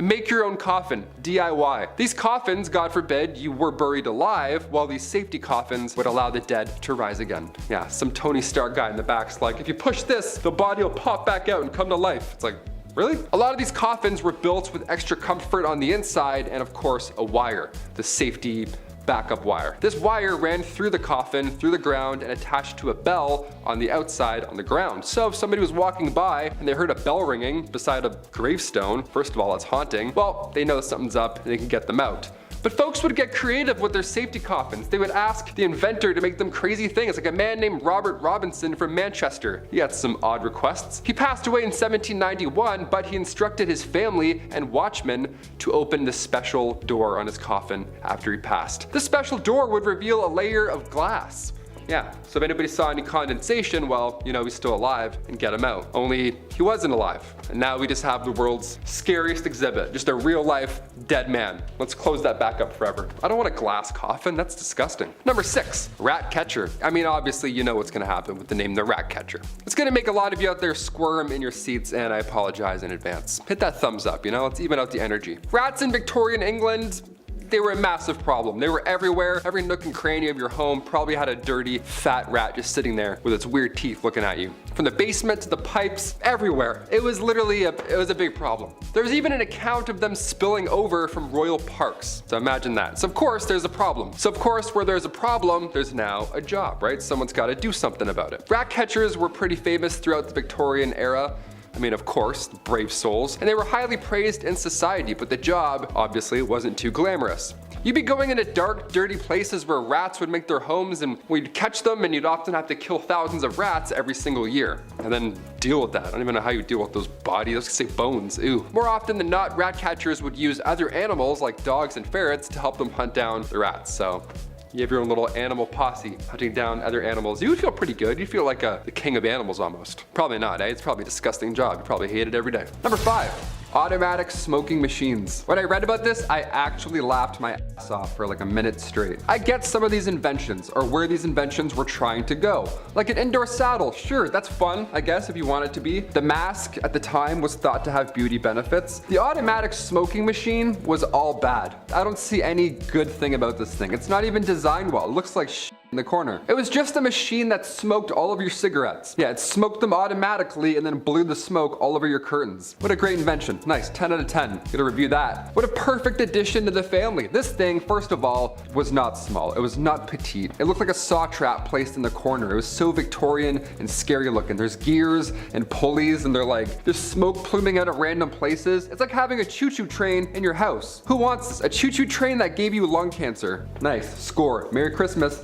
[SPEAKER 1] make your own coffin, DIY. These coffins, God forbid, you were buried alive, while these safety coffins would allow the dead to rise again. Yeah, some Tony Stark guy in the back's like, if you push this, the body will pop back out and come to life. It's like, really? A lot of these coffins were built with extra comfort on the inside and of course a wire, the safety backup wire. This wire ran through the coffin, through the ground, and attached to a bell on the outside on the ground. So if somebody was walking by and they heard a bell ringing beside a gravestone, first of all, it's haunting, well, they know something's up and they can get them out. But folks would get creative with their safety coffins. They would ask the inventor to make them crazy things, like a man named Robert Robinson from Manchester. He had some odd requests. He passed away in 1791, but he instructed his family and watchmen to open the special door on his coffin after he passed. The special door would reveal a layer of glass. Yeah, so if anybody saw any condensation, well, you know he's still alive and get him out. Only he wasn't alive. And now we just have the world's scariest exhibit, just a real life dead man. Let's close that back up forever. I don't want a glass coffin, that's disgusting. Number 6, rat catcher. I mean, obviously you know what's gonna happen with the name the rat catcher. It's gonna make a lot of you out there squirm in your seats, and I apologize in advance. Hit that thumbs up, you know, let's even out the energy. Rats in Victorian England, they were a massive problem. They were everywhere. Every nook and cranny of your home probably had a dirty, fat rat just sitting there with its weird teeth looking at you. From the basement to the pipes, everywhere. It was literally a big problem. There's even an account of them spilling over from royal parks. So imagine that. So of course there's a problem. So of course where there's a problem, there's now a job, right? Someone's got to do something about it. Rat catchers were pretty famous throughout the Victorian era. I mean, of course, brave souls, and they were highly praised in society, but the job obviously wasn't too glamorous. You'd be going into dark, dirty places where rats would make their homes, and we'd catch them, and you'd often have to kill thousands of rats every single year. And then deal with that. I don't even know how you deal with those bodies. I was gonna say bones, ew. More often than not, rat catchers would use other animals like dogs and ferrets to help them hunt down the rats. So you have your own little animal posse hunting down other animals. You would feel pretty good. You'd feel like the king of animals almost. Probably not, eh? It's probably a disgusting job. You probably hate it every day. Number 5, automatic smoking machines. When I read about this, I actually laughed my ass off for like a minute straight. I get some of these inventions, or where these inventions were trying to go. Like an indoor saddle, sure, that's fun, I guess, if you want it to be. The mask at the time was thought to have beauty benefits. The automatic smoking machine was all bad. I don't see any good thing about this thing. It's not even designed well. It looks like shit in the corner. It was just a machine that smoked all of your cigarettes. Yeah, it smoked them automatically and then blew the smoke all over your curtains. What a great invention. Nice, 10 out of 10. Gotta review that. What a perfect addition to the family. This thing, first of all, was not small. It was not petite. It looked like a saw trap placed in the corner. It was so Victorian and scary looking. There's gears and pulleys and there's smoke pluming out at random places. It's like having a choo-choo train in your house. Who wants this? A choo-choo train that gave you lung cancer. Nice, score. Merry Christmas.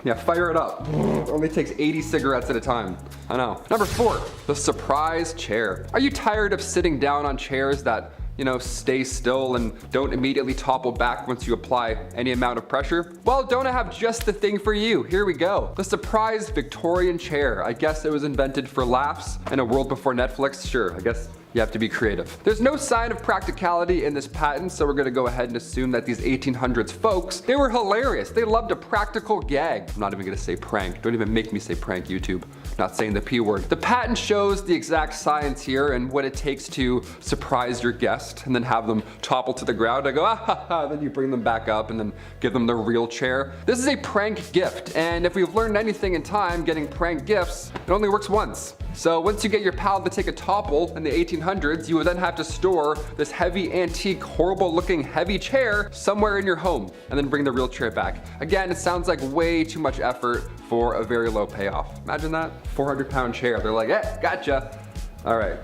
[SPEAKER 1] Yeah, fire it up. It only takes 80 cigarettes at a time. I know. Number 4, the surprise chair. Are you tired of sitting down on chairs that, you know, stay still and don't immediately topple back once you apply any amount of pressure? Well, don't I have just the thing for you? Here we go. The surprise Victorian chair. I guess it was invented for laughs in a world before Netflix. Sure, I guess you have to be creative. There's no sign of practicality in this patent, so we're gonna go ahead and assume that these 1800s folks, they were hilarious. They loved a practical gag. I'm not even gonna say prank. Don't even make me say prank, YouTube. Not saying the P word. The patent shows the exact science here and what it takes to surprise your guest and then have them topple to the ground. I go, ah ha ha, then you bring them back up and then give them the real chair. This is a prank gift, and if we've learned anything in time, getting prank gifts, it only works once. So once you get your pal to take a topple in the 1800s, you would then have to store this heavy, antique, horrible looking heavy chair somewhere in your home and then bring the real chair back. Again, it sounds like way too much effort for a very low payoff. Imagine that, 400-pound chair. They're like, gotcha. All right.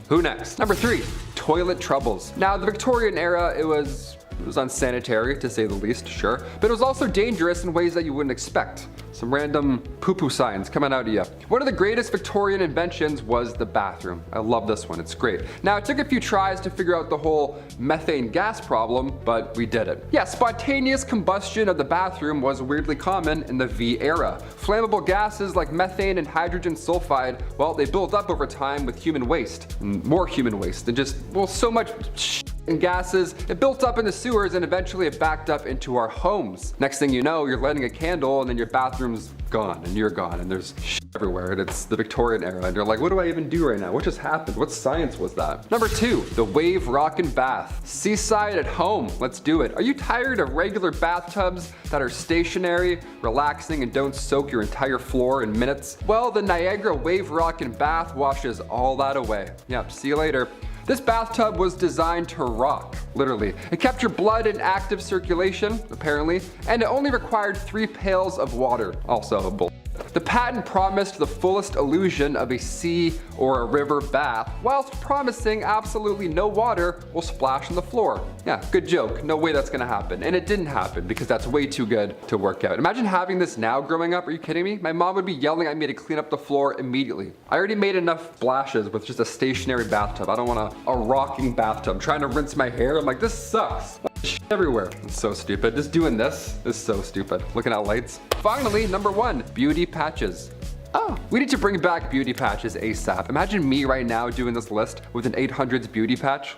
[SPEAKER 1] Who next? Number 3, toilet troubles. Now, the Victorian era, it was unsanitary to say the least, sure, but it was also dangerous in ways that you wouldn't expect. Some random poo-poo signs coming out of you. One of the greatest Victorian inventions was the bathroom. I love this one, it's great. Now, it took a few tries to figure out the whole methane gas problem, but we did it. Yeah, spontaneous combustion of the bathroom was weirdly common in the V era. Flammable gases like methane and hydrogen sulfide, well, they built up over time with human waste, and more human waste, and just, well, so much and gases, it built up in the sewers and eventually it backed up into our homes. Next thing you know, you're lighting a candle and then your bathroom's gone and you're gone and there's shit everywhere and it's the Victorian era and you're like, what do I even do right now? What just happened? What science was that? Number 2, the wave rockin' bath. Seaside at home, let's do it. Are you tired of regular bathtubs that are stationary, relaxing, and don't soak your entire floor in minutes? Well, the Niagara wave rockin' bath washes all that away. Yep, see you later. This bathtub was designed to rock, literally. It kept your blood in active circulation, apparently, and it only required 3 pails of water, also bull. The patent promised the fullest illusion of a sea or a river bath, whilst promising absolutely no water will splash on the floor. Yeah, good joke. No way that's gonna happen. And it didn't happen because that's way too good to work out. Imagine having this now growing up. Are you kidding me? My mom would be yelling at me to clean up the floor immediately. I already made enough splashes with just a stationary bathtub. I don't want a rocking bathtub. I'm trying to rinse my hair. I'm like, this sucks. Shit everywhere. It's so stupid. Just doing this is so stupid. Looking at lights. Finally, number 1, beauty patches. Oh, we need to bring back beauty patches ASAP. Imagine me right now doing this list with an 800s beauty patch.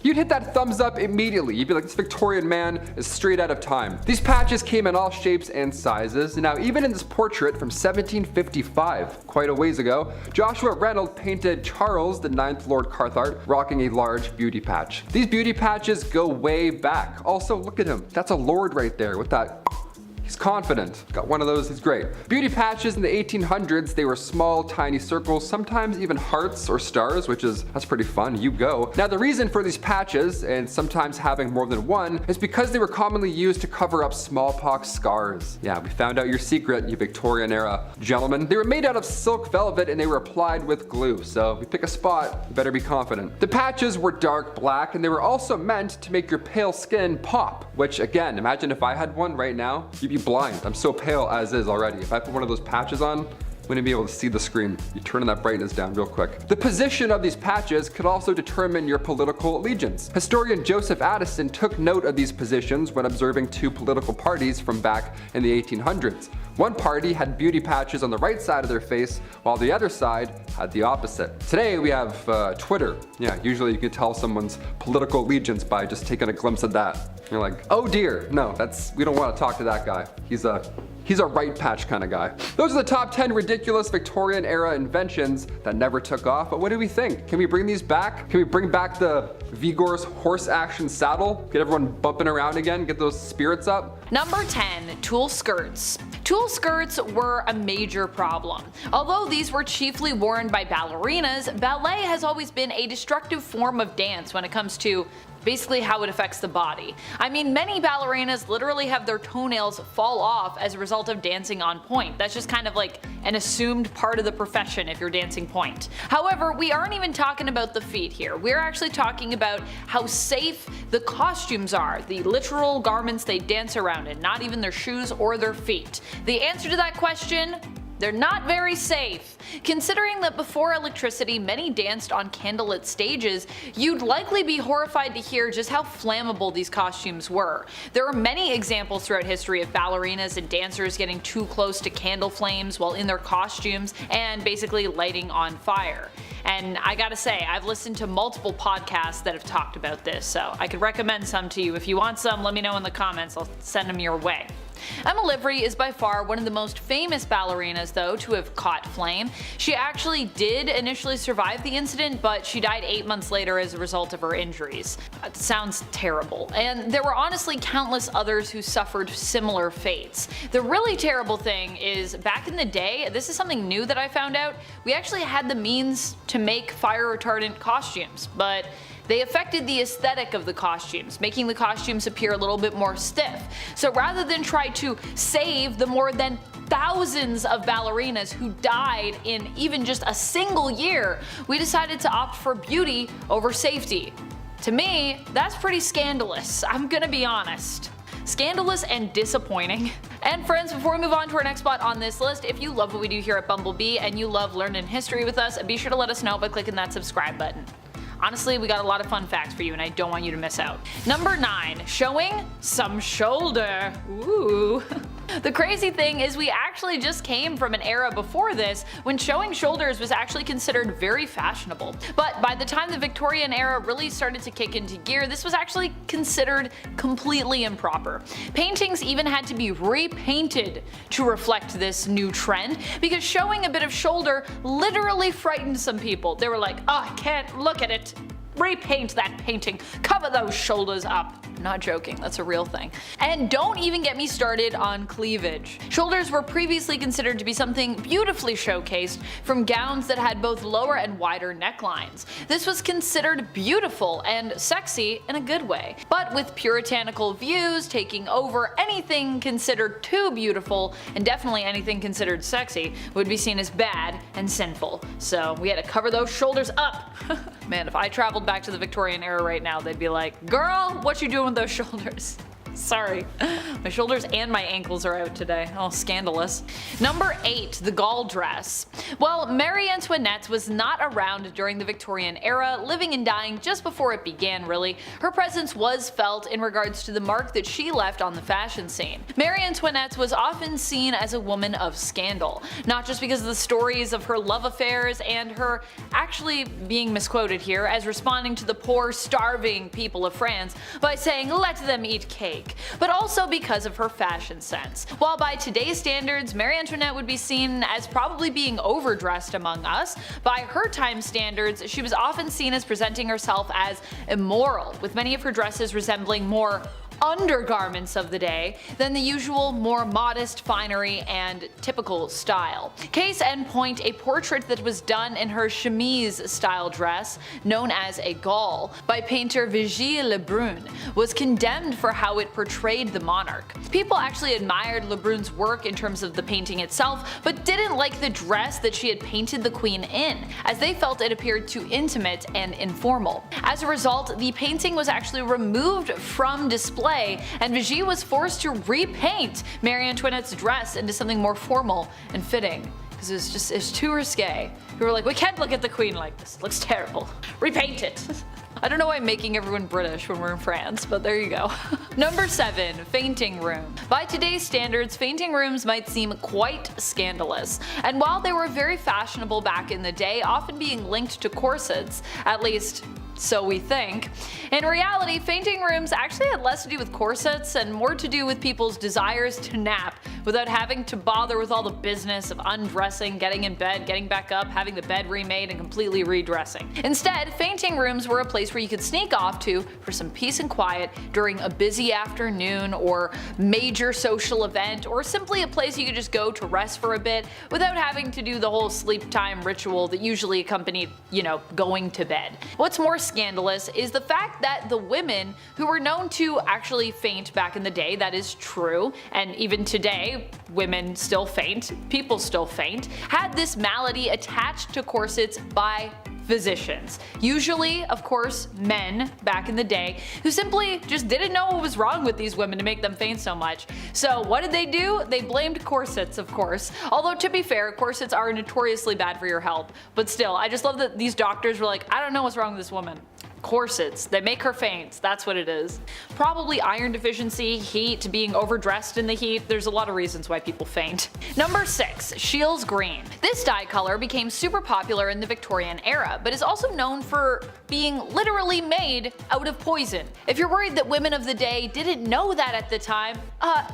[SPEAKER 1] You'd hit that thumbs up immediately. You'd be like, this Victorian man is straight out of time. These patches came in all shapes and sizes. Now, even in this portrait from 1755, quite a ways ago, Joshua Reynolds painted Charles, the 9th Lord Cathcart, rocking a large beauty patch. These beauty patches go way back. Also, look at him. That's a lord right there with that. He's confident. Got one of those, he's great. Beauty patches in the 1800s, they were small, tiny circles, sometimes even hearts or stars, that's pretty fun, you go. Now the reason for these patches, and sometimes having more than one, is because they were commonly used to cover up smallpox scars. Yeah, we found out your secret, you Victorian era gentlemen. They were made out of silk velvet and they were applied with glue, so if you pick a spot, you better be confident. The patches were dark black and they were also meant to make your pale skin pop, which again, imagine if I had one right now, you'd be blind. I'm so pale as is already. If I put one of those patches on, wouldn't be able to see the screen. You turn that brightness down real quick. The position of these patches could also determine your political allegiance. Historian Joseph Addison took note of these positions when observing 2 political parties from back in the 1800s. One party had beauty patches on the right side of their face, while the other side had the opposite. Today we have Twitter. Yeah, usually you can tell someone's political allegiance by just taking a glimpse of that. You're like, oh dear, no, we don't want to talk to that guy. He's a right patch kind of guy. Those are the top 10 ridiculous Victorian era inventions that never took off, but what do we think? Can we bring these back? Can we bring back the Vigor's horse action saddle? Get everyone bumping around again, get those spirits up?
[SPEAKER 6] Number 10, tulle skirts. Tulle skirts were a major problem. Although these were chiefly worn by ballerinas, ballet has always been a destructive form of dance when it comes to basically how it affects the body. I mean, many ballerinas literally have their toenails fall off as a result of dancing on point. That's just kind of like an assumed part of the profession if you're dancing point. However, we aren't even talking about the feet here. We're actually talking about how safe the costumes are, the literal garments they dance around in, not even their shoes or their feet. The answer to that question? They're not very safe. Considering that before electricity many danced on candlelit stages, you'd likely be horrified to hear just how flammable these costumes were. There are many examples throughout history of ballerinas and dancers getting too close to candle flames while in their costumes and basically lighting on fire. And I gotta say, I've listened to multiple podcasts that have talked about this, so I could recommend some to you. If you want some, let me know in the comments, I'll send them your way. Emma Livry is by far one of the most famous ballerinas though to have caught flame. She actually did initially survive the incident, but she died 8 months later as a result of her injuries. That sounds terrible. And there were honestly countless others who suffered similar fates. The really terrible thing is, back in the day, this is something new that I found out, we actually had the means to make fire retardant costumes, but they affected the aesthetic of the costumes, making the costumes appear a little bit more stiff. So rather than try to save the more than thousands of ballerinas who died in even just a single year, we decided to opt for beauty over safety. To me, that's pretty scandalous, I'm gonna be honest. Scandalous and disappointing. And friends, before we move on to our next spot on this list, if you love what we do here at BumbleBee and you love learning history with us, be sure to let us know by clicking that subscribe button. Honestly, we got a lot of fun facts for you and I don't want you to miss out. Number 9, showing some shoulder. Ooh. The crazy thing is we actually just came from an era before this when showing shoulders was actually considered very fashionable. But by the time the Victorian era really started to kick into gear, this was actually considered completely improper. Paintings even had to be repainted to reflect this new trend because showing a bit of shoulder literally frightened some people. They were like, oh, I can't look at it. Repaint that painting, cover those shoulders up. Not joking, that's a real thing. And don't even get me started on cleavage. Shoulders were previously considered to be something beautifully showcased from gowns that had both lower and wider necklines. This was considered beautiful and sexy in a good way. But with puritanical views taking over, anything considered too beautiful and definitely anything considered sexy would be seen as bad and sinful. So we had to cover those shoulders up. Man, if I traveled back to the Victorian era right now, they'd be like, girl, what you doing with those shoulders? Sorry. My shoulders and my ankles are out today. Oh, scandalous. Number 8, the gall dress. Well, Marie Antoinette was not around during the Victorian era, living and dying just before it began really. Her presence was felt in regards to the mark that she left on the fashion scene. Marie Antoinette was often seen as a woman of scandal, not just because of the stories of her love affairs and her actually being misquoted here as responding to the poor, starving people of France by saying, let them eat cake, but also because of her fashion sense. While by today's standards, Marie Antoinette would be seen as probably being overdressed among us, by her time standards, she was often seen as presenting herself as immoral, with many of her dresses resembling more undergarments of the day than the usual more modest finery and typical style. Case in point, a portrait that was done in her chemise style dress, known as a gall, by painter Vigée Lebrun, was condemned for how it portrayed the monarch. People actually admired Lebrun's work in terms of the painting itself, but didn't like the dress that she had painted the queen in, as they felt it appeared too intimate and informal. As a result, the painting was actually removed from display, and Vigée was forced to repaint Marie Antoinette's dress into something more formal and fitting, because it's too risque. We were like, we can't look at the queen like this, it looks terrible. Repaint it. I don't know why I'm making everyone British when we're in France, but there you go. Number 7, fainting room. By today's standards, fainting rooms might seem quite scandalous, and while they were very fashionable back in the day, often being linked to corsets, at least so we think, in reality, fainting rooms actually had less to do with corsets and more to do with people's desires to nap without having to bother with all the business of undressing, getting in bed, getting back up, having the bed remade, and completely redressing. Instead, fainting rooms were a place where you could sneak off to for some peace and quiet during a busy afternoon or major social event, or simply a place you could just go to rest for a bit without having to do the whole sleep time ritual that usually accompanied, going to bed. What's more scandalous is the fact that the women who were known to actually faint back in the day, that is true, and even today women still faint, people still faint, had this malady attached to corsets by physicians. Usually, of course, men back in the day who simply just didn't know what was wrong with these women to make them faint so much. So what did they do? They blamed corsets, of course. Although to be fair, corsets are notoriously bad for your health. But still, I just love that these doctors were like, I don't know what's wrong with this woman. Corsets. They make her faint. That's what it is. Probably iron deficiency, heat, being overdressed in the heat. There's a lot of reasons why people faint. Number 6. Scheele's green. This dye color became super popular in the Victorian era, but is also known for being literally made out of poison. If you're worried that women of the day didn't know that at the time,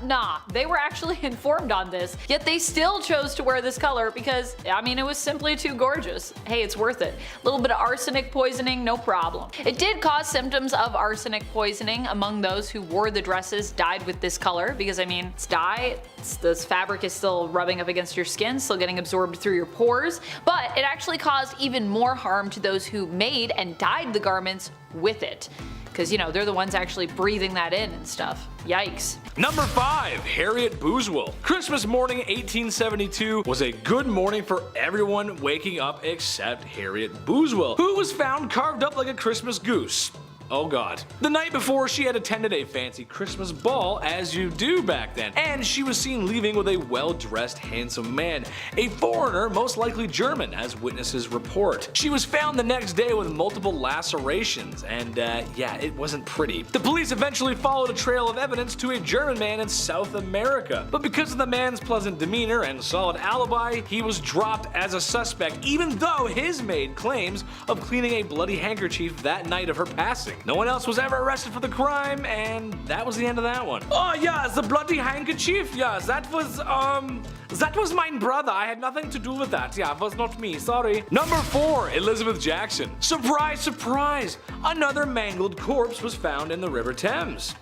[SPEAKER 6] nah, they were actually informed on this, yet they still chose to wear this color because, I mean, it was simply too gorgeous. Hey, it's worth it. A little bit of arsenic poisoning, no problem. It did cause symptoms of arsenic poisoning among those who wore the dresses dyed with this color because, I mean, it's dye, this fabric is still rubbing up against your skin, still getting absorbed through your pores, but it actually caused even more harm to those who made and dyed the garments with it. Because, you know, they're the ones actually breathing that in and stuff. Yikes.
[SPEAKER 2] Number 5. Harriet Boozewell. Christmas morning 1872 was a good morning for everyone waking up except Harriet Boozewell, who was found carved up like a Christmas goose. Oh god. The night before, she had attended a fancy Christmas ball, as you do back then, and she was seen leaving with a well-dressed, handsome man, a foreigner, most likely German, as witnesses report. She was found the next day with multiple lacerations, and yeah, it wasn't pretty. The police eventually followed a trail of evidence to a German man in South America, but because of the man's pleasant demeanor and solid alibi, he was dropped as a suspect, even though his maid claims of cleaning a bloody handkerchief that night of her passing. No one else was ever arrested for the crime, and that was the end of that one. Oh yeah, the bloody handkerchief, yeah, that was my brother. I had nothing to do with that. Yeah, it was not me, sorry. Number 4, Elizabeth Jackson. Surprise, surprise! Another mangled corpse was found in the River Thames.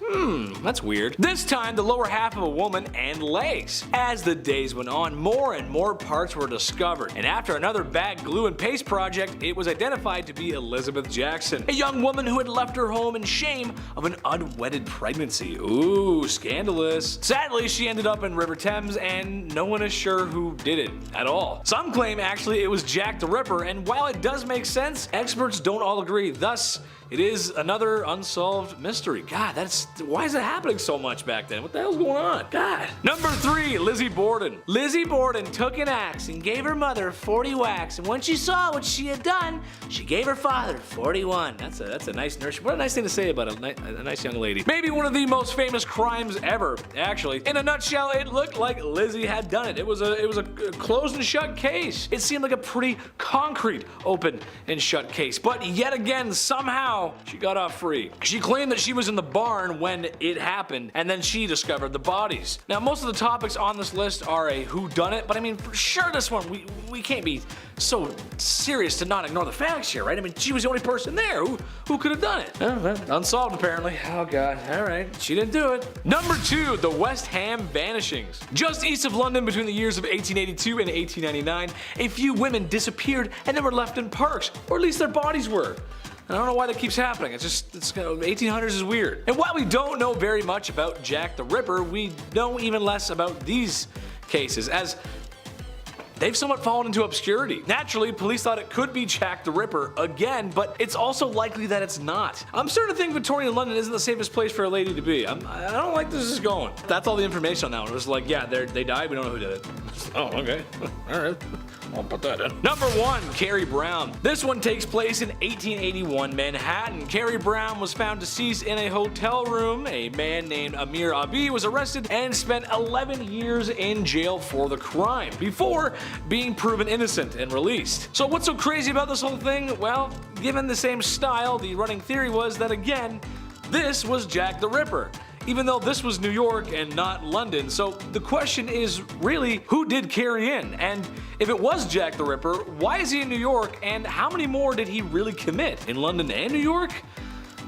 [SPEAKER 2] That's weird. This time, the lower half of a woman and legs. As the days went on, more and more parts were discovered, and after another bad glue and paste project, it was identified to be Elizabeth Jackson, a young woman who had left her home in shame of an unwedded pregnancy. Ooh, scandalous. Sadly, she ended up in River Thames, and no one is sure who did it at all. Some claim actually it was Jack the Ripper, and while it does make sense, experts don't all agree. Thus, it is another unsolved mystery. God, why is it happening so much back then? What the hell's going on? God. Number 3, Lizzie Borden. Lizzie Borden took an axe and gave her mother 40 whacks, and when she saw what she had done, she gave her father 41. That's a nice nurse. What a nice thing to say about a nice young lady. Maybe one of the most famous crimes ever, actually. In a nutshell, it looked like Lizzie had done it. It was a closed and shut case. It seemed like a pretty concrete open and shut case, but yet again, somehow she got off free. She claimed that she was in the barn when it happened, and then she discovered the bodies. Now, most of the topics on this list are a whodunit, but I mean, for sure this one, we can't be so serious to not ignore the facts here, right? I mean, she was the only person there. Who could have done it? Well, unsolved apparently. Oh god, alright, she didn't do it. Number 2, the West Ham vanishings. Just east of London between the years of 1882 and 1899, a few women disappeared and then were left in parks, or at least their bodies were. I don't know why that keeps happening. It's 1800s is weird. And while we don't know very much about Jack the Ripper, we know even less about these cases, as they've somewhat fallen into obscurity. Naturally, police thought it could be Jack the Ripper again, but it's also likely that it's not. I'm starting to think Victorian London isn't the safest place for a lady to be. I don't like this is going. That's all the information on that one. It was like, yeah, they died, we don't know who did it. Oh, okay. Alright. I'll put that in. Number 1, Carrie Brown. This one takes place in 1881 Manhattan. Carrie Brown was found deceased in a hotel room. A man named Amir Abi was arrested and spent 11 years in jail for the crime, before being proven innocent and released. So what's so crazy about this whole thing? Well, given the same style, the running theory was that, again, this was Jack the Ripper, even though this was New York and not London. So the question is really, who did Carrie in? And if it was Jack the Ripper, why is he in New York, and how many more did he really commit in London and New York?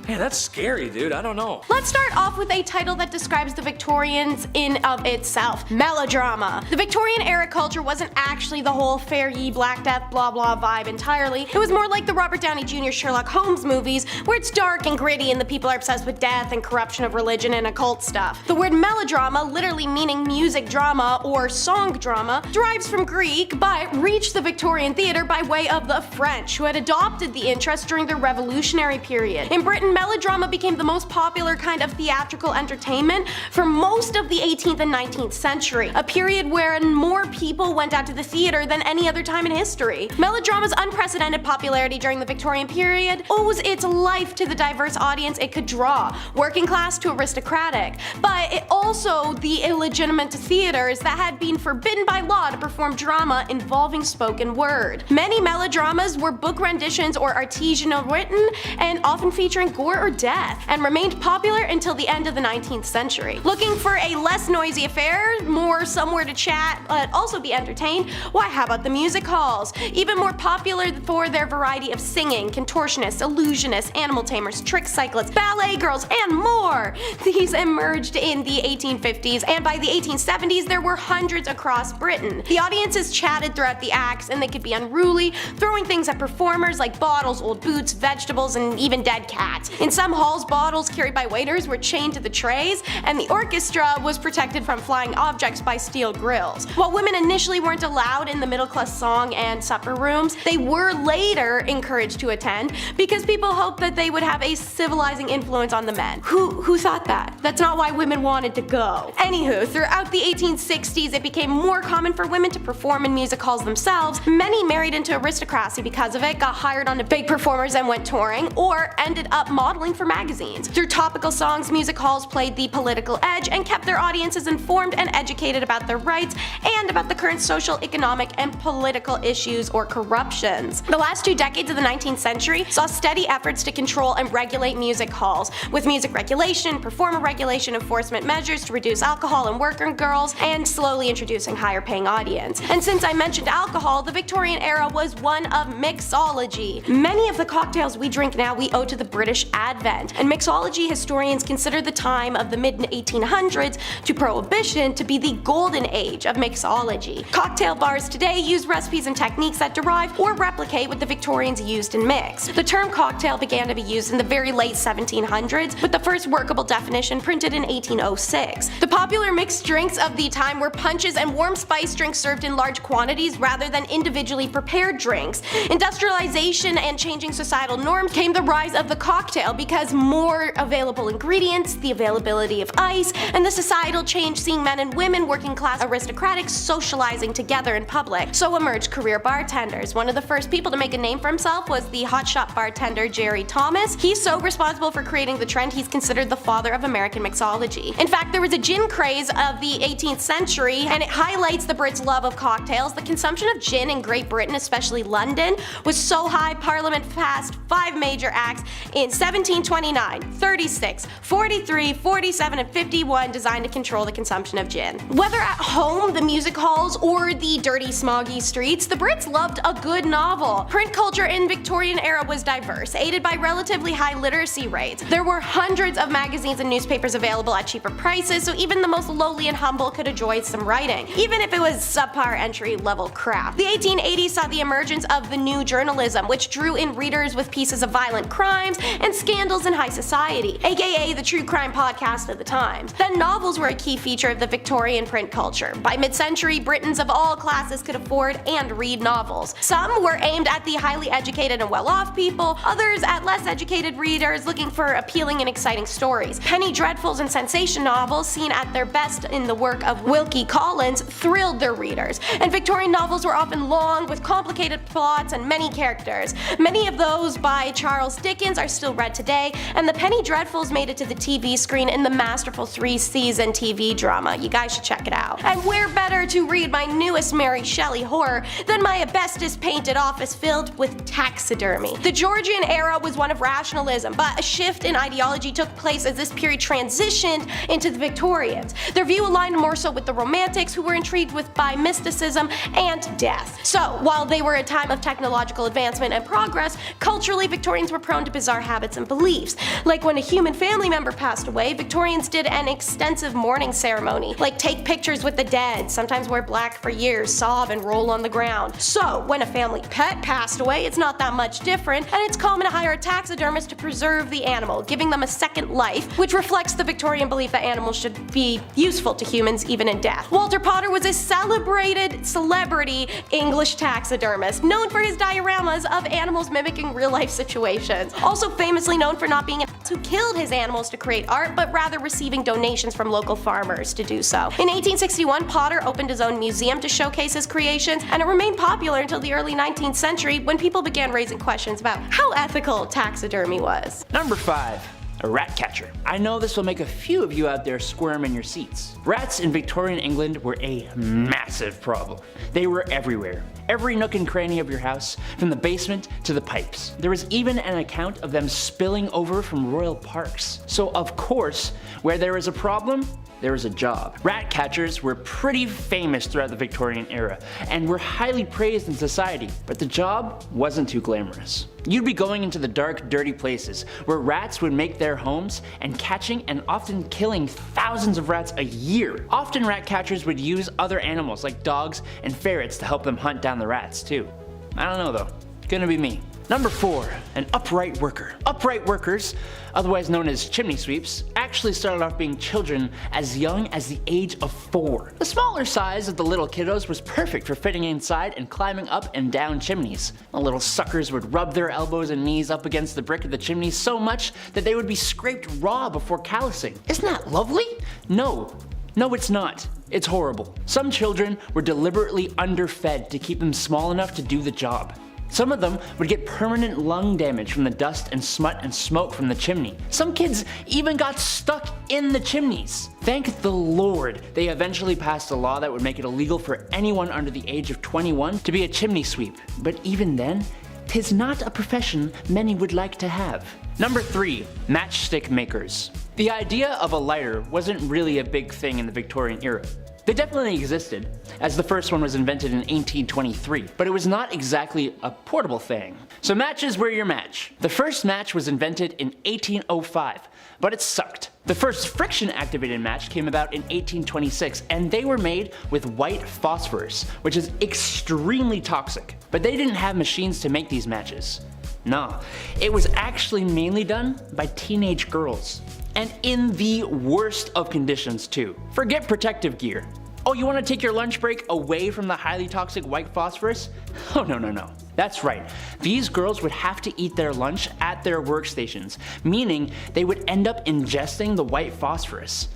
[SPEAKER 2] Man, that's scary, dude. I don't know.
[SPEAKER 5] Let's start off with a title that describes the Victorians in of itself: melodrama. The Victorian era culture wasn't actually the whole fair ye Black Death blah blah vibe entirely. It was more like the Robert Downey Jr. Sherlock Holmes movies, where it's dark and gritty and the people are obsessed with death and corruption of religion and occult stuff. The word melodrama, literally meaning music drama or song drama, derives from Greek, but reached the Victorian theatre by way of the French, who had adopted the interest during the Revolutionary period. In Britain, melodrama became the most popular kind of theatrical entertainment for most of the 18th and 19th century, a period wherein more people people went out to the theater than any other time in history. Melodrama's unprecedented popularity during the Victorian period owes its life to the diverse audience it could draw, working class to aristocratic, but it also the illegitimate theaters that had been forbidden by law to perform drama involving spoken word. Many melodramas were book renditions or artisanal written and often featuring gore or death, and remained popular until the end of the 19th century. Looking for a less noisy affair, more somewhere to chat but also be entertained? Why, how about the music halls? Even more popular for their variety of singing, contortionists, illusionists, animal tamers, trick cyclists, ballet girls, and more. These emerged in the 1850s, and by the 1870s there were hundreds across Britain. The audiences chatted throughout the acts, and they could be unruly, throwing things at performers like bottles, old boots, vegetables, and even dead cats. In some halls, bottles carried by waiters were chained to the trays, and the orchestra was protected from flying objects by steel grills. While women initially weren't allowed in the middle-class song and supper rooms, they were later encouraged to attend because people hoped that they would have a civilizing influence on the men. Who thought that? That's not why women wanted to go. Anywho, throughout the 1860s, it became more common for women to perform in music halls themselves. Many married into aristocracy because of it, got hired on to big performers and went touring, or ended up modeling for magazines. Through topical songs, music halls played the political edge and kept their audiences informed and educated about their rights and about the current social, economic, and political issues or corruptions. The last 2 decades of the 19th century saw steady efforts to control and regulate music halls, with music regulation, performer regulation, enforcement measures to reduce alcohol and worker girls, and slowly introducing higher paying audience. And since I mentioned alcohol, the Victorian era was one of mixology. Many of the cocktails we drink now we owe to the British Advent, and mixology historians consider the time of the mid-1800s to Prohibition to be the golden age of mixology. Cocktail bars today use recipes and techniques that derive or replicate what the Victorians used in mix. The term cocktail began to be used in the very late 1700s, with the first workable definition printed in 1806. The popular mixed drinks of the time were punches and warm spice drinks served in large quantities rather than individually prepared drinks. Industrialization and changing societal norms came the rise of the cocktail because more available ingredients, the availability of ice, and the societal change seeing men and women, working class aristocrats, socializing together in public. So emerged career bartenders. One of the first people to make a name for himself was the hotshot bartender Jerry Thomas. He's so responsible for creating the trend he's considered the father of American mixology. In fact, there was a gin craze of the 18th century, and it highlights the Brits' love of cocktails. The consumption of gin in Great Britain, especially London, was so high Parliament passed 5 major acts in 1729, 36, 43, 47, and 51 designed to control the consumption of gin. Whether at home, the music halls, or the dirty, smoggy streets, the Brits loved a good novel. Print culture in Victorian era was diverse, aided by relatively high literacy rates. There were hundreds of magazines and newspapers available at cheaper prices, so even the most lowly and humble could enjoy some writing, even if it was subpar entry-level crap. The 1880s saw the emergence of the new journalism, which drew in readers with pieces of violent crimes and scandals in high society, aka the true crime podcast of the times. Then novels were a key feature of the Victorian print culture. By mid-century, Britons of all classes could afford and read novels. Some were aimed at the highly educated and well-off people, others at less educated readers looking for appealing and exciting stories. Penny dreadfuls and sensation novels, seen at their best in the work of Wilkie Collins, thrilled their readers. And Victorian novels were often long, with complicated plots and many characters. Many of those by Charles Dickens are still read today, and the Penny Dreadfuls made it to the TV screen in the masterful 3-season TV drama. You guys should check it out. And where better to read my newest Mary Shelley horror than my asbestos-painted office filled with taxidermy. The Georgian era was one of rationalism, but a shift in ideology took place as this period transitioned into the Victorians. Their view aligned more so with the Romantics, who were intrigued by mysticism and death. So, while they were a time of technological advancement and progress, culturally Victorians were prone to bizarre habits and beliefs. Like when a human family member passed away, Victorians did an extensive mourning ceremony, like take pictures with the dead, sometimes wear black for years, sob and roll on the ground. So, when a family pet passed away, it's not that much different, and it's common to hire a taxidermist to preserve the animal, giving them a second life, which reflects the Victorian belief that animals should be useful to humans even in death. Walter Potter was a celebrated celebrity English taxidermist, known for his dioramas of animals mimicking real-life situations. Also famously known for not being an
[SPEAKER 7] who killed his animals to create art, but rather receiving donations from local farmers to do so. In 1861, Potter opened his own museum to showcase his creations, and it remained popular until the early 19th century when people began raising questions about how ethical taxidermy was.
[SPEAKER 3] Number 5. A rat catcher. I know this will make a few of you out there squirm in your seats. Rats in Victorian England were a massive problem. They were everywhere. Every nook and cranny of your house, from the basement to the pipes. There was even an account of them spilling over from royal parks. So of course, where there is a problem, there is a job. Rat catchers were pretty famous throughout the Victorian era and were highly praised in society, but the job wasn't too glamorous. You'd be going into the dark, dirty places where rats would make their homes and catching and often killing thousands of rats a year. Often rat catchers would use other animals like dogs and ferrets to help them hunt down the rats too. I don't know though, gonna be me. Number 4, an upright worker. Upright workers, otherwise known as chimney sweeps, actually started off being children as young as the age of 4. The smaller size of the little kiddos was perfect for fitting inside and climbing up and down chimneys. The little suckers would rub their elbows and knees up against the brick of the chimney so much that they would be scraped raw before callousing. Isn't that lovely? No, it's not. It's horrible. Some children were deliberately underfed to keep them small enough to do the job. Some of them would get permanent lung damage from the dust and smut and smoke from the chimney. Some kids even got stuck in the chimneys. Thank the Lord they eventually passed a law that would make it illegal for anyone under the age of 21 to be a chimney sweep. But even then, 'tis not a profession many would like to have. Number 3, matchstick makers. The idea of a lighter wasn't really a big thing in the Victorian era. They definitely existed, as the first one was invented in 1823, but it was not exactly a portable thing. So matches were your match. The first match was invented in 1805, but it sucked. The first friction-activated match came about in 1826, and they were made with white phosphorus, which is extremely toxic. But they didn't have machines to make these matches. No, it was actually mainly done by teenage girls. And in the worst of conditions too. Forget protective gear. Oh, you want to take your lunch break away from the highly toxic white phosphorus? Oh no. That's right. These girls would have to eat their lunch at their workstations, meaning they would end up ingesting the white phosphorus.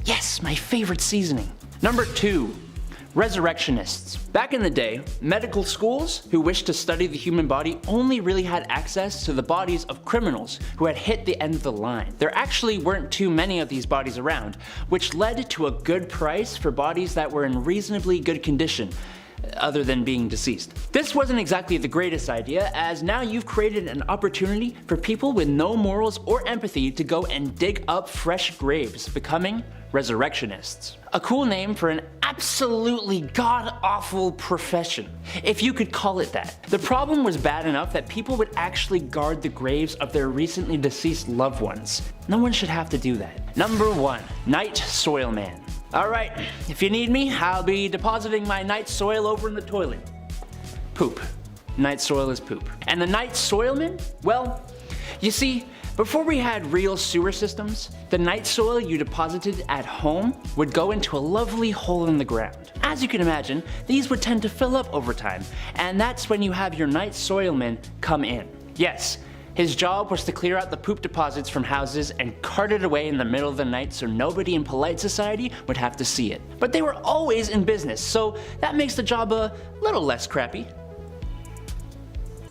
[SPEAKER 3] Yes, my favorite seasoning. Number 2. Resurrectionists. Back in the day, medical schools who wished to study the human body only really had access to the bodies of criminals who had hit the end of the line. There actually weren't too many of these bodies around, which led to a good price for bodies that were in reasonably good condition, other than being deceased. This wasn't exactly the greatest idea, as now you've created an opportunity for people with no morals or empathy to go and dig up fresh graves, becoming resurrectionists. A cool name for an absolutely god-awful profession, if you could call it that. The problem was bad enough that people would actually guard the graves of their recently deceased loved ones. No one should have to do that. Number 1, night soil man. Alright, if you need me, I'll be depositing my night soil over in the toilet. Poop. Night soil is poop. And the night soilman? Well, you see, before we had real sewer systems, the night soil you deposited at home would go into a lovely hole in the ground. As you can imagine, these would tend to fill up over time, and that's when you have your night soilman come in. Yes, his job was to clear out the poop deposits from houses and cart it away in the middle of the night so nobody in polite society would have to see it. But they were always in business, so that makes the job a little less crappy.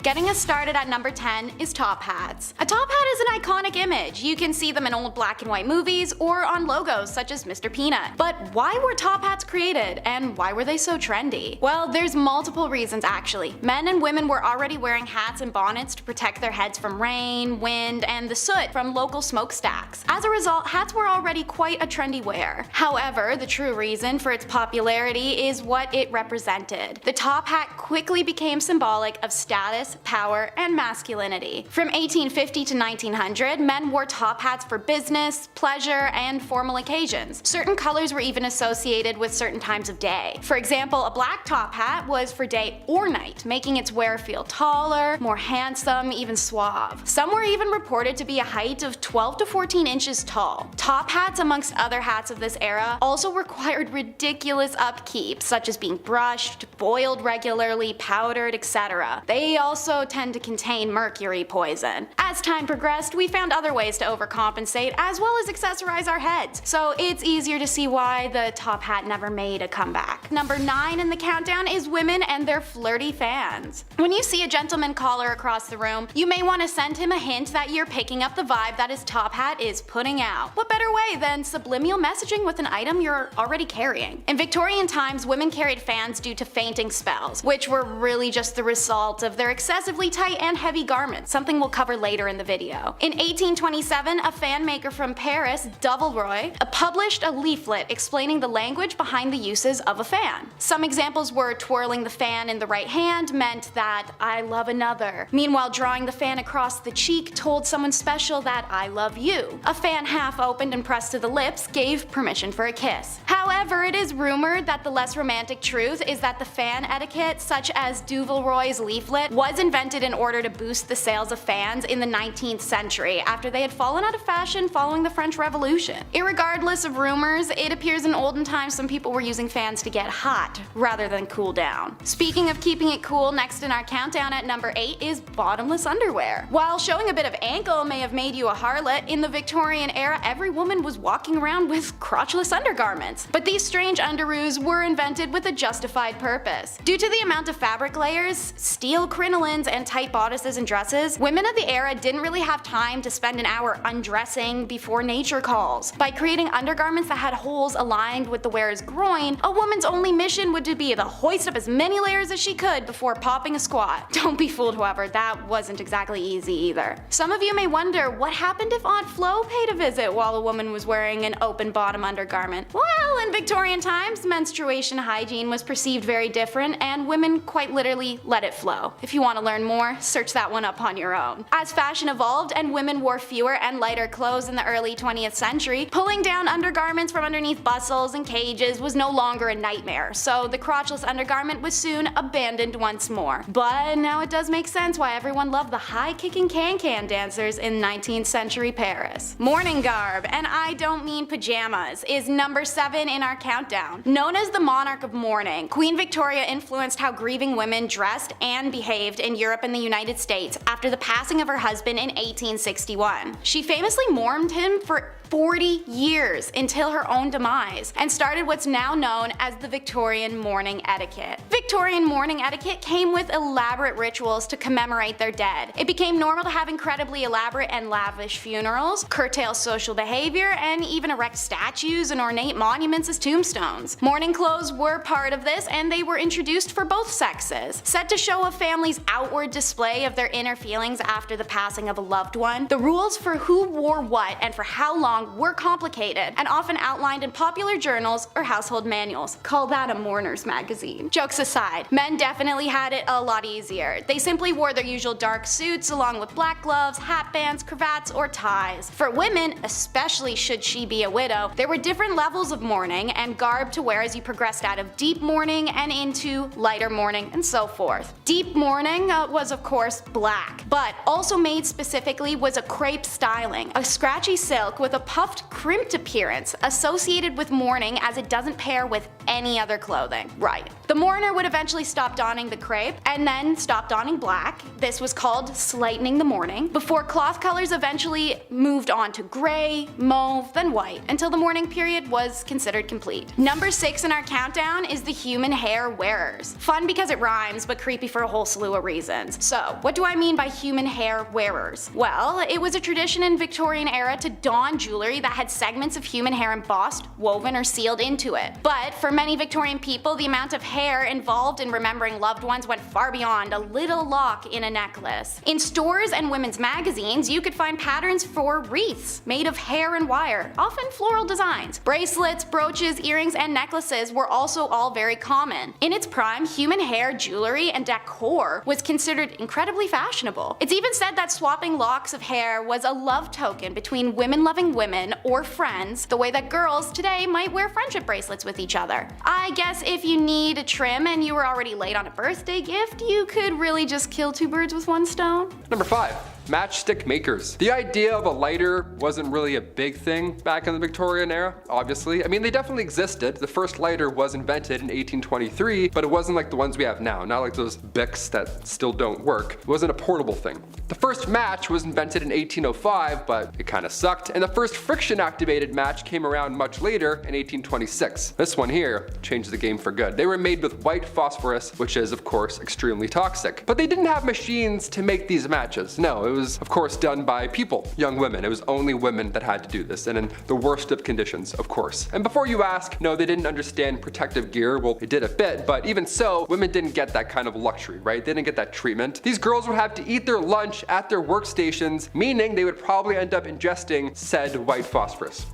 [SPEAKER 5] Getting us started at number 10 is top hats. A top hat is an iconic image. You can see them in old black and white movies or on logos such as Mr. Peanut. But why were top hats created, and why were they so trendy? Well, there's multiple reasons actually. Men and women were already wearing hats and bonnets to protect their heads from rain, wind, and the soot from local smokestacks. As a result, hats were already quite a trendy wear. However, the true reason for its popularity is what it represented. The top hat quickly became symbolic of status, power, and masculinity. From 1850 to 1900, men wore top hats for business, pleasure, and formal occasions. Certain colors were even associated with certain times of day. For example, a black top hat was for day or night, making its wearer feel taller, more handsome, even suave. Some were even reported to be a height of 12 to 14 inches tall. Top hats, amongst other hats of this era, also required ridiculous upkeep, such as being brushed, boiled regularly, powdered, etc. They also also tend to contain mercury poison. As time progressed, we found other ways to overcompensate as well as accessorize our heads, so it's easier to see why the top hat never made a comeback. Number 9 in the countdown is women and their flirty fans. When you see a gentleman caller across the room, you may want to send him a hint that you're picking up the vibe that his top hat is putting out. What better way than subliminal messaging with an item you're already carrying? In Victorian times, women carried fans due to fainting spells, which were really just the result of their excessively tight and heavy garments, something we'll cover later in the video. In 1827, a fan maker from Paris, Dovelroy, published a leaflet explaining the language behind the uses of a fan. Some examples were twirling the fan in the right hand meant that I love another. Meanwhile, drawing the fan across the cheek told someone special that I love you. A fan half opened and pressed to the lips gave permission for a kiss. However, it is rumored that the less romantic truth is that the fan etiquette, such as Dovelroy's leaflet, was invented in order to boost the sales of fans in the 19th century after they had fallen out of fashion following the French Revolution. Irregardless of rumors, it appears in olden times some people were using fans to get hot rather than cool down. Speaking of keeping it cool, next in our countdown at number 8 is bottomless underwear. While showing a bit of ankle may have made you a harlot, in the Victorian era every woman was walking around with crotchless undergarments. But these strange underoos were invented with a justified purpose. Due to the amount of fabric layers, steel crinolines, and tight bodices and dresses, women of the era didn't really have time to spend an hour undressing before nature calls. By creating undergarments that had holes aligned with the wearer's groin, a woman's only mission would be to hoist up as many layers as she could before popping a squat. Don't be fooled, however, that wasn't exactly easy either. Some of you may wonder what happened if Aunt Flo paid a visit while a woman was wearing an open bottom undergarment. Well, in Victorian times, menstruation hygiene was perceived very different and women quite literally let it flow. If you want to learn more, search that one up on your own. As fashion evolved and women wore fewer and lighter clothes in the early 20th century, pulling down undergarments from underneath bustles and cages was no longer a nightmare, so the crotchless undergarment was soon abandoned once more. But now it does make sense why everyone loved the high-kicking can-can dancers in 19th century Paris. Morning garb, and I don't mean pajamas, is number 7 in our countdown. Known as the monarch of mourning, Queen Victoria influenced how grieving women dressed and behaved in Europe and the United States after the passing of her husband in 1861. She famously mourned him for 40 years until her own demise, and started what's now known as the Victorian mourning etiquette. Victorian mourning etiquette came with elaborate rituals to commemorate their dead. It became normal to have incredibly elaborate and lavish funerals, curtail social behavior, and even erect statues and ornate monuments as tombstones. Mourning clothes were part of this, and they were introduced for both sexes. Said to show a family's outward display of their inner feelings after the passing of a loved one, the rules for who wore what and for how long were complicated and often outlined in popular journals or household manuals. Call that a mourner's magazine. Jokes aside, men definitely had it a lot easier. They simply wore their usual dark suits along with black gloves, hat bands, cravats, or ties. For women, especially should she be a widow, there were different levels of mourning and garb to wear as you progressed out of deep mourning and into lighter mourning and so forth. Deep mourning was of course black, but also made specifically was a crepe styling, a scratchy silk with a puffed, crimped appearance associated with mourning as it doesn't pair with any other clothing. Right. The mourner would eventually stop donning the crepe and then stop donning black. This was called slightening the mourning, before cloth colors eventually moved on to gray, mauve, then white, until the mourning period was considered complete. Number 6 in our countdown is the human hair wearers. Fun because it rhymes, but creepy for a whole slew of reasons. So, what do I mean by human hair wearers? Well, it was a tradition in Victorian era to don jewelry that had segments of human hair embossed, woven, or sealed into it. But for many Victorian people, the amount of hair involved in remembering loved ones went far beyond a little lock in a necklace. In stores and women's magazines, you could find patterns for wreaths made of hair and wire, often floral designs. Bracelets, brooches, earrings, and necklaces were also all very common. In its prime, human hair jewelry and decor was considered incredibly fashionable. It's even said that swapping locks of hair was a love token between women loving women or friends, the way that girls today might wear friendship bracelets with each other. I guess if you need a trim and you were already late on a birthday gift, you could really just kill two birds with one stone.
[SPEAKER 1] Number 5. Matchstick makers. The idea of a lighter wasn't really a big thing back in the Victorian era, obviously. I mean, they definitely existed. The first lighter was invented in 1823, but it wasn't like the ones we have now, not like those Bics that still don't work. It wasn't a portable thing. The first match was invented in 1805, but it kind of sucked, and the first friction-activated match came around much later in 1826. This one here changed the game for good. They were made with white phosphorus, which is, of course, extremely toxic. But they didn't have machines to make these matches. No, it was, of course, done by people, young women. It was only women that had to do this, and in the worst of conditions, of course. And before you ask, no, they didn't understand protective gear. Well, they did a bit, but even so, women didn't get that kind of luxury, right? They didn't get that treatment. These girls would have to eat their lunch at their workstations, meaning they would probably end up ingesting said white phosphorus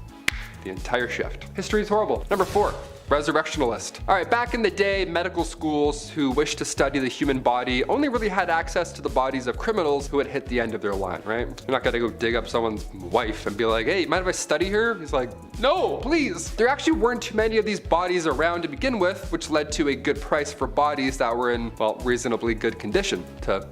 [SPEAKER 1] the entire shift. History is horrible. Number 4. Resurrectionalist. Alright, back in the day, medical schools who wished to study the human body only really had access to the bodies of criminals who had hit the end of their line, right? You're not gonna go dig up someone's wife and be like, hey, mind if I study her? He's like, no, please. There actually weren't too many of these bodies around to begin with, which led to a good price for bodies that were in, well, reasonably good condition to,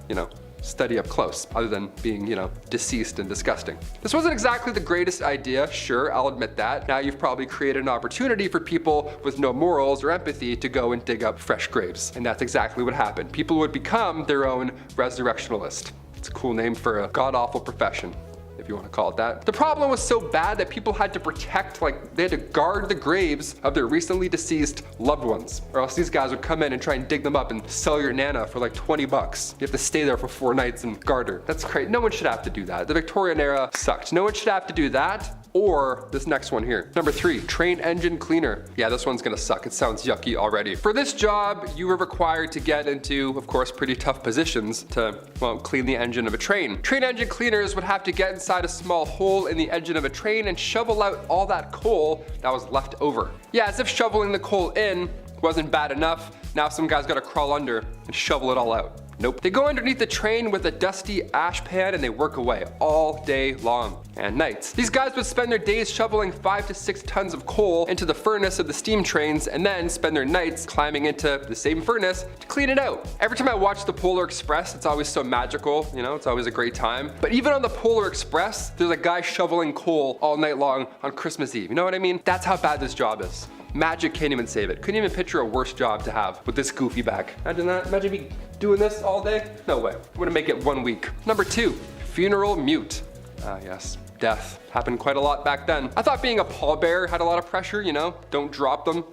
[SPEAKER 1] study up close, other than being, deceased and disgusting. This wasn't exactly the greatest idea, sure, I'll admit that. Now you've probably created an opportunity for people with no morals or empathy to go and dig up fresh graves. And that's exactly what happened. People would become their own resurrectionalist. It's a cool name for a god-awful profession, if you want to call it that. The problem was so bad that people had to protect, they had to guard the graves of their recently deceased loved ones, or else these guys would come in and try and dig them up and sell your nana for like 20 bucks. You have to stay there for 4 nights and guard her. That's crazy. No one should have to do that. The Victorian era sucked. No one should have to do that, or this next one here. Number 3, train engine cleaner. Yeah, this one's gonna suck. It sounds yucky already. For this job, you were required to get into, of course, pretty tough positions to, well, clean the engine of a train. Train engine cleaners would have to get inside a small hole in the engine of a train and shovel out all that coal that was left over. Yeah, as if shoveling the coal in wasn't bad enough, now some guy's gotta crawl under and shovel it all out. Nope. They go underneath the train with a dusty ash pan and they work away all day long and nights. These guys would spend their days shoveling 5 to 6 tons of coal into the furnace of the steam trains and then spend their nights climbing into the same furnace to clean it out. Every time I watch the Polar Express, it's always so magical, it's always a great time. But even on the Polar Express, there's a guy shoveling coal all night long on Christmas Eve. You know what I mean? That's how bad this job is. Magic can't even save it. Couldn't even picture a worse job to have with this goofy back. Imagine that. Imagine me doing this all day. No way. I'm gonna make it 1 week. Number 2, funeral mute. Yes, death. Happened quite a lot back then. I thought being a pallbearer had a lot of pressure, don't drop them,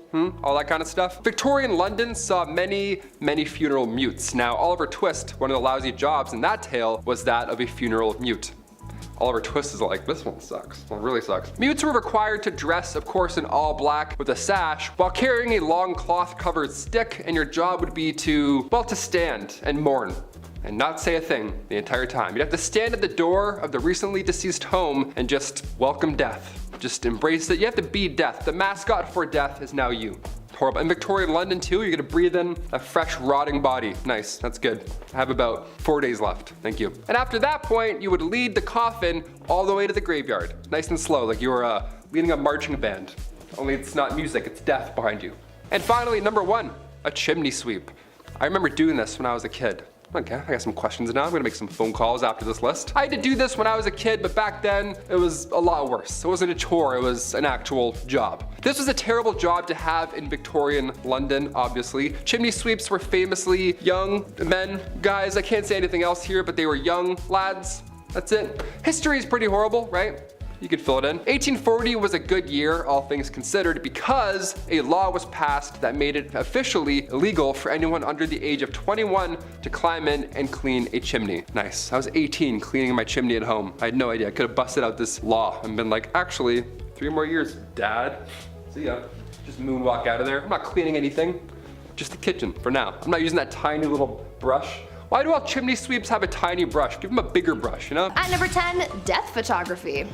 [SPEAKER 1] all that kind of stuff. Victorian London saw many, many funeral mutes. Now, Oliver Twist, one of the lousy jobs in that tale, was that of a funeral mute. Oliver Twist is like, this one sucks. Well, it really sucks. Mutes were required to dress, of course, in all black with a sash while carrying a long cloth covered stick, and your job would be to stand and mourn and not say a thing the entire time. You'd have to stand at the door of the recently deceased home and just welcome death. Just embrace it. You have to be death. The mascot for death is now you. Horrible. In Victorian London too, you're gonna breathe in a fresh, rotting body. Nice, that's good. I have about 4 days left, thank you. And after that point, you would lead the coffin all the way to the graveyard. Nice and slow, like you were leading a marching band. Only it's not music, it's death behind you. And finally, number 1, a chimney sweep. I remember doing this when I was a kid. Okay, I got some questions now. I'm gonna make some phone calls after this list. I had to do this when I was a kid, but back then it was a lot worse. It wasn't a chore, it was an actual job. This was a terrible job to have in Victorian London, obviously. Chimney sweeps were famously young men, guys. I can't say anything else here, but they were young lads. That's it. History is pretty horrible, right? You could fill it in. 1840 was a good year, all things considered, because a law was passed that made it officially illegal for anyone under the age of 21 to climb in and clean a chimney. Nice. I was 18 cleaning my chimney at home. I had no idea. I could have busted out this law and been like, actually, 3 more years, Dad. See ya. Just moonwalk out of there. I'm not cleaning anything. Just the kitchen for now. I'm not using that tiny little brush. Why do all chimney sweeps have a tiny brush? Give them a bigger brush,
[SPEAKER 8] At number 10, death photography.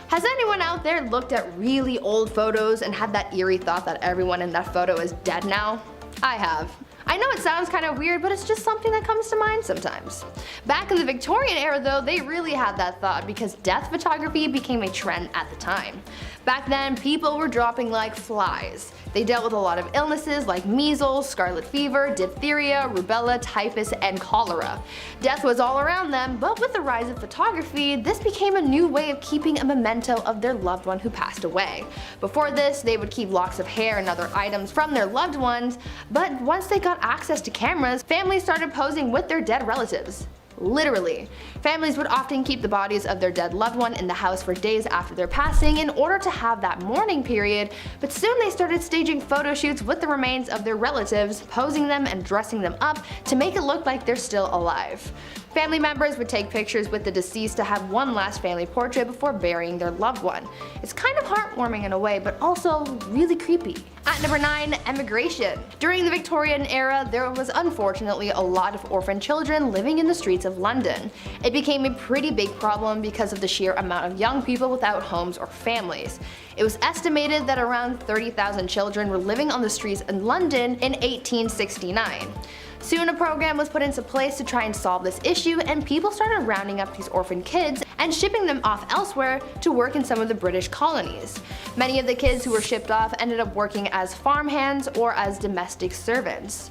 [SPEAKER 8] Has anyone out there looked at really old photos and had that eerie thought that everyone in that photo is dead now? I have. I know it sounds kind of weird, but it's just something that comes to mind sometimes. Back in the Victorian era though, they really had that thought because death photography became a trend at the time. Back then, people were dropping like flies. They dealt with a lot of illnesses like measles, scarlet fever, diphtheria, rubella, typhus, and cholera. Death was all around them, but with the rise of photography, this became a new way of keeping a memento of their loved one who passed away. Before this, they would keep locks of hair and other items from their loved ones, but once they got access to cameras, families started posing with their dead relatives. Literally. Families would often keep the bodies of their dead loved one in the house for days after their passing in order to have that mourning period, but soon they started staging photo shoots with the remains of their relatives, posing them and dressing them up to make it look like they're still alive. Family members would take pictures with the deceased to have one last family portrait before burying their loved one. It's kind of heartwarming in a way, but also really creepy. At number 9, emigration. During the Victorian era, there was unfortunately a lot of orphan children living in the streets of London. It became a pretty big problem because of the sheer amount of young people without homes or families. It was estimated that around 30,000 children were living on the streets in London in 1869. Soon a program was put into place to try and solve this issue, and people started rounding up these orphan kids and shipping them off elsewhere to work in some of the British colonies. Many of the kids who were shipped off ended up working as farmhands or as domestic servants.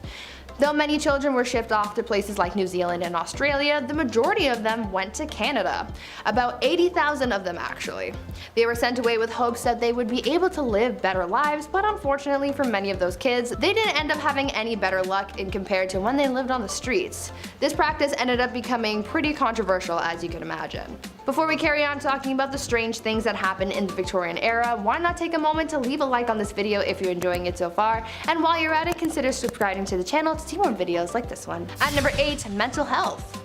[SPEAKER 8] Though many children were shipped off to places like New Zealand and Australia, the majority of them went to Canada. About 80,000 of them actually. They were sent away with hopes that they would be able to live better lives, but unfortunately for many of those kids, they didn't end up having any better luck in compared to when they lived on the streets. This practice ended up becoming pretty controversial, as you can imagine. Before we carry on talking about the strange things that happened in the Victorian era, why not take a moment to leave a like on this video if you're enjoying it so far, and while you're at it, consider subscribing to the channel to see more videos like this one. At number 8, mental health.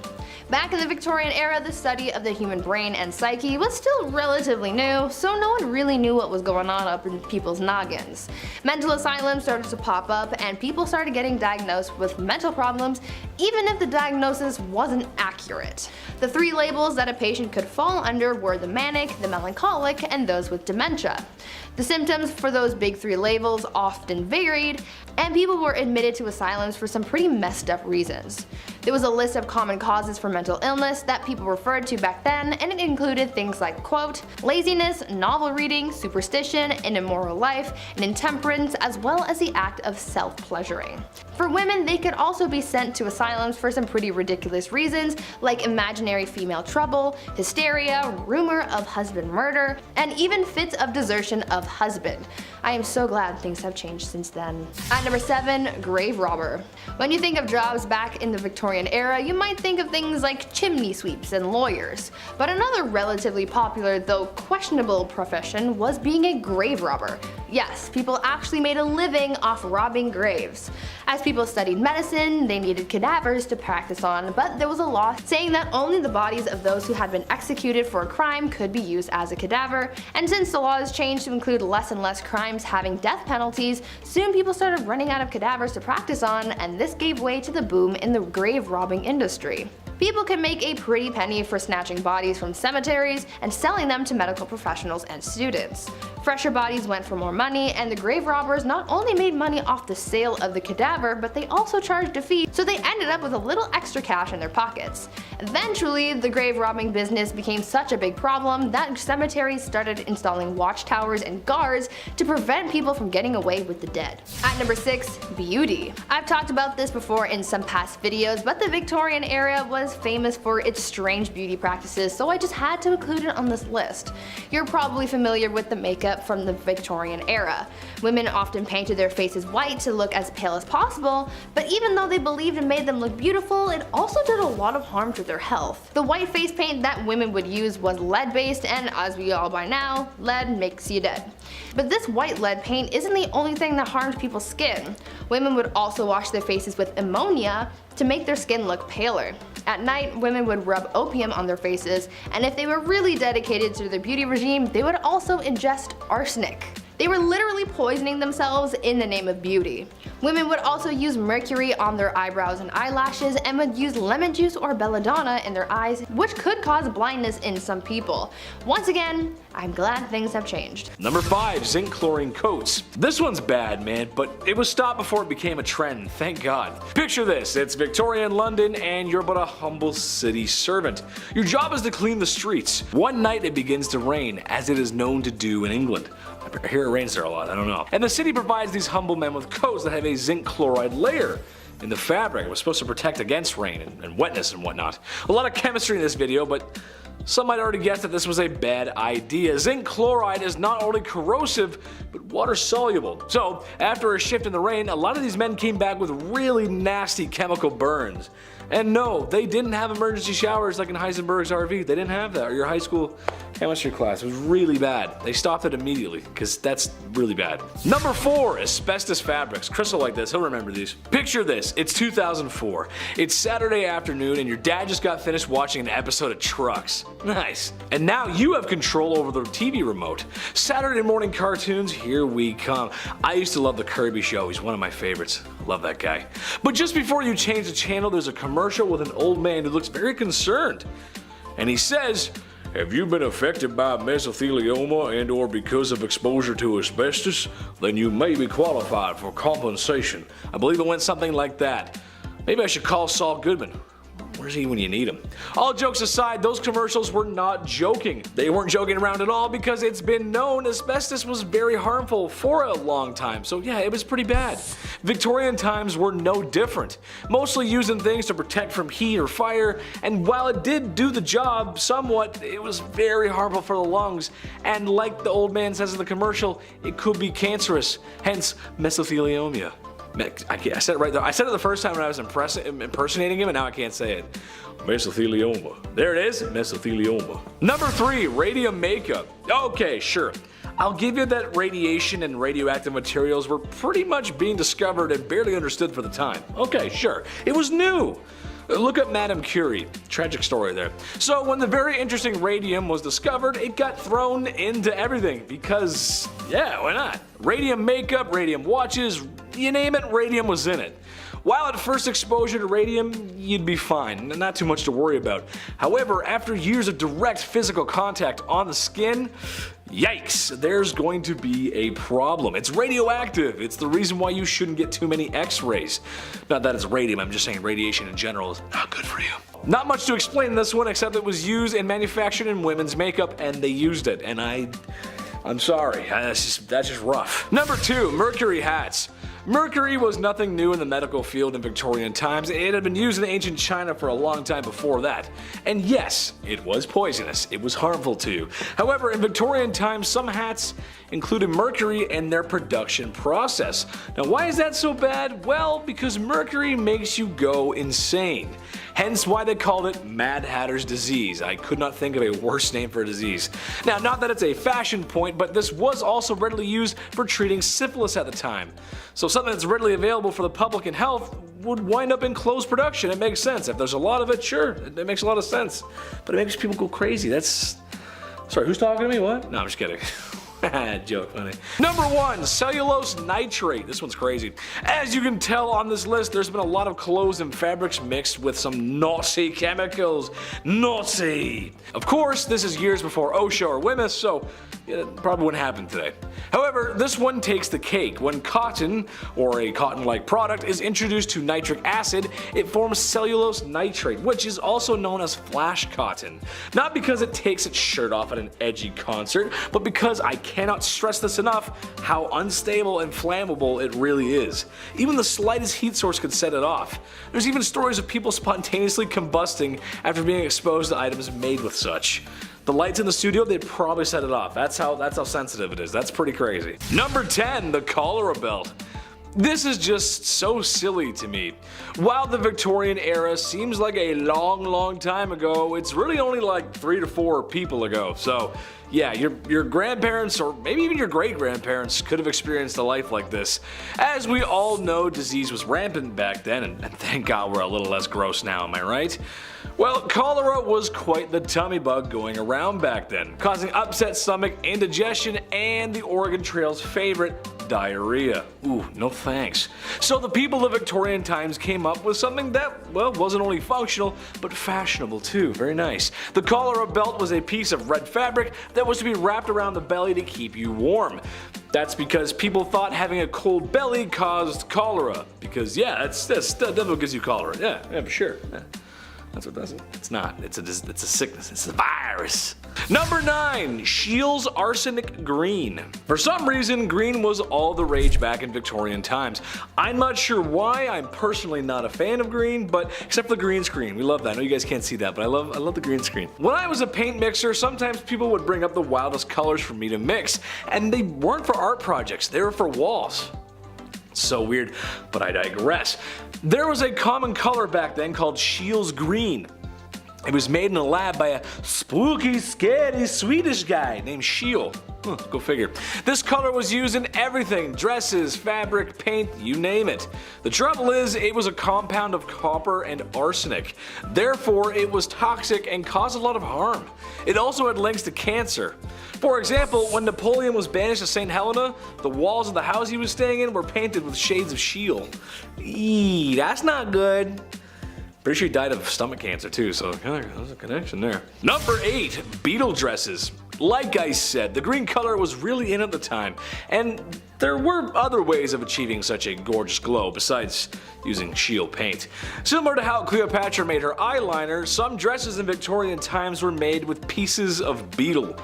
[SPEAKER 8] Back in the Victorian era, the study of the human brain and psyche was still relatively new, so no one really knew what was going on up in people's noggins. Mental asylums started to pop up, and people started getting diagnosed with mental problems even if the diagnosis wasn't accurate. The 3 labels that a patient could fall under were the manic, the melancholic, and those with dementia. The symptoms for those big 3 labels often varied, and people were admitted to asylums for some pretty messed up reasons. There was a list of common causes for mental illness that people referred to back then, and it included things like, quote, laziness, novel reading, superstition, an immoral life, and intemperance, as well as the act of self-pleasuring. For women, they could also be sent to asylums for some pretty ridiculous reasons, like imaginary female trouble, hysteria, rumor of husband murder, and even fits of desertion of husband. I am so glad things have changed since then. At number 7, grave robber. When you think of jobs back in the Victorian era, you might think of things like chimney sweeps and lawyers. But another relatively popular, though questionable profession was being a grave robber. Yes, people actually made a living off robbing graves. As people studied medicine, they needed cadavers to practice on, but there was a law saying that only the bodies of those who had been executed for a crime could be used as a cadaver, and since the laws changed to include less and less crimes having death penalties, soon people started running out of cadavers to practice on, and this gave way to the boom in the grave robbing industry. People could make a pretty penny for snatching bodies from cemeteries and selling them to medical professionals and students. Fresher bodies went for more money, and the grave robbers not only made money off the sale of the cadaver, but they also charged a fee, so they ended up with a little extra cash in their pockets. Eventually, the grave robbing business became such a big problem that cemeteries started installing watchtowers and guards to prevent people from getting away with the dead. At number 6, beauty. I've talked about this before in some past videos, but the Victorian era was famous for its strange beauty practices, so I just had to include it on this list. You're probably familiar with the makeup from the Victorian era. Women often painted their faces white to look as pale as possible, but even though they believed it made them look beautiful, it also did a lot of harm to their health. The white face paint that women would use was lead based, and as we all by now, lead makes you dead. But this white lead paint isn't the only thing that harms people's skin. Women would also wash their faces with ammonia to make their skin look paler. At night, women would rub opium on their faces, and if they were really dedicated to their beauty regime, they would also ingest arsenic. They were literally poisoning themselves in the name of beauty. Women would also use mercury on their eyebrows and eyelashes, and would use lemon juice or belladonna in their eyes, which could cause blindness in some people. Once again, I'm glad things have changed.
[SPEAKER 2] Number 5, zinc chlorine coats. This one's bad, man, but it was stopped before it became a trend, thank God. Picture this, it's Victorian London and you're but a humble city servant. Your job is to clean the streets. One night it begins to rain, as it is known to do in England. I hear it rains there a lot, I don't know. And the city provides these humble men with coats that have a zinc chloride layer in the fabric. It was supposed to protect against rain and wetness and whatnot. A lot of chemistry in this video, but some might already guess that this was a bad idea. Zinc chloride is not only corrosive, but water soluble. So after a shift in the rain, a lot of these men came back with really nasty chemical burns. And no, they didn't have emergency showers like in Heisenberg's RV. They didn't have that, or your high school chemistry class. It was really bad. They stopped it immediately, because that's really bad. Number 4, asbestos fabrics. Chris will like this, he'll remember these. Picture this, it's 2004. It's Saturday afternoon and your dad just got finished watching an episode of Trucks. Nice. And now you have control over the TV remote. Saturday morning cartoons, here we come. I used to love the Kirby Show, he's one of my favorites. Love that guy. But just before you change the channel, there's a commercial with an old man who looks very concerned. And he says, "Have you been affected by mesothelioma and or because of exposure to asbestos? Then you may be qualified for compensation." I believe it went something like that. Maybe I should call Saul Goodman. Where's he when you need him? All jokes aside, those commercials were not joking. They weren't joking around at all because it's been known asbestos was very harmful for a long time. So yeah, it was pretty bad. Victorian times were no different. Mostly using things to protect from heat or fire, and while it did do the job somewhat, it was very harmful for the lungs. And like the old man says in the commercial, it could be cancerous, hence mesothelioma. I said it right there. I said it the first time when I was impersonating him, and now I can't say it. Mesothelioma. There it is, mesothelioma. Number 3, radium makeup. Okay, sure. I'll give you that radiation and radioactive materials were pretty much being discovered and barely understood for the time. Okay, sure. It was new. Look up Madame Curie. Tragic story there. So when the very interesting radium was discovered, it got thrown into everything because, yeah, why not? Radium makeup, radium watches, you name it, radium was in it. While at first exposure to radium, you'd be fine, not too much to worry about. However, after years of direct physical contact on the skin, yikes, there's going to be a problem. It's radioactive. It's the reason why you shouldn't get too many x-rays. Not that it's radium, I'm just saying radiation in general is not good for you. Not much to explain in this one except it was used and manufactured in women's makeup and they used it, and I'm sorry, that's just rough. Number 2, mercury hats. Mercury was nothing new in the medical field in Victorian times. It had been used in ancient China for a long time before that. And yes, it was poisonous. It was harmful to you. However, in Victorian times, some hats included mercury in their production process. Now, why is that so bad? Well, because mercury makes you go insane. Hence why they called it Mad Hatter's disease. I could not think of a worse name for a disease. Now, not that it's a fashion point, but this was also readily used for treating syphilis at the time. So something that's readily available for the public and health would wind up in closed production. It makes sense. If there's a lot of it, sure, it makes a lot of sense. But it makes people go crazy. Sorry, who's talking to me? What? No, I'm just kidding. Joke, funny. Number 1, cellulose nitrate. This one's crazy. As you can tell on this list, there's been a lot of clothes and fabrics mixed with some Nazi chemicals. Nazi! Of course, this is years before OSHA or WMS, so it probably wouldn't happen today. However, this one takes the cake. When cotton, or a cotton-like product, is introduced to nitric acid, it forms cellulose nitrate, which is also known as flash cotton. Not because it takes its shirt off at an edgy concert, but because I cannot stress this enough how unstable and flammable it really is. Even the slightest heat source could set it off. There's even stories of people spontaneously combusting after being exposed to items made with such. The lights in the studio, they'd probably set it off. That's how sensitive it is. That's pretty crazy. Number 10, the cholera belt. This is just so silly to me. While the Victorian era seems like a long time ago, it's really only like 3 to 4 people ago. So yeah, your grandparents or maybe even your great-grandparents could have experienced a life like this. As we all know, disease was rampant back then, and thank God we're a little less gross now, am I right? Well, cholera was quite the tummy bug going around back then, causing upset stomach, indigestion, and the Oregon Trail's favorite, diarrhea. Ooh, no thanks. So the people of Victorian times came up with something that, well, wasn't only functional, but fashionable too. Very nice. The cholera belt was a piece of red fabric that was to be wrapped around the belly to keep you warm. That's because people thought having a cold belly caused cholera. Because yeah, that definitely gives you cholera. Yeah, for sure. Yeah. That's what does it. It's not. It's a sickness. It's a virus. Number 9. Scheele's Arsenic Green. For some reason, green was all the rage back in Victorian times. I'm not sure why. I'm personally not a fan of green, but except for the green screen. We love that. I know you guys can't see that, but I love the green screen. When I was a paint mixer, sometimes people would bring up the wildest colors for me to mix, and they weren't for art projects. They were for walls. So weird, but I digress. There was a common color back then called Scheele's Green. It was made in a lab by a spooky, scary Swedish guy named Scheele. Go figure. This color was used in everything: dresses, fabric, paint, you name it. The trouble is, it was a compound of copper and arsenic. Therefore, it was toxic and caused a lot of harm. It also had links to cancer. For example, when Napoleon was banished to St. Helena, the walls of the house he was staying in were painted with shades of Scheele. Eee, that's not good. Pretty sure he died of stomach cancer too, so there's a connection there. Number 8. Beetle dresses. Like I said, the green color was really in at the time, and there were other ways of achieving such a gorgeous glow besides using Scheele paint. Similar to how Cleopatra made her eyeliner, some dresses in Victorian times were made with pieces of beetle.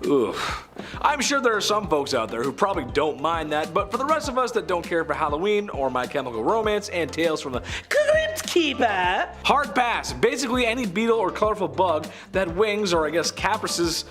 [SPEAKER 2] Oof. I'm sure there are some folks out there who probably don't mind that, but for the rest of us that don't care for Halloween or My Chemical Romance and Tales from the Crypt Keeper, hard pass. Basically any beetle or colorful bug that had wings, or I guess caprices,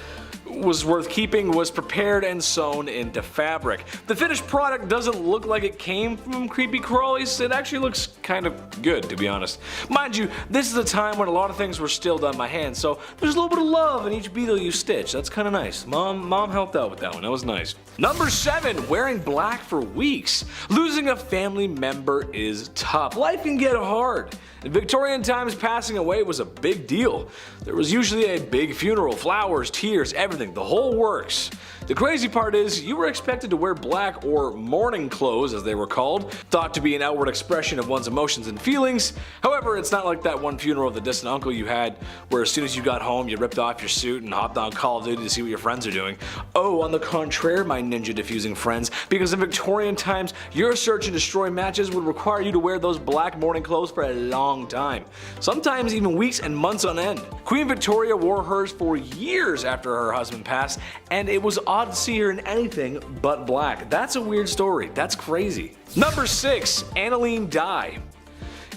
[SPEAKER 2] was worth keeping was prepared and sewn into fabric. The finished product doesn't look like it came from creepy crawlies. It actually looks kind of good, to be honest. Mind you, this is a time when a lot of things were still done by hand, so there's a little bit of love in each beetle you stitch. That's kind of nice. Mom helped out with that one. That was nice. Number 7. Wearing black for weeks. Losing a family member is tough. Life can get hard. In Victorian times, passing away was a big deal. There was usually a big funeral, flowers, tears, everything, the whole works. The crazy part is, you were expected to wear black, or mourning clothes as they were called, thought to be an outward expression of one's emotions and feelings. However, it's not like that one funeral of the distant uncle you had, where as soon as you got home you ripped off your suit and hopped on Call of Duty to see what your friends are doing. Oh, on the contrary, my ninja diffusing friends, because in Victorian times, your search and destroy matches would require you to wear those black mourning clothes for a long time. Sometimes even weeks and months on end. Queen Victoria wore hers for years after her husband passed, and it was odd to see her in anything but black. That's a weird story. That's crazy. Number 6. Aniline dye.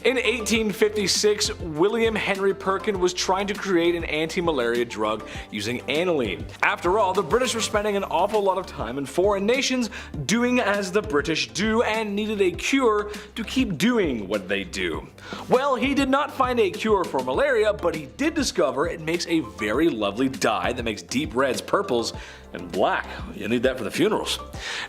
[SPEAKER 2] In 1856, William Henry Perkin was trying to create an anti-malaria drug using aniline. After all, the British were spending an awful lot of time in foreign nations doing as the British do and needed a cure to keep doing what they do. Well, he did not find a cure for malaria, but he did discover it makes a very lovely dye that makes deep reds, purples, and black. You need that for the funerals.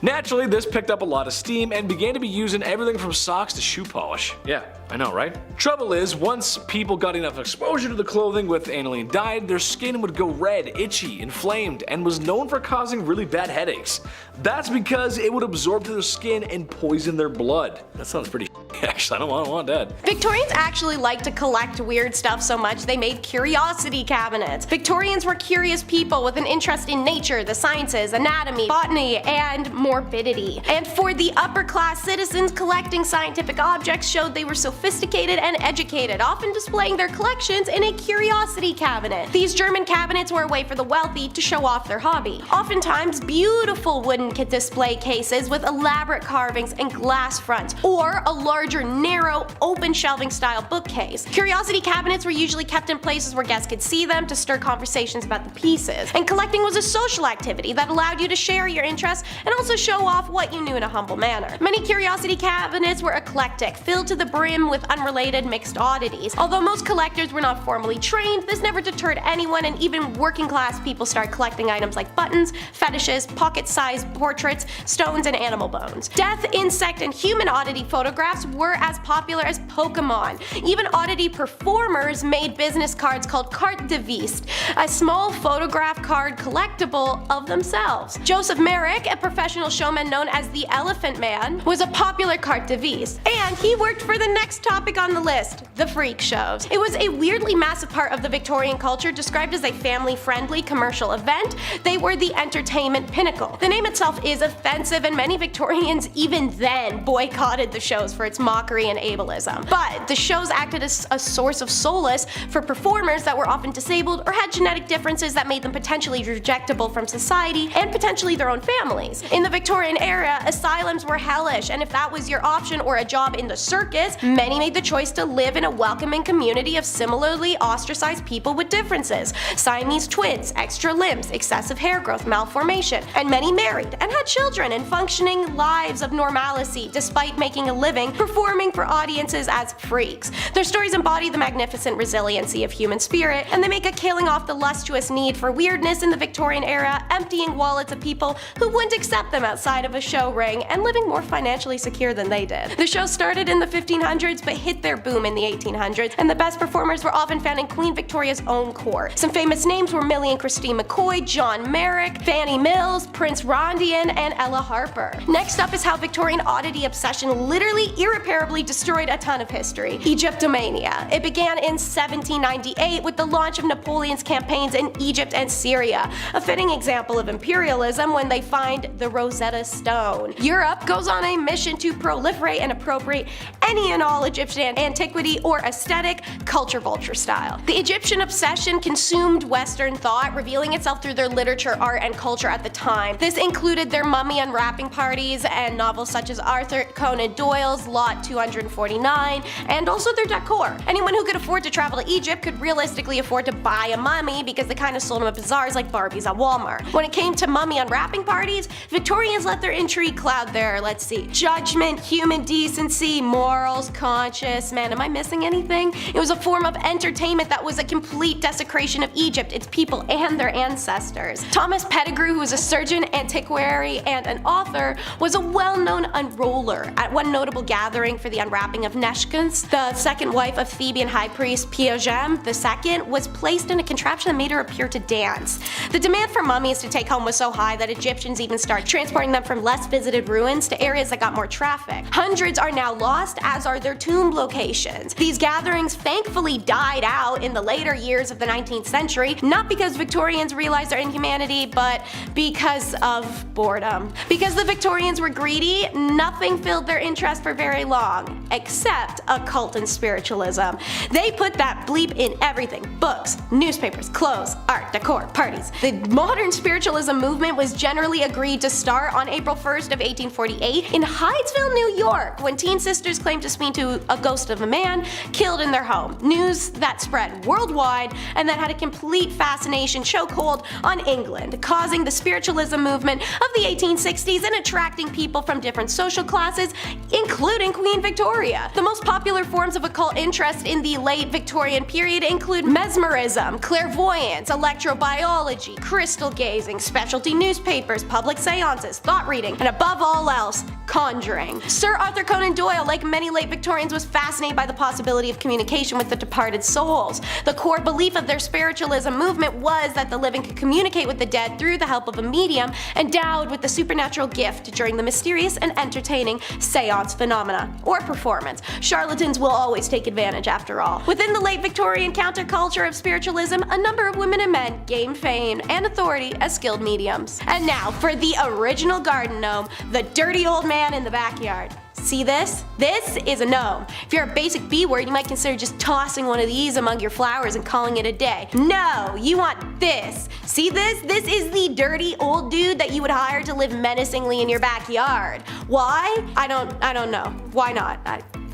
[SPEAKER 2] Naturally, this picked up a lot of steam and began to be used in everything from socks to shoe polish. Yeah, I know, right? Trouble is, once people got enough exposure to the clothing with aniline dye, their skin would go red, itchy, inflamed, and was known for causing really bad headaches. That's because it would absorb to their skin and poison their blood. That sounds pretty actually, I don't want that.
[SPEAKER 7] Victorians actually liked to collect weird stuff so much they made curiosity cabinets. Victorians were curious people with an interest in nature, the sciences, anatomy, botany, and morbidity. And for the upper class citizens, collecting scientific objects showed they were sophisticated and educated, often displaying their collections in a curiosity cabinet. These German cabinets were a way for the wealthy to show off their hobby. Oftentimes beautiful wooden display cases with elaborate carvings and glass fronts, or a large larger, narrow, open shelving style bookcase. Curiosity cabinets were usually kept in places where guests could see them to stir conversations about the pieces. And collecting was a social activity that allowed you to share your interests and also show off what you knew in a humble manner. Many curiosity cabinets were eclectic, filled to the brim with unrelated mixed oddities. Although most collectors were not formally trained, this never deterred anyone, and even working class people started collecting items like buttons, fetishes, pocket-sized portraits, stones, and animal bones. Death, insect, and human oddity photographs were as popular as Pokemon. Even oddity performers made business cards called carte de visite, a small photograph card collectible of themselves. Joseph Merrick, a professional showman known as the Elephant Man, was a popular carte de visite. And he worked for the next topic on the list, the freak shows. It was a weirdly massive part of the Victorian culture, described as a family-friendly commercial event. They were the entertainment pinnacle. The name itself is offensive, and many Victorians even then boycotted the shows for its mockery and ableism. But the shows acted as a source of solace for performers that were often disabled or had genetic differences that made them potentially rejectable from society and potentially their own families. In the Victorian era, asylums were hellish, and if that was your option or a job in the circus, many made the choice to live in a welcoming community of similarly ostracized people with differences. Siamese twins, extra limbs, excessive hair growth, malformation, and many married and had children and functioning lives of normalcy despite making a living performing for audiences as freaks. Their stories embody the magnificent resiliency of human spirit, and they make a killing off the lustuous need for weirdness in the Victorian era, emptying wallets of people who wouldn't accept them outside of a show ring and living more financially secure than they did. The show started in the 1500s but hit their boom in the 1800s, and the best performers were often found in Queen Victoria's own court. Some famous names were Millie and Christine McCoy, John Merrick, Fanny Mills, Prince Rondian, and Ella Harper. Next up is how Victorian oddity obsession literally irreparably destroyed a ton of history: Egyptomania. It began in 1798 with the launch of Napoleon's campaigns in Egypt and Syria, a fitting example of imperialism when they find the Rosetta Stone. Europe goes on a mission to proliferate and appropriate any and all Egyptian antiquity or aesthetic, culture vulture style. The Egyptian obsession consumed Western thought, revealing itself through their literature, art, and culture at the time. This included their mummy unwrapping parties and novels such as Arthur Conan Doyle's Lot 249, and also their decor. Anyone who could afford to travel to Egypt could realistically afford to buy a mummy because they kind of sold them at bazaars like Barbies at Walmart. When it came to mummy unwrapping parties, Victorians let their intrigue cloud their, judgment, human decency, morals, conscience. Man, am I missing anything? It was a form of entertainment that was a complete desecration of Egypt, its people, and their ancestors. Thomas Pettigrew, who was a surgeon, antiquary, and an author, was a well-known unroller. At one notable gathering for the unwrapping of Neshkins, the second wife of Theban high priest Piogem II was placed in a contraption that made her appear to dance. The demand for mummies to take home was so high that Egyptians even started transporting them from less visited ruins to areas that got more traffic. Hundreds are now lost, as are their tomb locations. These gatherings thankfully died out in the later years of the 19th century, not because Victorians realized their inhumanity, but because of boredom. Because the Victorians were greedy, nothing filled their interest for very long, except occult and spiritualism. They put that bleep in everything: books, newspapers, clothes, art, decor, parties. The modern spiritualism movement was generally agreed to start on April 1st of 1848 in Hydesville, New York, when teen sisters claimed to speak to a ghost of a man killed in their home. News that spread worldwide and that had a complete fascination chokehold on England, causing the spiritualism movement of the 1860s and attracting people from different social classes, including Queen Victoria. The most popular forms of occult interest in the late Victorian period include mesmerism, clairvoyance, electrobiology, crystal gazing, specialty newspapers, public seances, thought reading, and above all else, conjuring. Sir Arthur Conan Doyle, like many late Victorians, was fascinated by the possibility of communication with the departed souls. The core belief of their spiritualism movement was that the living could communicate with the dead through the help of a medium endowed with the supernatural gift during the mysterious and entertaining seance phenomena or performance. Charlatans will always take advantage, after all. Within the late Victorian counterculture of spiritualism, a number of women and men gained fame and authority as skilled mediums. And now for the original garden gnome, the dirty old man in the backyard. See this? This is a gnome. If you're a basic B word, you might consider just tossing one of these among your flowers and calling it a day. No, you want this. See this? This is the dirty old dude that you would hire to live menacingly in your backyard. Why? I don't know. Why not?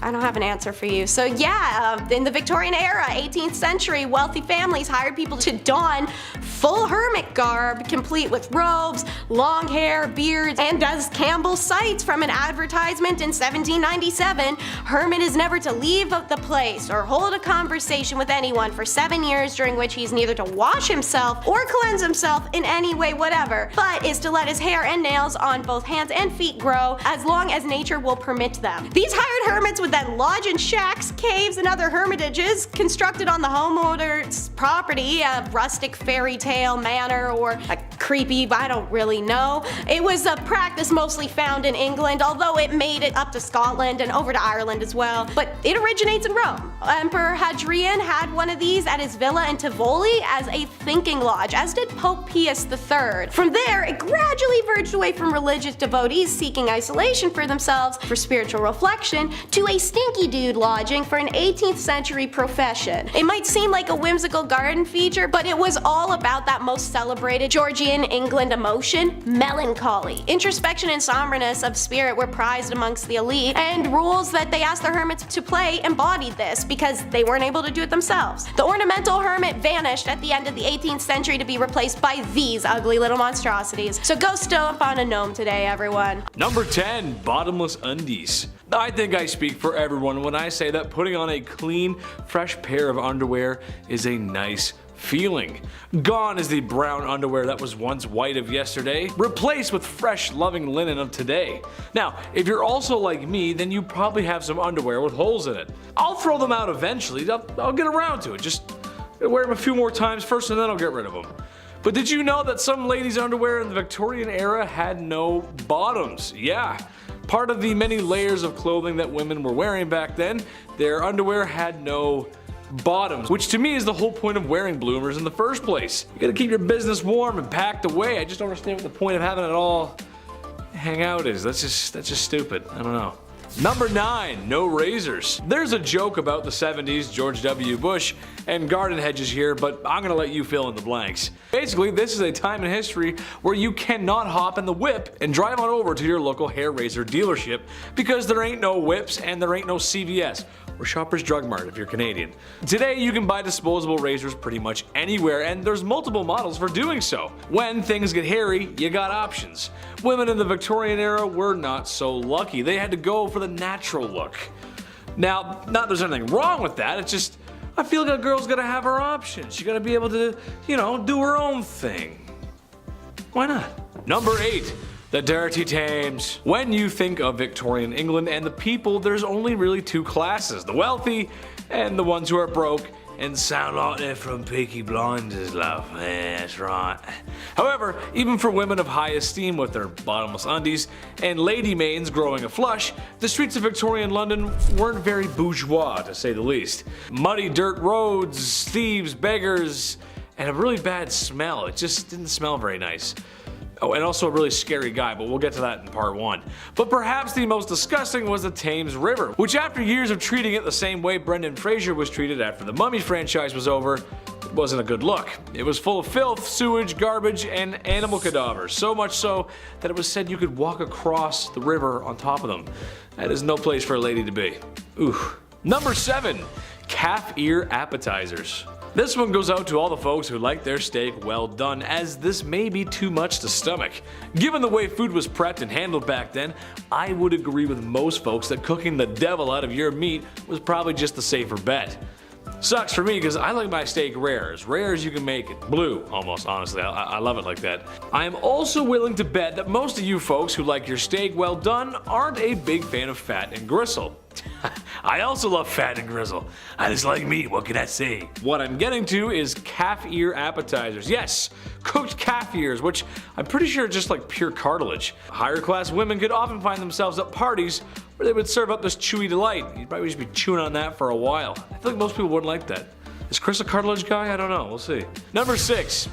[SPEAKER 7] I don't have an answer for you. So yeah, in the Victorian era, 18th century, wealthy families hired people to don full hermit garb, complete with robes, long hair, beards, and as Campbell cites from an advertisement in 1797, hermit is never to leave the place or hold a conversation with anyone for 7 years, during which he's neither to wash himself or cleanse himself in any way whatever, but is to let his hair and nails on both hands and feet grow as long as nature will permit them. These hired hermits would then lodge in shacks, caves, and other hermitages constructed on the homeowner's property, a rustic fairy tale manor or a creepy, I don't really know. It was a practice mostly found in England, although it made it up to Scotland and over to Ireland as well, but it originates in Rome. Emperor Hadrian had one of these at his villa in Tivoli as a thinking lodge, as did Pope Pius III. From there, it gradually verged away from religious devotees seeking isolation for themselves for spiritual reflection to a stinky dude lodging for an 18th century profession. It might seem like a whimsical garden feature, but it was all about that most celebrated Georgian England emotion, melancholy. Introspection and somberness of spirit were prized amongst the elite, and rules that they asked the hermits to play embodied this because they weren't able to do it themselves. The ornamental hermit vanished at the end of the 18th century to be replaced by these ugly little monstrosities. So go stomp on a gnome today, everyone.
[SPEAKER 2] Number 10. Bottomless undies. I think I speak for everyone when I say that putting on a clean, fresh pair of underwear is a nice feeling. Gone is the brown underwear that was once white of yesterday, replaced with fresh, loving linen of today. Now, if you're also like me, then you probably have some underwear with holes in it. I'll throw them out eventually. I'll get around to it. Just wear them a few more times first and then I'll get rid of them. But did you know that some ladies' underwear in the Victorian era had no bottoms? Yeah. Part of the many layers of clothing that women were wearing back then, their underwear had no bottoms, which to me is the whole point of wearing bloomers in the first place. You gotta keep your business warm and packed away. I just don't understand what the point of having it all hang out is. That's just stupid. I don't know. Number 9. No razors. There's a joke about the 70s, George W. Bush, and garden hedges here, but I'm gonna let you fill in the blanks. Basically, this is a time in history where you cannot hop in the whip and drive on over to your local hair razor dealership because there ain't no whips and there ain't no CVS. Or Shoppers Drug Mart if you're Canadian. Today you can buy disposable razors pretty much anywhere, and there's multiple models for doing so. When things get hairy, you got options. Women in the Victorian era were not so lucky. They had to go for the natural look. Now, not there's anything wrong with that, it's just I feel like a girl's gotta have her options. She gotta be able to, do her own thing. Why not? Number 8. The dirty Thames. When you think of Victorian England and the people, there's only really two classes, the wealthy and the ones who are broke and sound like they're from Peaky Blinders, love. Yeah, that's right. However, even for women of high esteem with their bottomless undies and lady maidens growing a flush, the streets of Victorian London weren't very bourgeois, to say the least. Muddy dirt roads, thieves, beggars, and a really bad smell. It just didn't smell very nice. Oh, and also a really scary guy, but we'll get to that in part 1. But perhaps the most disgusting was the Thames River, which after years of treating it the same way Brendan Fraser was treated after the Mummy franchise was over, it wasn't a good look. It was full of filth, sewage, garbage, and animal cadavers, so much so that it was said you could walk across the river on top of them. That is no place for a lady to be. Ooh. Number 7. Calf ear appetizers. This one goes out to all the folks who like their steak well done, as this may be too much to stomach. Given the way food was prepped and handled back then, I would agree with most folks that cooking the devil out of your meat was probably just the safer bet. Sucks for me because I like my steak rare as you can make it. Blue, almost, honestly. I love it like that. I am also willing to bet that most of you folks who like your steak well done aren't a big fan of fat and gristle. I also love fat and grizzle. I just like meat, what can I say? What I'm getting to is calf ear appetizers. Yes, cooked calf ears, which I'm pretty sure are just like pure cartilage. Higher class women could often find themselves at parties where they would serve up this chewy delight. You'd probably just be chewing on that for a while. I feel like most people wouldn't like that. Is Chris a cartilage guy? I don't know, we'll see. Number 6.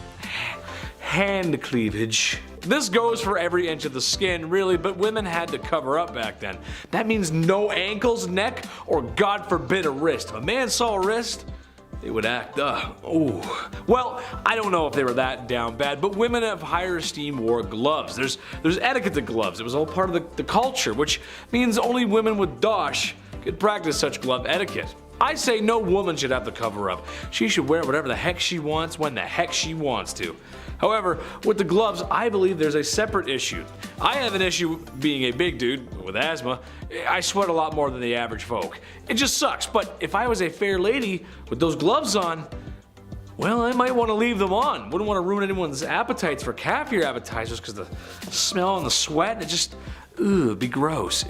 [SPEAKER 2] Hand cleavage. This goes for every inch of the skin, really, but women had to cover up back then. That means no ankles, neck, or God forbid a wrist. If a man saw a wrist, they would act ooh. Well, I don't know if they were that down bad, but women of higher esteem wore gloves. There's etiquette to gloves. It was all part of the culture, which means only women with dosh could practice such glove etiquette. I say no woman should have to cover up. She should wear whatever the heck she wants when the heck she wants to. However, with the gloves, I believe there's a separate issue. I have an issue being a big dude with asthma. I sweat a lot more than the average folk. It just sucks, but if I was a fair lady with those gloves on, well, I might want to leave them on. Wouldn't want to ruin anyone's appetites for caviar appetizers because the smell and the sweat, it just, it'd be gross,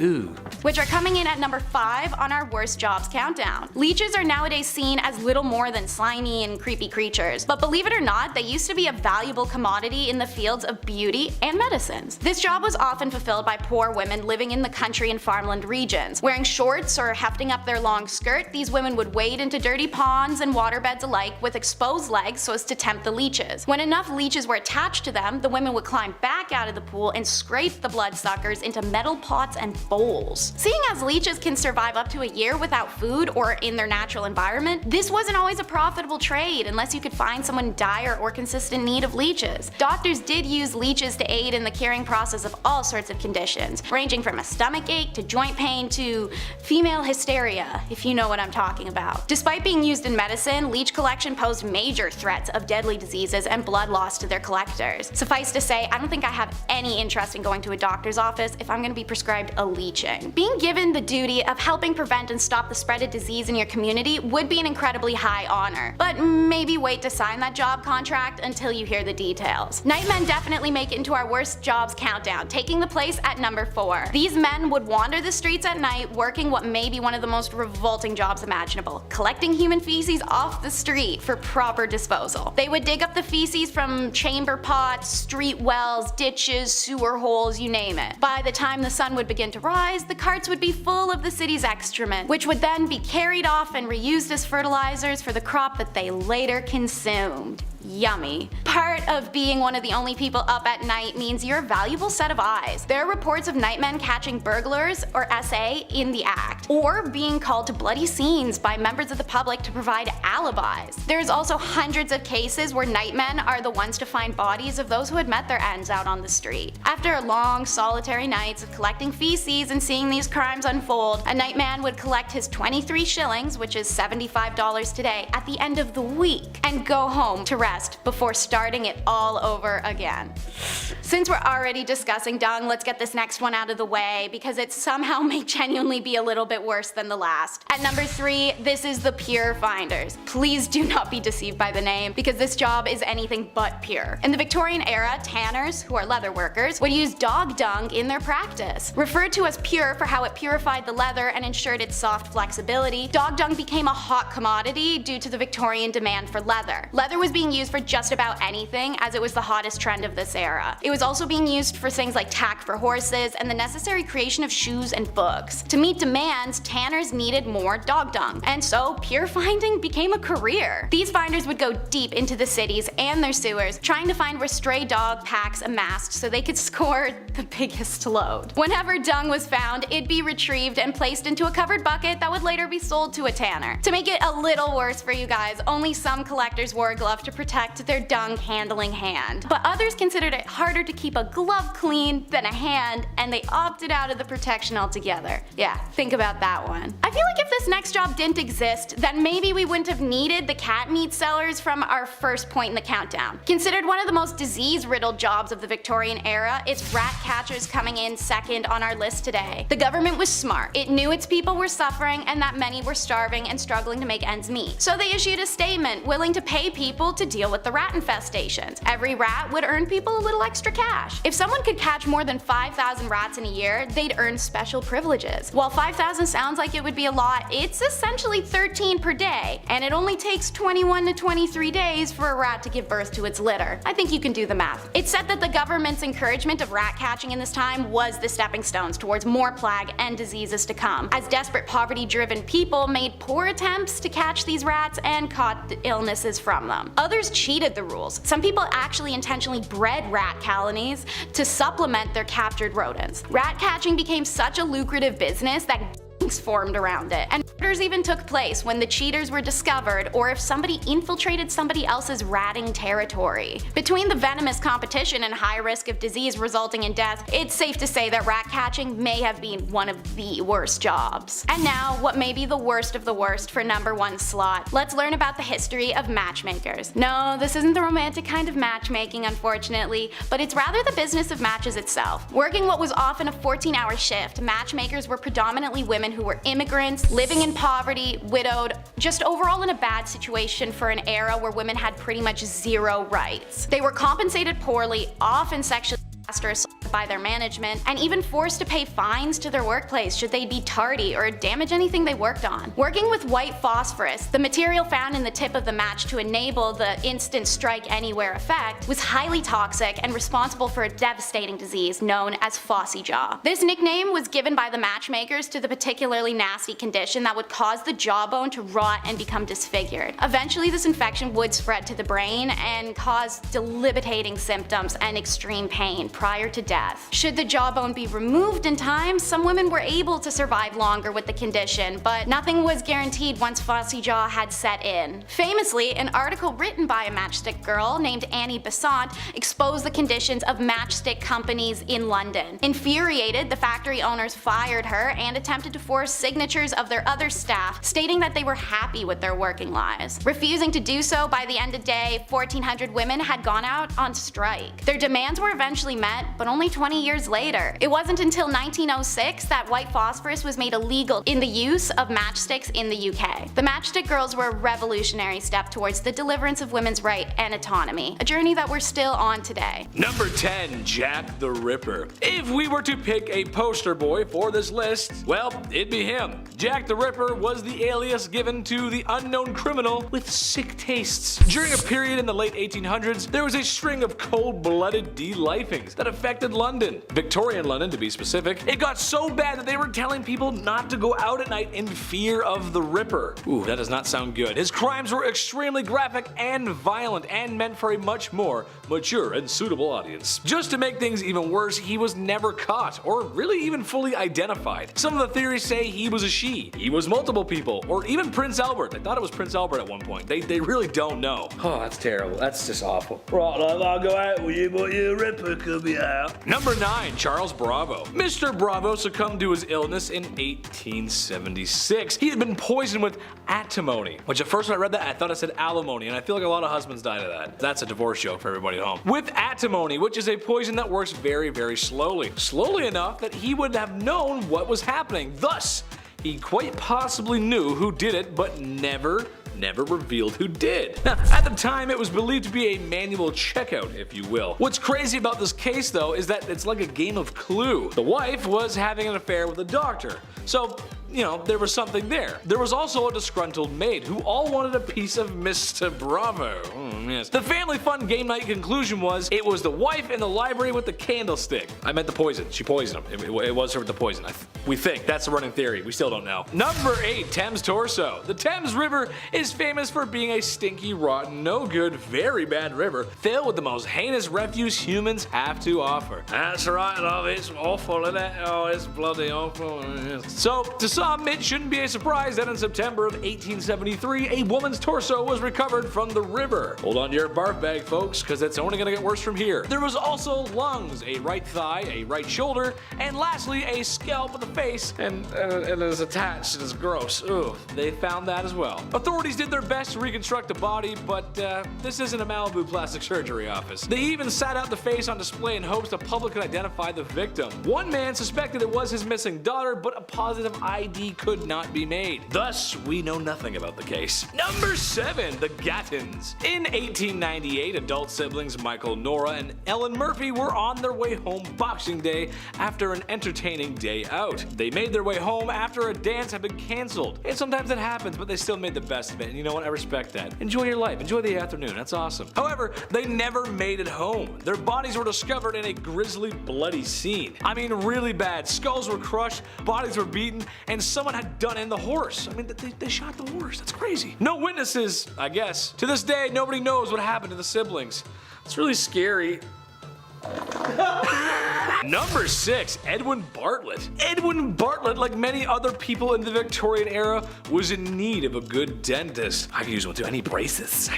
[SPEAKER 5] Which are coming in at number 5 on our worst jobs countdown. Leeches are nowadays seen as little more than slimy and creepy creatures, but believe it or not, they used to be a valuable commodity in the fields of beauty and medicines. This job was often fulfilled by poor women living in the country and farmland regions. Wearing shorts or hefting up their long skirt, these women would wade into dirty ponds and waterbeds alike with exposed legs so as to tempt the leeches. When enough leeches were attached to them, the women would climb back out of the pool and scrape the bloodsuckers into metal pots and bowls. Seeing as leeches can survive up to a year without food or in their natural environment, this wasn't always a profitable trade unless you could find someone in dire or consistent need of leeches. Doctors did use leeches to aid in the curing process of all sorts of conditions, ranging from a stomach ache to joint pain to female hysteria, if you know what I'm talking about. Despite being used in medicine, leech collection posed major threats of deadly diseases and blood loss to their collectors. Suffice to say, I don't think I have any interest in going to a doctor's office if I'm going to be prescribed a leeching. Being given the duty of helping prevent and stop the spread of disease in your community would be an incredibly high honor, but maybe wait to sign that job contract until you hear the details. Nightmen definitely make it into our worst jobs countdown, taking the place at number 4. These men would wander the streets at night working what may be one of the most revolting jobs imaginable, collecting human feces off the street for proper disposal. They would dig up the feces from chamber pots, street wells, ditches, sewer holes, you name it. By the time the sun would begin to rise, the carts would be full of the city's excrement, which would then be carried off and reused as fertilizers for the crop that they later consumed. Yummy. Part of being one of the only people up at night means you're a valuable set of eyes. There are reports of nightmen catching burglars or SA in the act, or being called to bloody scenes by members of the public to provide alibis. There's also hundreds of cases where nightmen are the ones to find bodies of those who had met their ends out on the street. After long, solitary nights of collecting feces and seeing these crimes unfold, a nightman would collect his 23 shillings, which is $75 today, at the end of the week, and go home to rest before starting it all over again. Since we're already discussing dung, let's get this next one out of the way because it somehow may genuinely be a little bit worse than the last. At number 3, this is the pure finders. Please do not be deceived by the name because this job is anything but pure. In the Victorian era, tanners, who are leather workers, would use dog dung in their practice. Referred to as pure for how it purified the leather and ensured its soft flexibility, dog dung became a hot commodity due to the Victorian demand for leather. Leather was being used for just about anything as it was the hottest trend of this era. It was also being used for things like tack for horses and the necessary creation of shoes and books. To meet demands, tanners needed more dog dung, and so pure finding became a career. These finders would go deep into the cities and their sewers, trying to find where stray dog packs amassed so they could score the biggest load. Whenever dung was found, it'd be retrieved and placed into a covered bucket that would later be sold to a tanner. To make it a little worse for you guys, only some collectors wore a glove to protect their dung handling hand. But others considered it harder to keep a glove clean than a hand, and they opted out of the protection altogether. Yeah, think about that one. I feel like if this next job didn't exist, then maybe we wouldn't have needed the cat meat sellers from our first point in the countdown. Considered one of the most disease-riddled jobs of the Victorian era, it's rat catchers coming in second on our list today. The government was smart. It knew its people were suffering and that many were starving and struggling to make ends meet. So they issued a statement willing to pay people to deal with the rat infestations. Every rat would earn people a little extra cash. If someone could catch more than 5,000 rats in a year, they'd earn special privileges. While 5,000 sounds like it would be a lot, it's essentially 13 per day, and it only takes 21 to 23 days for a rat to give birth to its litter. I think you can do the math. It's said that the government's encouragement of rat catching in this time was the stepping stones towards more plague and diseases to come, as desperate poverty-driven people made poor attempts to catch these rats and caught the illnesses from them. Others cheated the rules. Some people actually intentionally bred rat colonies to supplement their captured rodents. Rat catching became such a lucrative business that formed around it, and murders even took place when the cheaters were discovered or if somebody infiltrated somebody else's ratting territory. Between the venomous competition and high risk of disease resulting in death, it's safe to say that rat catching may have been one of the worst jobs. And now, what may be the worst of the worst for #1 slot. Let's learn about the history of matchmakers. No, this isn't the romantic kind of matchmaking, unfortunately, but it's rather the business of matches itself. Working what was often a 14-hour shift, matchmakers were predominantly women who were immigrants, living in poverty, widowed, just overall in a bad situation for an era where women had pretty much zero rights. They were compensated poorly, often sexually harassed or assaulted by their management, and even forced to pay fines to their workplace should they be tardy or damage anything they worked on. Working with white phosphorus, the material found in the tip of the match to enable the instant strike anywhere effect, was highly toxic and responsible for a devastating disease known as phossy jaw. This nickname was given by the matchmakers to the particularly nasty condition that would cause the jawbone to rot and become disfigured. Eventually, this infection would spread to the brain and cause debilitating symptoms and extreme pain prior to death. Should the jawbone be removed in time, some women were able to survive longer with the condition, but nothing was guaranteed once phossy jaw had set in. Famously, an article written by a matchstick girl named Annie Besant exposed the conditions of matchstick companies in London. Infuriated, the factory owners fired her and attempted to force signatures of their other staff, stating that they were happy with their working lives. Refusing to do so, by the end of the day, 1,400 women had gone out on strike. Their demands were eventually met, but only 20 years later. It wasn't until 1906 that white phosphorus was made illegal in the use of matchsticks in the UK. The matchstick girls were a revolutionary step towards the deliverance of women's right and autonomy, a journey that we're still on today.
[SPEAKER 2] Number 10, Jack the Ripper. If we were to pick a poster boy for this list, well, it'd be him. Jack the Ripper was the alias given to the unknown criminal with sick tastes. During a period in the late 1800s, there was a string of cold-blooded de-lifings that affected London. Victorian London, to be specific. It got so bad that they were telling people not to go out at night in fear of the Ripper. Ooh, that does not sound good. His crimes were extremely graphic and violent and meant for a much more mature and suitable audience. Just to make things even worse, he was never caught or really even fully identified. Some of the theories say he was a she, he was multiple people, or even Prince Albert. I thought it was Prince Albert at one point. They really don't know. Oh, that's terrible. That's just awful. Right, I'll go out with you, but your Ripper could be out. Number 9, Charles Bravo. Mr. Bravo succumbed to his illness in 1876. He had been poisoned with antimony, which at first when I read that I thought it said alimony, and I feel like a lot of husbands died of that. That's a divorce joke for everybody at home. With antimony, which is a poison that works very, very slowly. Slowly enough that he would have known what was happening. Thus, he quite possibly knew who did it, but never revealed who did. Now, at the time, it was believed to be a manual checkout, if you will. What's crazy about this case, though, is that it's like a game of Clue. The wife was having an affair with a doctor, so you know, there was something there. There was also a disgruntled maid who all wanted a piece of Mr. Bravo. Yes. The family fun game night conclusion was it was the wife in the library with the candlestick. I meant the poison. She poisoned him. It was her with the poison. We think. That's the running theory. We still don't know. Number 8, Thames Torso. The Thames River is famous for being a stinky, rotten, no good, very bad river filled with the most heinous refuse humans have to offer. That's right, love. It's awful, isn't it? Oh, it's bloody awful. So, to some, it shouldn't be a surprise that in September of 1873, a woman's torso was recovered from the river. Hold on to your barf bag, folks, because it's only going to get worse from here. There was also lungs, a right thigh, a right shoulder, and lastly, a scalp of the face, and it is attached. It is gross. Ugh, they found that as well. Authorities did their best to reconstruct the body, but this isn't a Malibu plastic surgery office. They even sat out the face on display in hopes the public could identify the victim. One man suspected it was his missing daughter, but a positive ID could not be made. Thus, we know nothing about the case. Number 7, the Gattons. In 1898, adult siblings Michael, Nora, and Ellen Murphy were on their way home Boxing Day after an entertaining day out. They made their way home after a dance had been cancelled. And sometimes it happens, but they still made the best of it, and you know what? I respect that. Enjoy your life. Enjoy the afternoon. That's awesome. However, they never made it home. Their bodies were discovered in a grisly, bloody scene. I mean, really bad. Skulls were crushed, bodies were beaten, and someone had done in the horse. I mean, they shot the horse. That's crazy. No witnesses, I guess. To this day, nobody knows what happened to the siblings. It's really scary. Number 6, Edwin Bartlett. Edwin Bartlett, like many other people in the Victorian era, was in need of a good dentist. I can use one too. I need braces.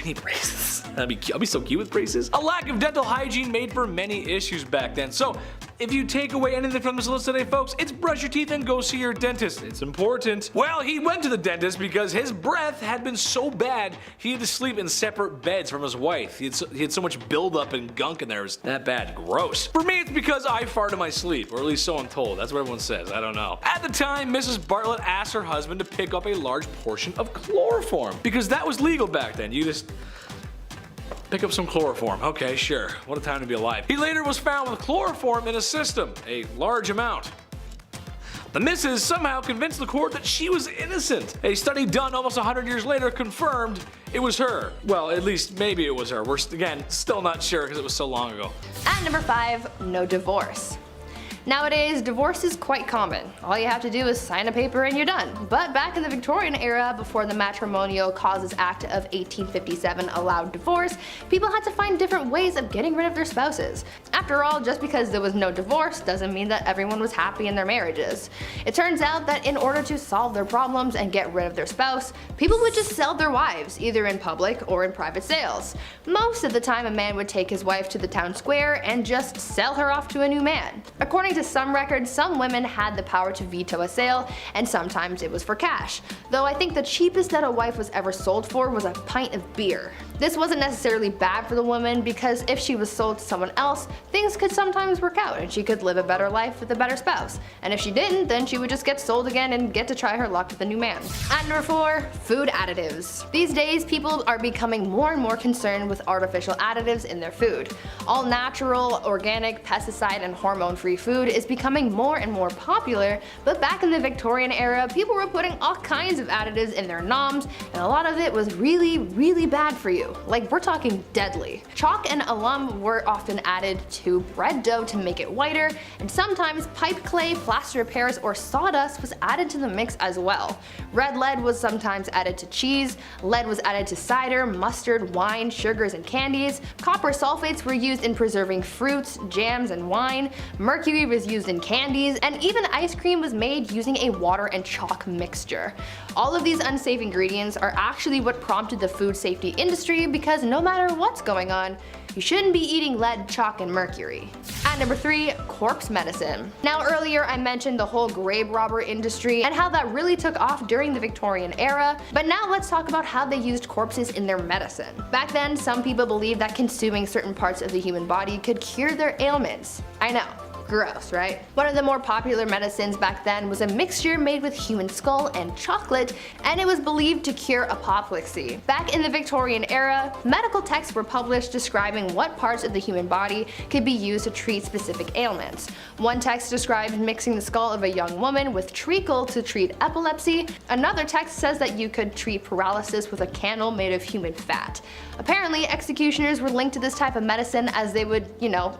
[SPEAKER 2] I'll be so cute with braces. A lack of dental hygiene made for many issues back then. So if you take away anything from this list today, folks, it's brush your teeth and go see your dentist. It's important. Well, he went to the dentist because his breath had been so bad he had to sleep in separate beds from his wife. He had so much buildup and gunk in there. It was that bad. Gross. For me, it's because I fart in my sleep, or at least so I'm told. That's what everyone says. I don't know. At the time, Mrs. Bartlett asked her husband to pick up a large portion of chloroform because that was legal back then. You just pick up some chloroform. Okay, sure. What a time to be alive. He later was found with chloroform in his system, a large amount. The missus somehow convinced the court that she was innocent. A study done almost 100 years later confirmed it was her. Well, at least maybe it was her. We're, again, still not sure because it was so long ago.
[SPEAKER 8] At number 5, no divorce. Nowadays, divorce is quite common. All you have to do is sign a paper and you're done. But back in the Victorian era, before the Matrimonial Causes Act of 1857 allowed divorce, people had to find different ways of getting rid of their spouses. After all, just because there was no divorce doesn't mean that everyone was happy in their marriages. It turns out that in order to solve their problems and get rid of their spouse, people would just sell their wives, either in public or in private sales. Most of the time, a man would take his wife to the town square and just sell her off to a new man. According to some records, some women had the power to veto a sale, and sometimes it was for cash. Though I think the cheapest that a wife was ever sold for was a pint of beer. This wasn't necessarily bad for the woman because if she was sold to someone else, things could sometimes work out and she could live a better life with a better spouse. And if she didn't, then she would just get sold again and get to try her luck with a new man. At number 4, food additives. These days, people are becoming more and more concerned with artificial additives in their food. All natural, organic, pesticide, and hormone-free food is becoming more and more popular, but back in the Victorian era, people were putting all kinds of additives in their noms, and a lot of it was really, really bad for you. Like, we're talking deadly. Chalk and alum were often added to bread dough to make it whiter, and sometimes pipe clay, plaster of Paris, or sawdust was added to the mix as well. Red lead was sometimes added to cheese, lead was added to cider, mustard, wine, sugars, and candies, copper sulfates were used in preserving fruits, jams, and wine, mercury was used in candies, and even ice cream was made using a water and chalk mixture. All of these unsafe ingredients are actually what prompted the food safety industry because no matter what's going on, you shouldn't be eating lead, chalk, and mercury. At number 3, corpse medicine. Now earlier I mentioned the whole grave robber industry and how that really took off during the Victorian era, but now let's talk about how they used corpses in their medicine. Back then, some people believed that consuming certain parts of the human body could cure their ailments. I know. Gross, right? One of the more popular medicines back then was a mixture made with human skull and chocolate, and it was believed to cure apoplexy. Back in the Victorian era, medical texts were published describing what parts of the human body could be used to treat specific ailments. One text described mixing the skull of a young woman with treacle to treat epilepsy. Another text says that you could treat paralysis with a candle made of human fat. Apparently, executioners were linked to this type of medicine as they would,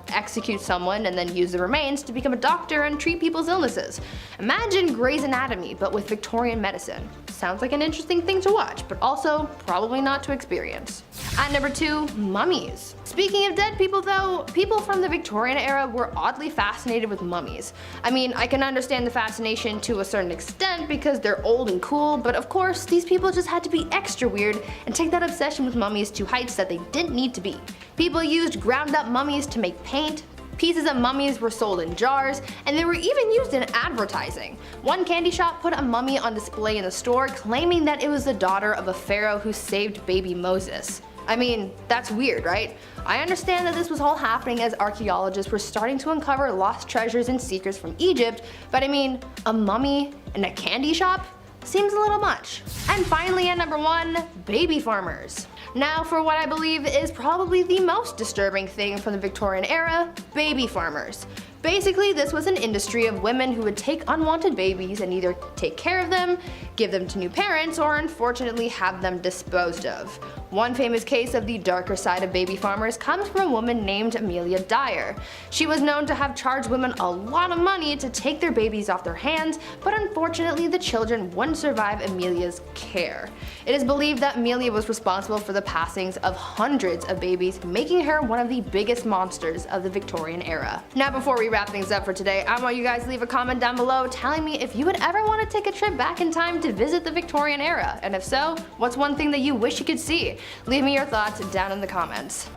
[SPEAKER 8] execute someone and then use the remains to become a doctor and treat people's illnesses. Imagine Grey's Anatomy, but with Victorian medicine. Sounds like an interesting thing to watch, but also probably not to experience. At number 2, mummies. Speaking of dead people though, people from the Victorian era were oddly fascinated with mummies. I mean, I can understand the fascination to a certain extent because they're old and cool, but of course, these people just had to be extra weird and take that obsession with mummies to heights that they didn't need to be. People used ground up mummies to make paint, pieces of mummies were sold in jars, and they were even used in advertising. One candy shop put a mummy on display in the store claiming that it was the daughter of a pharaoh who saved baby Moses. I mean, that's weird, right? I understand that this was all happening as archaeologists were starting to uncover lost treasures and secrets from Egypt, but I mean, a mummy in a candy shop? Seems a little much. And finally at number 1, baby farmers. Now for what I believe is probably the most disturbing thing from the Victorian era, baby farmers. Basically, this was an industry of women who would take unwanted babies and either take care of them, give them to new parents, or unfortunately have them disposed of. One famous case of the darker side of baby farmers comes from a woman named Amelia Dyer. She was known to have charged women a lot of money to take their babies off their hands, but unfortunately the children wouldn't survive Amelia's care. It is believed that Amelia was responsible for the passings of hundreds of babies, making her one of the biggest monsters of the Victorian era. Now before we wrap things up for today, I want you guys to leave a comment down below telling me if you would ever want to take a trip back in time to visit the Victorian era, and if so, what's one thing that you wish you could see? Leave me your thoughts down in the comments.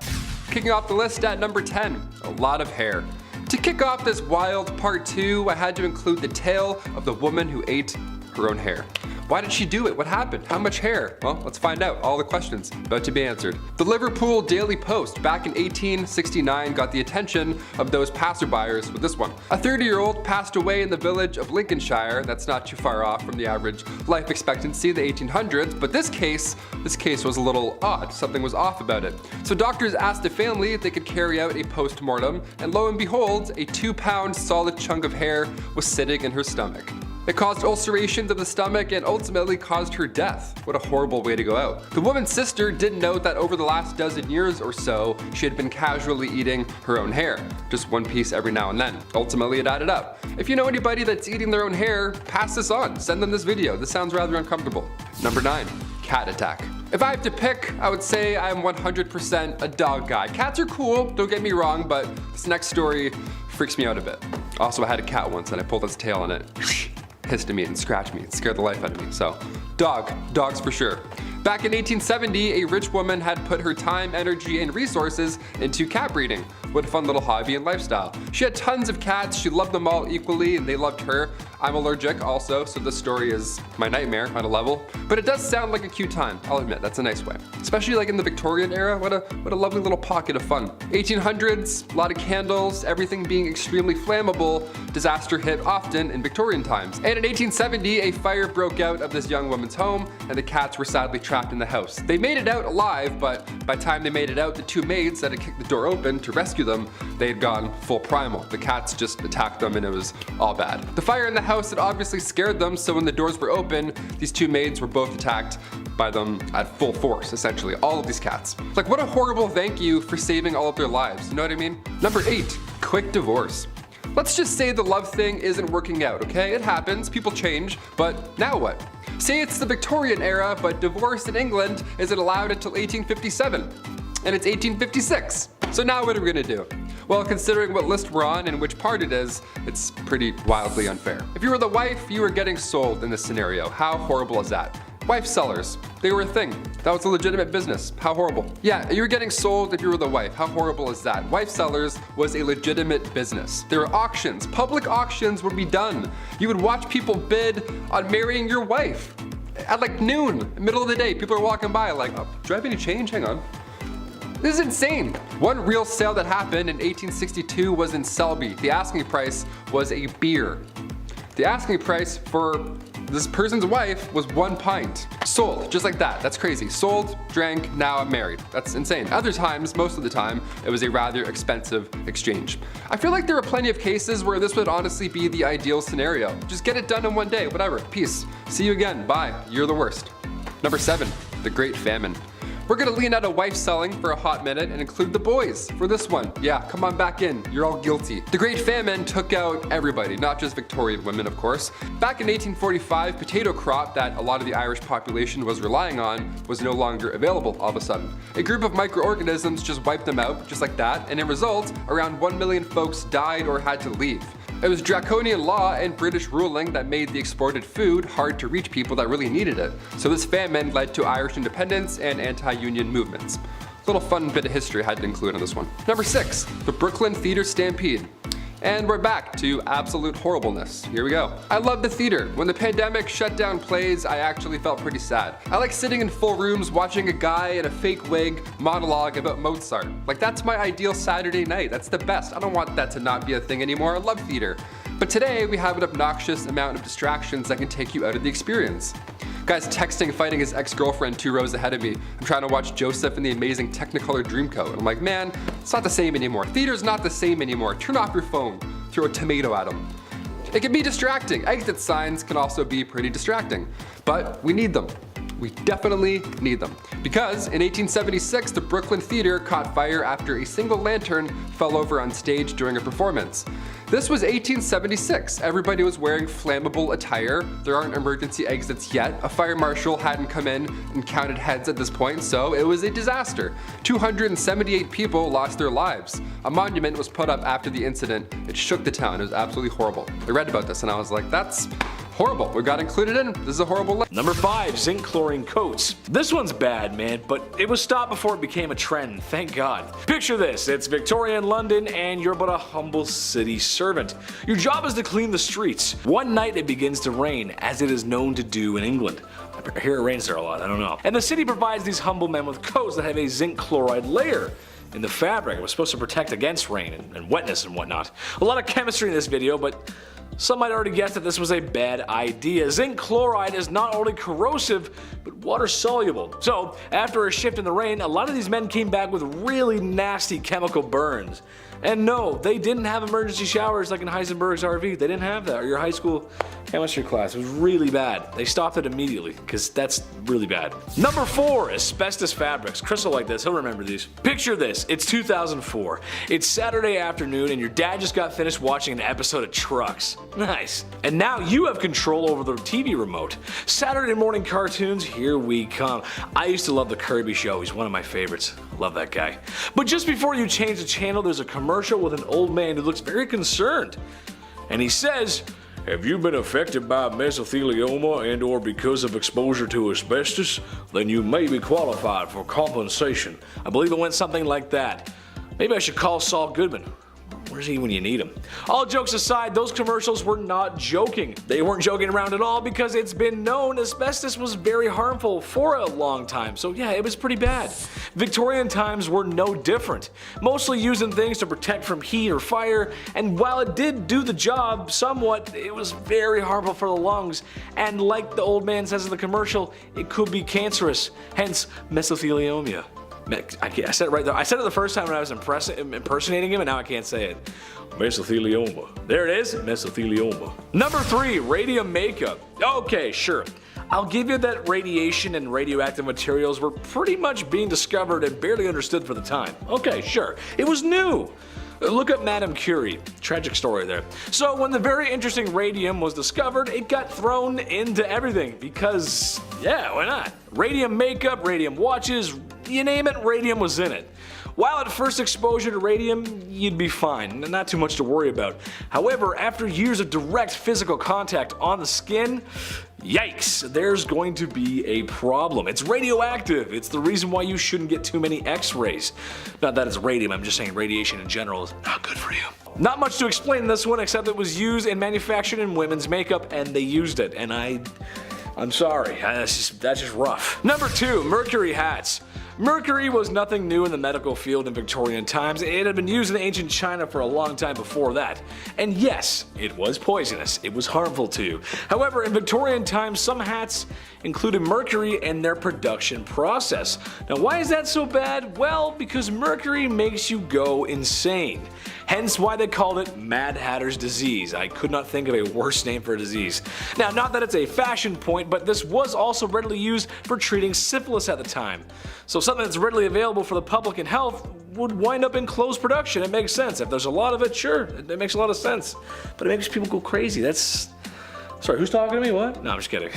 [SPEAKER 1] Kicking off the list at number 10, a lot of hair. To kick off this wild part 2, I had to include the tale of the woman who ate her own hair. Why did she do it? What happened? How much hair? Well, let's find out. All the questions about to be answered. The Liverpool Daily Post back in 1869 got the attention of those passerbyers with this one. A 30-year-old passed away in the village of Lincolnshire. That's not too far off from the average life expectancy of the 1800s, but this case was a little odd. Something was off about it. So doctors asked the family if they could carry out a post-mortem, and lo and behold, a 2-pound solid chunk of hair was sitting in her stomach. It caused ulcerations of the stomach and ultimately caused her death. What a horrible way to go out. The woman's sister did note that over the last dozen years or so, she had been casually eating her own hair, just one piece every now and then. Ultimately, it added up. If you know anybody that's eating their own hair, pass this on. Send them this video. This sounds rather uncomfortable. Number 9, cat attack. If I have to pick, I would say I'm 100% a dog guy. Cats are cool, don't get me wrong, but this next story freaks me out a bit. Also, I had a cat once and I pulled its tail and it hissed at me and scratched me and scared the life out of me. So, dogs for sure. Back in 1870, a rich woman had put her time, energy, and resources into cat breeding. What a fun little hobby and lifestyle. She had tons of cats, she loved them all equally, and they loved her. I'm allergic also, so this story is my nightmare on a level. But it does sound like a cute time, I'll admit, that's a nice way. Especially like in the Victorian era, what a lovely little pocket of fun. 1800s, a lot of candles, everything being extremely flammable, disaster hit often in Victorian times. And in 1870, a fire broke out of this young woman's home, and the cats were sadly trapped in the house. They made it out alive, but by the time they made it out, the 2 maids that had kicked the door open to rescue them, they had gone full primal. The cats just attacked them and it was all bad. The fire in the house had obviously scared them, so when the doors were open, these 2 maids were both attacked by them at full force, essentially. All of these cats. Like, what a horrible thank you for saving all of their lives, you know what I mean? Number 8, quick divorce. Let's just say the love thing isn't working out, okay? It happens, people change, but now what? Say it's the Victorian era, but divorce in England isn't allowed until 1857, and it's 1856. So now what are we gonna do? Well, considering what list we're on and which part it is, it's pretty wildly unfair. If you were the wife, you were getting sold in this scenario. How horrible is that? Wife sellers, they were a thing. That was a legitimate business. How horrible. Yeah, you were getting sold if you were the wife. How horrible is that? Wife sellers was a legitimate business. There were auctions. Public auctions would be done. You would watch people bid on marrying your wife. At like noon, middle of the day, people are walking by like, oh, do I have any change? Hang on. This is insane. One real sale that happened in 1862 was in Selby. The asking price was a beer. The asking price for this person's wife was 1 pint. Sold, just like that. That's crazy. Sold, drank, now I'm married. That's insane. Other times, most of the time, it was a rather expensive exchange. I feel like there are plenty of cases where this would honestly be the ideal scenario. Just get it done in one day, whatever. Peace. See you again. Bye. You're the worst. Number 7, the Great Famine. We're gonna lean out of wife selling for a hot minute and include the boys for this one. Yeah, come on back in, you're all guilty. The Great Famine took out everybody, not just Victorian women, of course. Back in 1845, potato crop that a lot of the Irish population was relying on was no longer available all of a sudden. A group of microorganisms just wiped them out, just like that, and in result, around 1 million folks died or had to leave. It was draconian law and British ruling that made the exported food hard to reach people that really needed it. So this famine led to Irish independence and anti-union movements. Little fun bit of history I had to include on this one. Number 6, the Brooklyn Theater Stampede. And we're back to absolute horribleness. Here we go. I love the theater. When the pandemic shut down plays, I actually felt pretty sad. I like sitting in full rooms watching a guy in a fake wig monologue about Mozart. Like, that's my ideal Saturday night. That's the best. I don't want that to not be a thing anymore. I love theater. But today we have an obnoxious amount of distractions that can take you out of the experience. Guy's texting, fighting his ex-girlfriend 2 rows ahead of me. I'm trying to watch Joseph in the Amazing Technicolor Dreamcoat. I'm like, man, it's not the same anymore. Theater's not the same anymore. Turn off your phone. Throw a tomato at him. It can be distracting. Exit signs can also be pretty distracting, but we need them. We definitely need them. Because in 1876, the Brooklyn Theater caught fire after a single lantern fell over on stage during a performance. This was 1876. Everybody was wearing flammable attire. There aren't emergency exits yet. A fire marshal hadn't come in and counted heads at this point, so it was a disaster. 278 people lost their lives. A monument was put up after the incident. It shook the town. It was absolutely horrible. I read about this and I was like, that's horrible. We got included in. This is a horrible list.
[SPEAKER 2] Number 5, zinc chlorine coats. This one's bad, man, but it was stopped before it became a trend, thank God. Picture this, it's Victorian London and you're but a humble city servant. Your job is to clean the streets. One night it begins to rain, as it is known to do in England. I hear it rains there a lot, I don't know. And the city provides these humble men with coats that have a zinc chloride layer in the fabric. It was supposed to protect against rain and wetness and whatnot. A lot of chemistry in this video, but some might already guess that this was a bad idea. Zinc chloride is not only corrosive, but water soluble. So, after a shift in the rain, a lot of these men came back with really nasty chemical burns. And no, they didn't have emergency showers like in Heisenberg's RV. They didn't have that, or your high school chemistry class. It was really bad. They stopped it immediately, because that's really bad. Number 4, asbestos fabrics. Chris will like this, he'll remember these. Picture this, it's 2004. It's Saturday afternoon and your dad just got finished watching an episode of Trucks. Nice. And now you have control over the TV remote. Saturday morning cartoons, here we come. I used to love the Kirby Show, he's one of my favorites. Love that guy. But just before you change the channel, there's a commercial with an old man who looks very concerned. And he says, "Have you been affected by mesothelioma and or because of exposure to asbestos? Then you may be qualified for compensation." I believe it went something like that. Maybe I should call Saul Goodman. Where's he when you need him? All jokes aside, those commercials were not joking. They weren't joking around at all because it's been known asbestos was very harmful for a long time. So yeah, it was pretty bad. Victorian times were no different. Mostly using things to protect from heat or fire, and while it did do the job somewhat, it was very harmful for the lungs. And like the old man says in the commercial, it could be cancerous, hence mesothelioma. I said it right there. I said it the first time when I was impersonating him, and now I can't say it. Mesothelioma. There it is, mesothelioma. Number 3, radium makeup. Okay, sure. I'll give you that radiation and radioactive materials were pretty much being discovered and barely understood for the time. Okay, sure. It was new. Look up Madame Curie. Tragic story there. So when the very interesting radium was discovered, it got thrown into everything because, yeah, why not? Radium makeup, radium watches, you name it, radium was in it. While at first exposure to radium, you'd be fine, not too much to worry about. However, after years of direct physical contact on the skin, yikes, there's going to be a problem. It's radioactive. It's the reason why you shouldn't get too many x-rays. Not that it's radium, I'm just saying radiation in general is not good for you. Not much to explain in this one except it was used and manufactured in women's makeup and they used it, and I'm sorry, that's just rough. Number 2, mercury hats. Mercury was nothing new in the medical field in Victorian times. It had been used in ancient China for a long time before that. And yes, it was poisonous. It was harmful to you. However, in Victorian times, some hats included mercury in their production process. Now, why is that so bad? Well, because mercury makes you go insane. Hence why they called it Mad Hatter's disease. I could not think of a worse name for a disease. Now, not that it's a fashion point, but this was also readily used for treating syphilis at the time. So something that's readily available for the public and health would wind up in closed production. It makes sense. If there's a lot of it, sure, it makes a lot of sense. But it makes people go crazy. That's... Sorry, who's talking to me? What? No, I'm just kidding.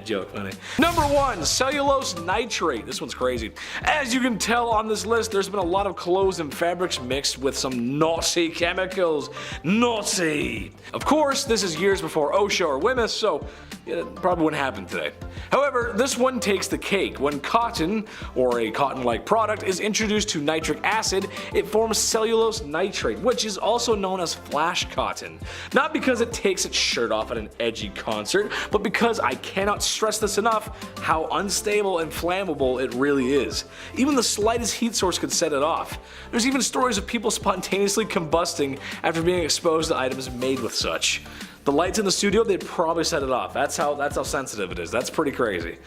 [SPEAKER 2] Joke, funny. Number 1, cellulose nitrate. This one's crazy. As you can tell on this list, there's been a lot of clothes and fabrics mixed with some naughty chemicals. Naughty! Of course, this is years before OSHA or WMS, so it probably wouldn't happen today. However, this one takes the cake. When cotton, or a cotton-like product, is introduced to nitric acid, it forms cellulose nitrate, which is also known as flash cotton. Not because it takes its shirt off at an edgy concert, but because I cannot stress this enough how unstable and flammable it really is. Even the slightest heat source could set it off. There's even stories of people spontaneously combusting after being exposed to items made with such. The lights in the studio, they'd probably set it off. That's how sensitive it is. That's pretty crazy.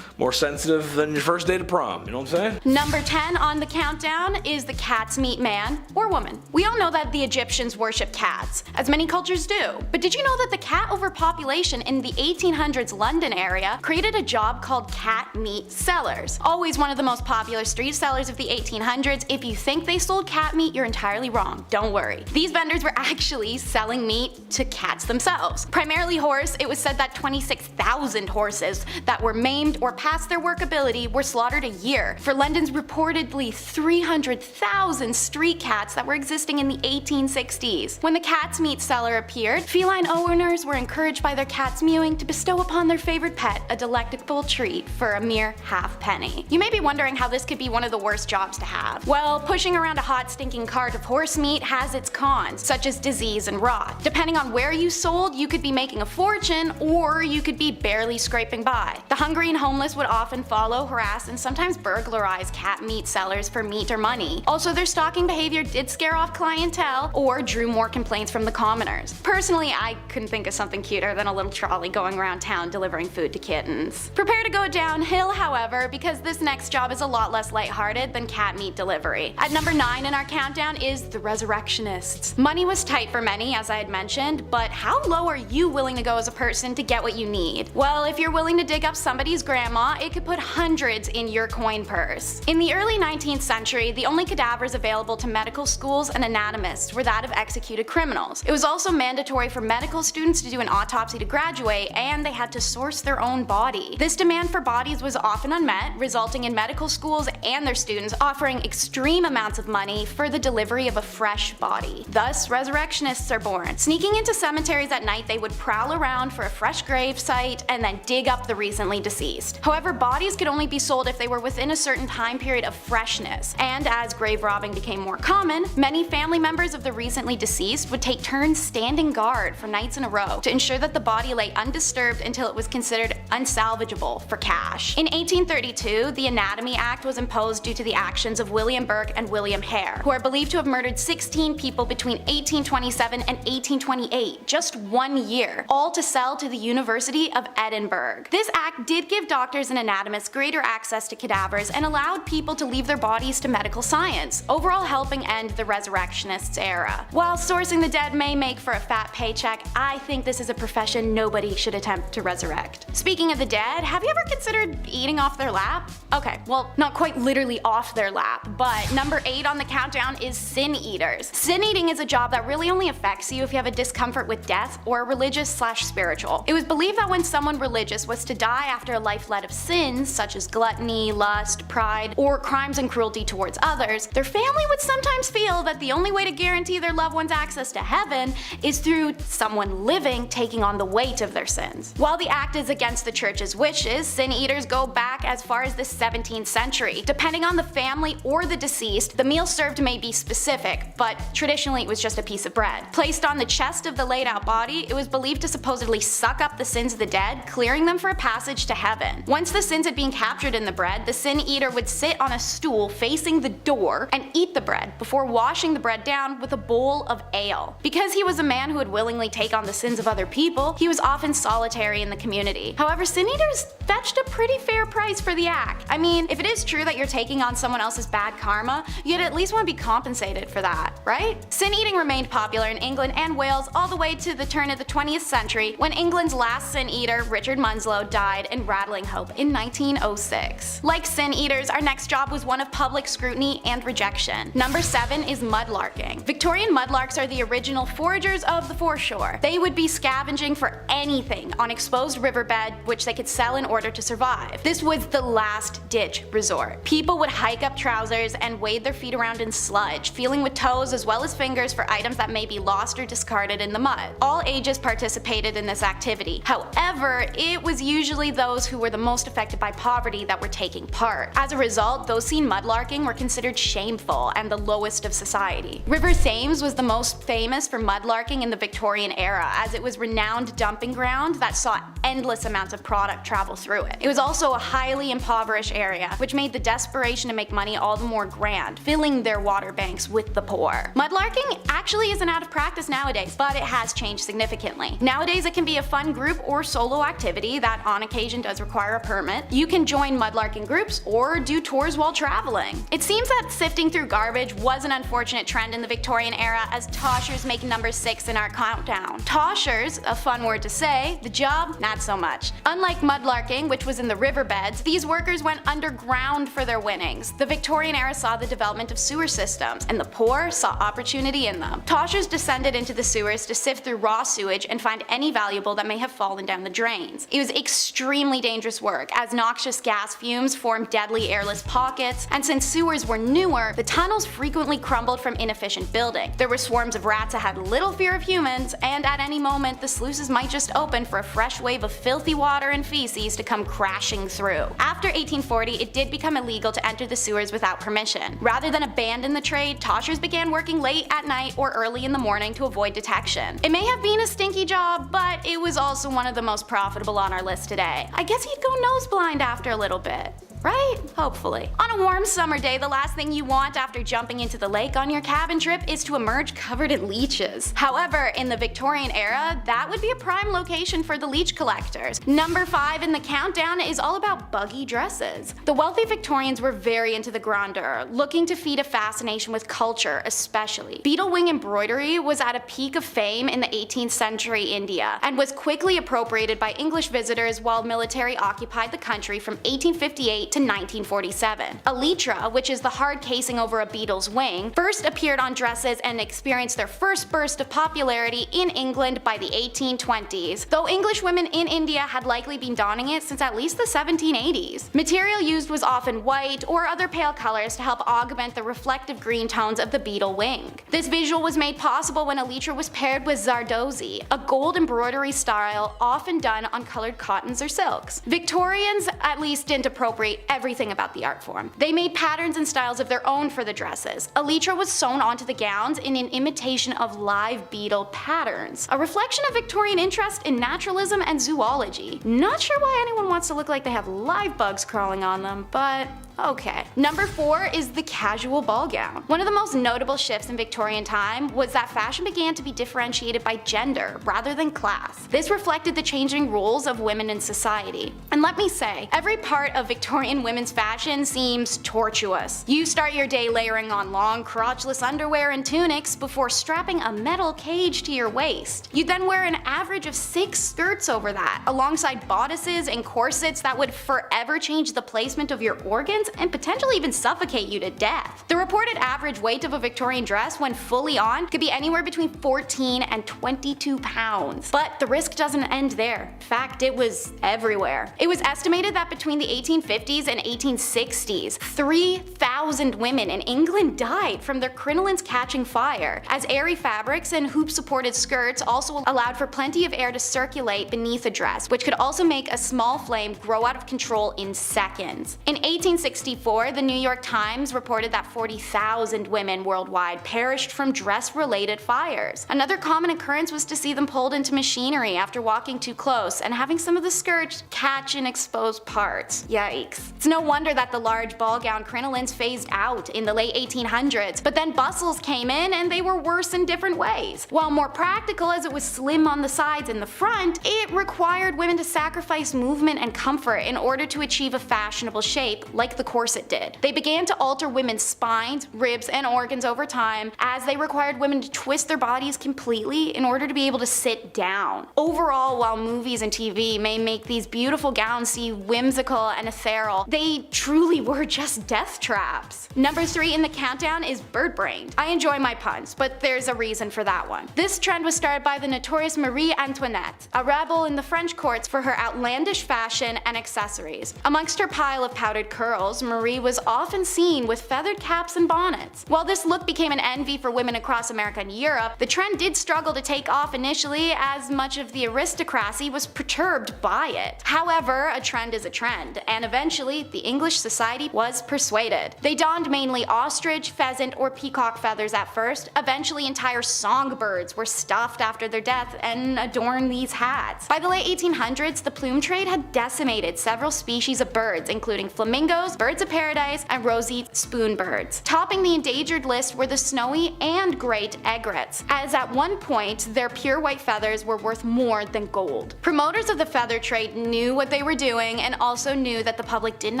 [SPEAKER 2] more sensitive than your first day to prom, you know what I'm saying?
[SPEAKER 5] Number 10 on the countdown is the cat's meat man or woman. We all know that the Egyptians worship cats, as many cultures do. But did you know that the cat overpopulation in the 1800s London area created a job called cat meat sellers? Always one of the most popular street sellers of the 1800s. If you think they sold cat meat, you're entirely wrong. Don't worry. These vendors were actually selling meat to cats themselves. Primarily horse, it was said that 26,000 horses that were maimed or past their workability were slaughtered a year for London's reportedly 300,000 street cats that were existing in the 1860s. When the cat's meat seller appeared, feline owners were encouraged by their cat's mewing to bestow upon their favorite pet a delectable treat for a mere half penny. You may be wondering how this could be one of the worst jobs to have. Well, pushing around a hot stinking cart of horse meat has its cons, such as disease and rot. Depending on where you sold, you could be making a fortune or you could be barely scraping by. The hungry and homeless would often follow, harass, and sometimes burglarize cat meat sellers for meat or money. Also, their stalking behavior did scare off clientele or drew more complaints from the commoners. Personally, I couldn't think of something cuter than a little trolley going around town delivering food to kittens. Prepare to go downhill, however, because this next job is a lot less lighthearted than cat meat delivery. At number 9 in our countdown is the resurrectionists. Money was tight for many, as I had mentioned, but how low are you willing to go as a person to get what you need? Well, if you're willing to dig up somebody's grandma, it could put hundreds in your coin purse. In the early 19th century, the only cadavers available to medical schools and anatomists were that of executed criminals. It was also mandatory for medical students to do an autopsy to graduate, and they had to source their own body. This demand for bodies was often unmet, resulting in medical schools and their students offering extreme amounts of money for the delivery of a fresh body. Thus, resurrectionists are born. Sneaking into cemeteries at night, they would prowl around for a fresh grave site and then dig up the recently deceased. However, bodies could only be sold if they were within a certain time period of freshness, and as grave robbing became more common, many family members of the recently deceased would take turns standing guard for nights in a row to ensure that the body lay undisturbed until it was considered unsalvageable for cash. In 1832, the Anatomy Act was imposed due to the actions of William Burke and William Hare, who are believed to have murdered 16 people between 1827 and 1828, just 1 year, all to sell to the University of Edinburgh. This act did give doctors and anatomists greater access to cadavers and allowed people to leave their bodies to medical science, overall helping end the resurrectionists era. While sourcing the dead may make for a fat paycheck, I think this is a profession nobody should attempt to resurrect. Speaking of the dead, have you ever considered eating off their lap? Okay, well, not quite literally off their lap, but number 8 on the countdown is sin eaters. Sin eating is a job that really only affects you if you have a discomfort with death or religious/spiritual. It was believed that when someone religious was to die after a life led of sins, such as gluttony, lust, pride, or crimes and cruelty towards others, their family would sometimes feel that the only way to guarantee their loved ones access to heaven is through someone living taking on the weight of their sins. While the act is against the church's wishes, sin eaters go back as far as the 17th century. Depending on the family or the deceased, the meal served may be specific, but traditionally it was just a piece of bread. Placed on the chest of the laid out body, it was believed to supposedly suck up the sins of the dead, clearing them for a passage to heaven. Once the sins had been captured in the bread, the sin eater would sit on a stool facing the door and eat the bread before washing the bread down with a bowl of ale. Because he was a man who would willingly take on the sins of other people, he was often solitary in the community. However, sin eaters fetched a pretty fair price for the act. I mean, if it is true that you're taking on someone else's bad karma, you'd at least want to be compensated for that, right? Sin eating remained popular in England and Wales all the way to the turn of the 20th century, when England's last sin eater, Richard Munslow, died in Rattling Hope in 1906. Like sin eaters, our next job was one of public scrutiny and rejection. Number 7 is mudlarking. Victorian mudlarks are the original foragers of the foreshore. They would be scavenging for anything on exposed riverbed which they could sell in order to survive. This was the last ditch resort. People would hike up trousers and wade their feet around in sludge, feeling with toes as well as fingers for items that may be lost or discarded in the mud. All ages participated in this activity. However, it was usually those who were the most affected by poverty that were taking part. As a result, those seen mudlarking were considered shameful and the lowest of society. River Thames was the most famous for mudlarking in the Victorian era, as it was a renowned dumping ground that saw endless amounts of product travel through it. It was also a highly impoverished area, which made the desperation to make money all the more grand, filling their water banks with the poor. Mudlarking actually isn't out of practice nowadays, but it has changed significantly. Nowadays it can be a fun group or solo activity that on occasion does require a permit, you can join mudlarking groups or do tours while traveling. It seems that sifting through garbage was an unfortunate trend in the Victorian era, as toshers make number 6 in our countdown. Toshers, a fun word to say, the job, not so much. Unlike mudlarking, which was in the riverbeds, these workers went underground for their winnings. The Victorian era saw the development of sewer systems, and the poor saw opportunity in them. Toshers descended into the sewers to sift through raw sewage and find any valuable that may have fallen down the drains. It was extremely dangerous work, as noxious gas fumes formed deadly airless pockets, and since sewers were newer, the tunnels frequently crumbled from inefficient building. There were swarms of rats that had little fear of humans, and at any moment the sluices might just open for a fresh wave of filthy water and feces to come crashing through. After 1840, it did become illegal to enter the sewers without permission. Rather than abandon the trade, toshers began working late at night or early in the morning to avoid detection. It may have been a stinky job, but it was also one of the most profitable on our list today. I guess you'd go nose blind after a little bit. Right? Hopefully. On a warm summer day, the last thing you want after jumping into the lake on your cabin trip is to emerge covered in leeches. However, in the Victorian era, that would be a prime location for the leech collectors. Number 5 in the countdown is all about buggy dresses. The wealthy Victorians were very into the grandeur, looking to feed a fascination with culture especially. Beetle wing embroidery was at a peak of fame in the 18th century India, and was quickly appropriated by English visitors while military occupied the country from 1858 to 1947. Elytra, which is the hard casing over a beetle's wing, first appeared on dresses and experienced their first burst of popularity in England by the 1820s, though English women in India had likely been donning it since at least the 1780s. Material used was often white or other pale colors to help augment the reflective green tones of the beetle wing. This visual was made possible when elytra was paired with zardozi, a gold embroidery style often done on colored cottons or silks. Victorians at least didn't appropriate everything about the art form. They made patterns and styles of their own for the dresses. Elytra was sewn onto the gowns in an imitation of live beetle patterns, a reflection of Victorian interest in naturalism and zoology. Not sure why anyone wants to look like they have live bugs crawling on them, but okay. Number 4 is the casual ball gown. One of the most notable shifts in Victorian time was that fashion began to be differentiated by gender rather than class. This reflected the changing roles of women in society. And let me say, every part of Victorian women's fashion seems tortuous. You start your day layering on long, crotchless underwear and tunics before strapping a metal cage to your waist. You then wear an average of 6 skirts over that, alongside bodices and corsets that would forever change the placement of your organs and potentially even suffocate you to death. The reported average weight of a Victorian dress when fully on could be anywhere between 14 and 22 pounds. But the risk doesn't end there. In fact, it was everywhere. It was estimated that between the 1850s and 1860s, 3,000 women in England died from their crinolines catching fire, as airy fabrics and hoop-supported skirts also allowed for plenty of air to circulate beneath a dress, which could also make a small flame grow out of control in seconds. In 1864, the New York Times reported that 40,000 women worldwide perished from dress-related fires. Another common occurrence was to see them pulled into machinery after walking too close and having some of the skirts catch in exposed parts. Yikes. It's no wonder that the large ball gown crinolines phased out in the late 1800s, but then bustles came in and they were worse in different ways. While more practical as it was slim on the sides and the front, it required women to sacrifice movement and comfort in order to achieve a fashionable shape like the corset did. They began to alter women's spines, ribs, and organs over time, as they required women to twist their bodies completely in order to be able to sit down. Overall, while movies and TV may make these beautiful gowns seem whimsical and ethereal, they truly were just death traps. Number 3 in the countdown is bird-brained. I enjoy my puns, but there's a reason for that one. This trend was started by the notorious Marie Antoinette, a rebel in the French courts for her outlandish fashion and accessories. Amongst her pile of powdered curls, Marie was often seen with feathered caps and bonnets. While this look became an envy for women across America and Europe, the trend did struggle to take off initially, as much of the aristocracy was perturbed by it. However, a trend is a trend, and eventually the English society was persuaded. They donned mainly ostrich, pheasant, or peacock feathers at first. Eventually entire songbirds were stuffed after their death and adorned these hats. By the late 1800s, the plume trade had decimated several species of birds, including flamingos, birds of paradise, and rosy spoonbirds. Topping the endangered list were the snowy and great egrets, as at one point their pure white feathers were worth more than gold. Promoters of the feather trade knew what they were doing and also knew that the public didn't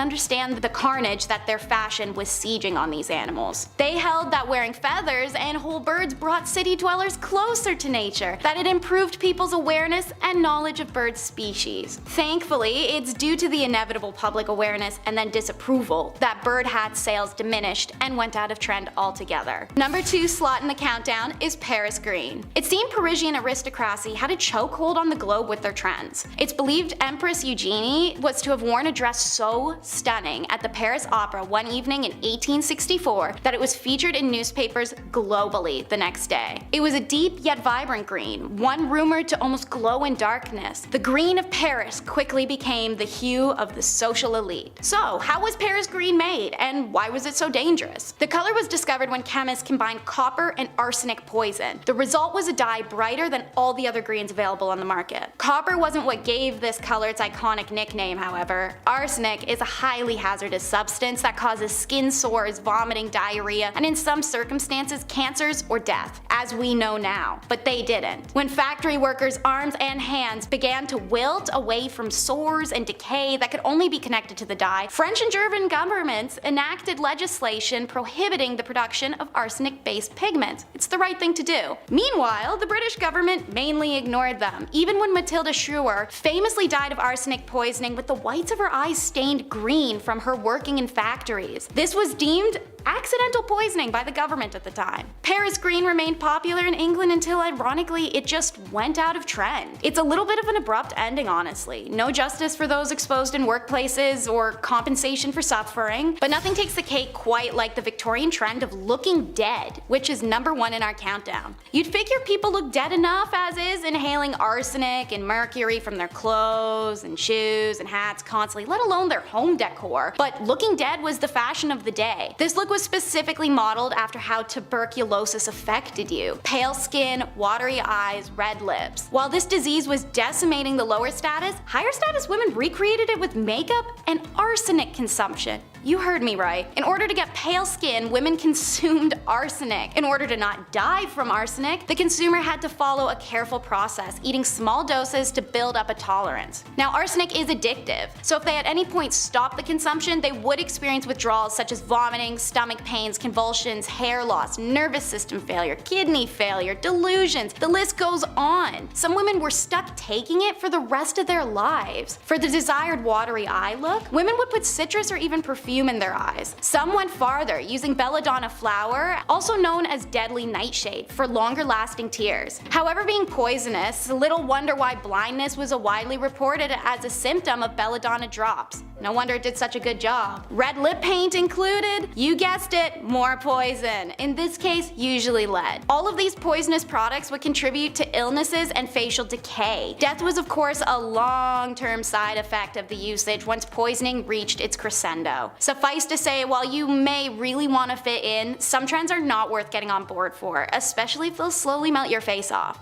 [SPEAKER 5] understand the carnage that their fashion was sieging on these animals. They held that wearing feathers and whole birds brought city dwellers closer to nature, that it improved people's awareness and knowledge of bird species. Thankfully, it's due to the inevitable public awareness and then disapproval that bird hat sales diminished and went out of trend altogether. Number 2 slot in the countdown is Paris green. It seemed Parisian aristocracy had a chokehold on the globe with their trends. It's believed Empress Eugenie was to have worn a dress so stunning at the Paris Opera one evening in 1864 that it was featured in newspapers globally the next day. It was a deep yet vibrant green, one rumored to almost glow in darkness. The green of Paris quickly became the hue of the social elite. So, how was Paris green made, and why was it so dangerous? The color was discovered when chemists combined copper and arsenic poison. The result was a dye brighter than all the other greens available on the market. Copper wasn't what gave this color its iconic nickname, however. Arsenic is a highly hazardous substance that causes skin sores, vomiting, diarrhea, and in some circumstances cancers or death, as we know now. But they didn't. When factory workers' arms and hands began to wilt away from sores and decay that could only be connected to the dye, French and German governments enacted legislation prohibiting the production of arsenic-based pigments. It's the right thing to do. Meanwhile, the British government mainly ignored them, even when Matilda Schrewer famously died of arsenic poisoning with the whites of her eyes stained green from her working in factories. This was deemed accidental poisoning by the government at the time. Paris green remained popular in England until, ironically, it just went out of trend. It's a little bit of an abrupt ending, honestly. No justice for those exposed in workplaces or compensation for suffering, but nothing takes the cake quite like the Victorian trend of looking dead, which is number 1 in our countdown. You'd figure people look dead enough as is, inhaling arsenic and mercury from their clothes and shoes and hats constantly, let alone their home decor, but looking dead was the fashion of the day. This look was specifically modeled after how tuberculosis affected you. Pale skin, watery eyes, red lips. While this disease was decimating the lower status, higher status women recreated it with makeup and arsenic consumption. You heard me right. In order to get pale skin, women consumed arsenic. In order to not die from arsenic, the consumer had to follow a careful process, eating small doses to build up a tolerance. Now, arsenic is addictive, so if they at any point stopped the consumption, they would experience withdrawals such as vomiting, stomach pains, convulsions, hair loss, nervous system failure, kidney failure, delusions. The list goes on. Some women were stuck taking it for the rest of their lives. For the desired watery eye look, women would put citrus or even perfume in their eyes. Some went farther, using belladonna flower, also known as deadly nightshade, for longer lasting tears. However, being poisonous, little wonder why blindness was widely reported as a symptom of belladonna drops. No wonder it did such a good job. Red lip paint included, you guessed it, more poison. In this case, usually lead. All of these poisonous products would contribute to illnesses and facial decay. Death was of course a long-term side effect of the usage once poisoning reached its crescendo. Suffice to say, while you may really want to fit in, some trends are not worth getting on board for, especially if they'll slowly melt your face off.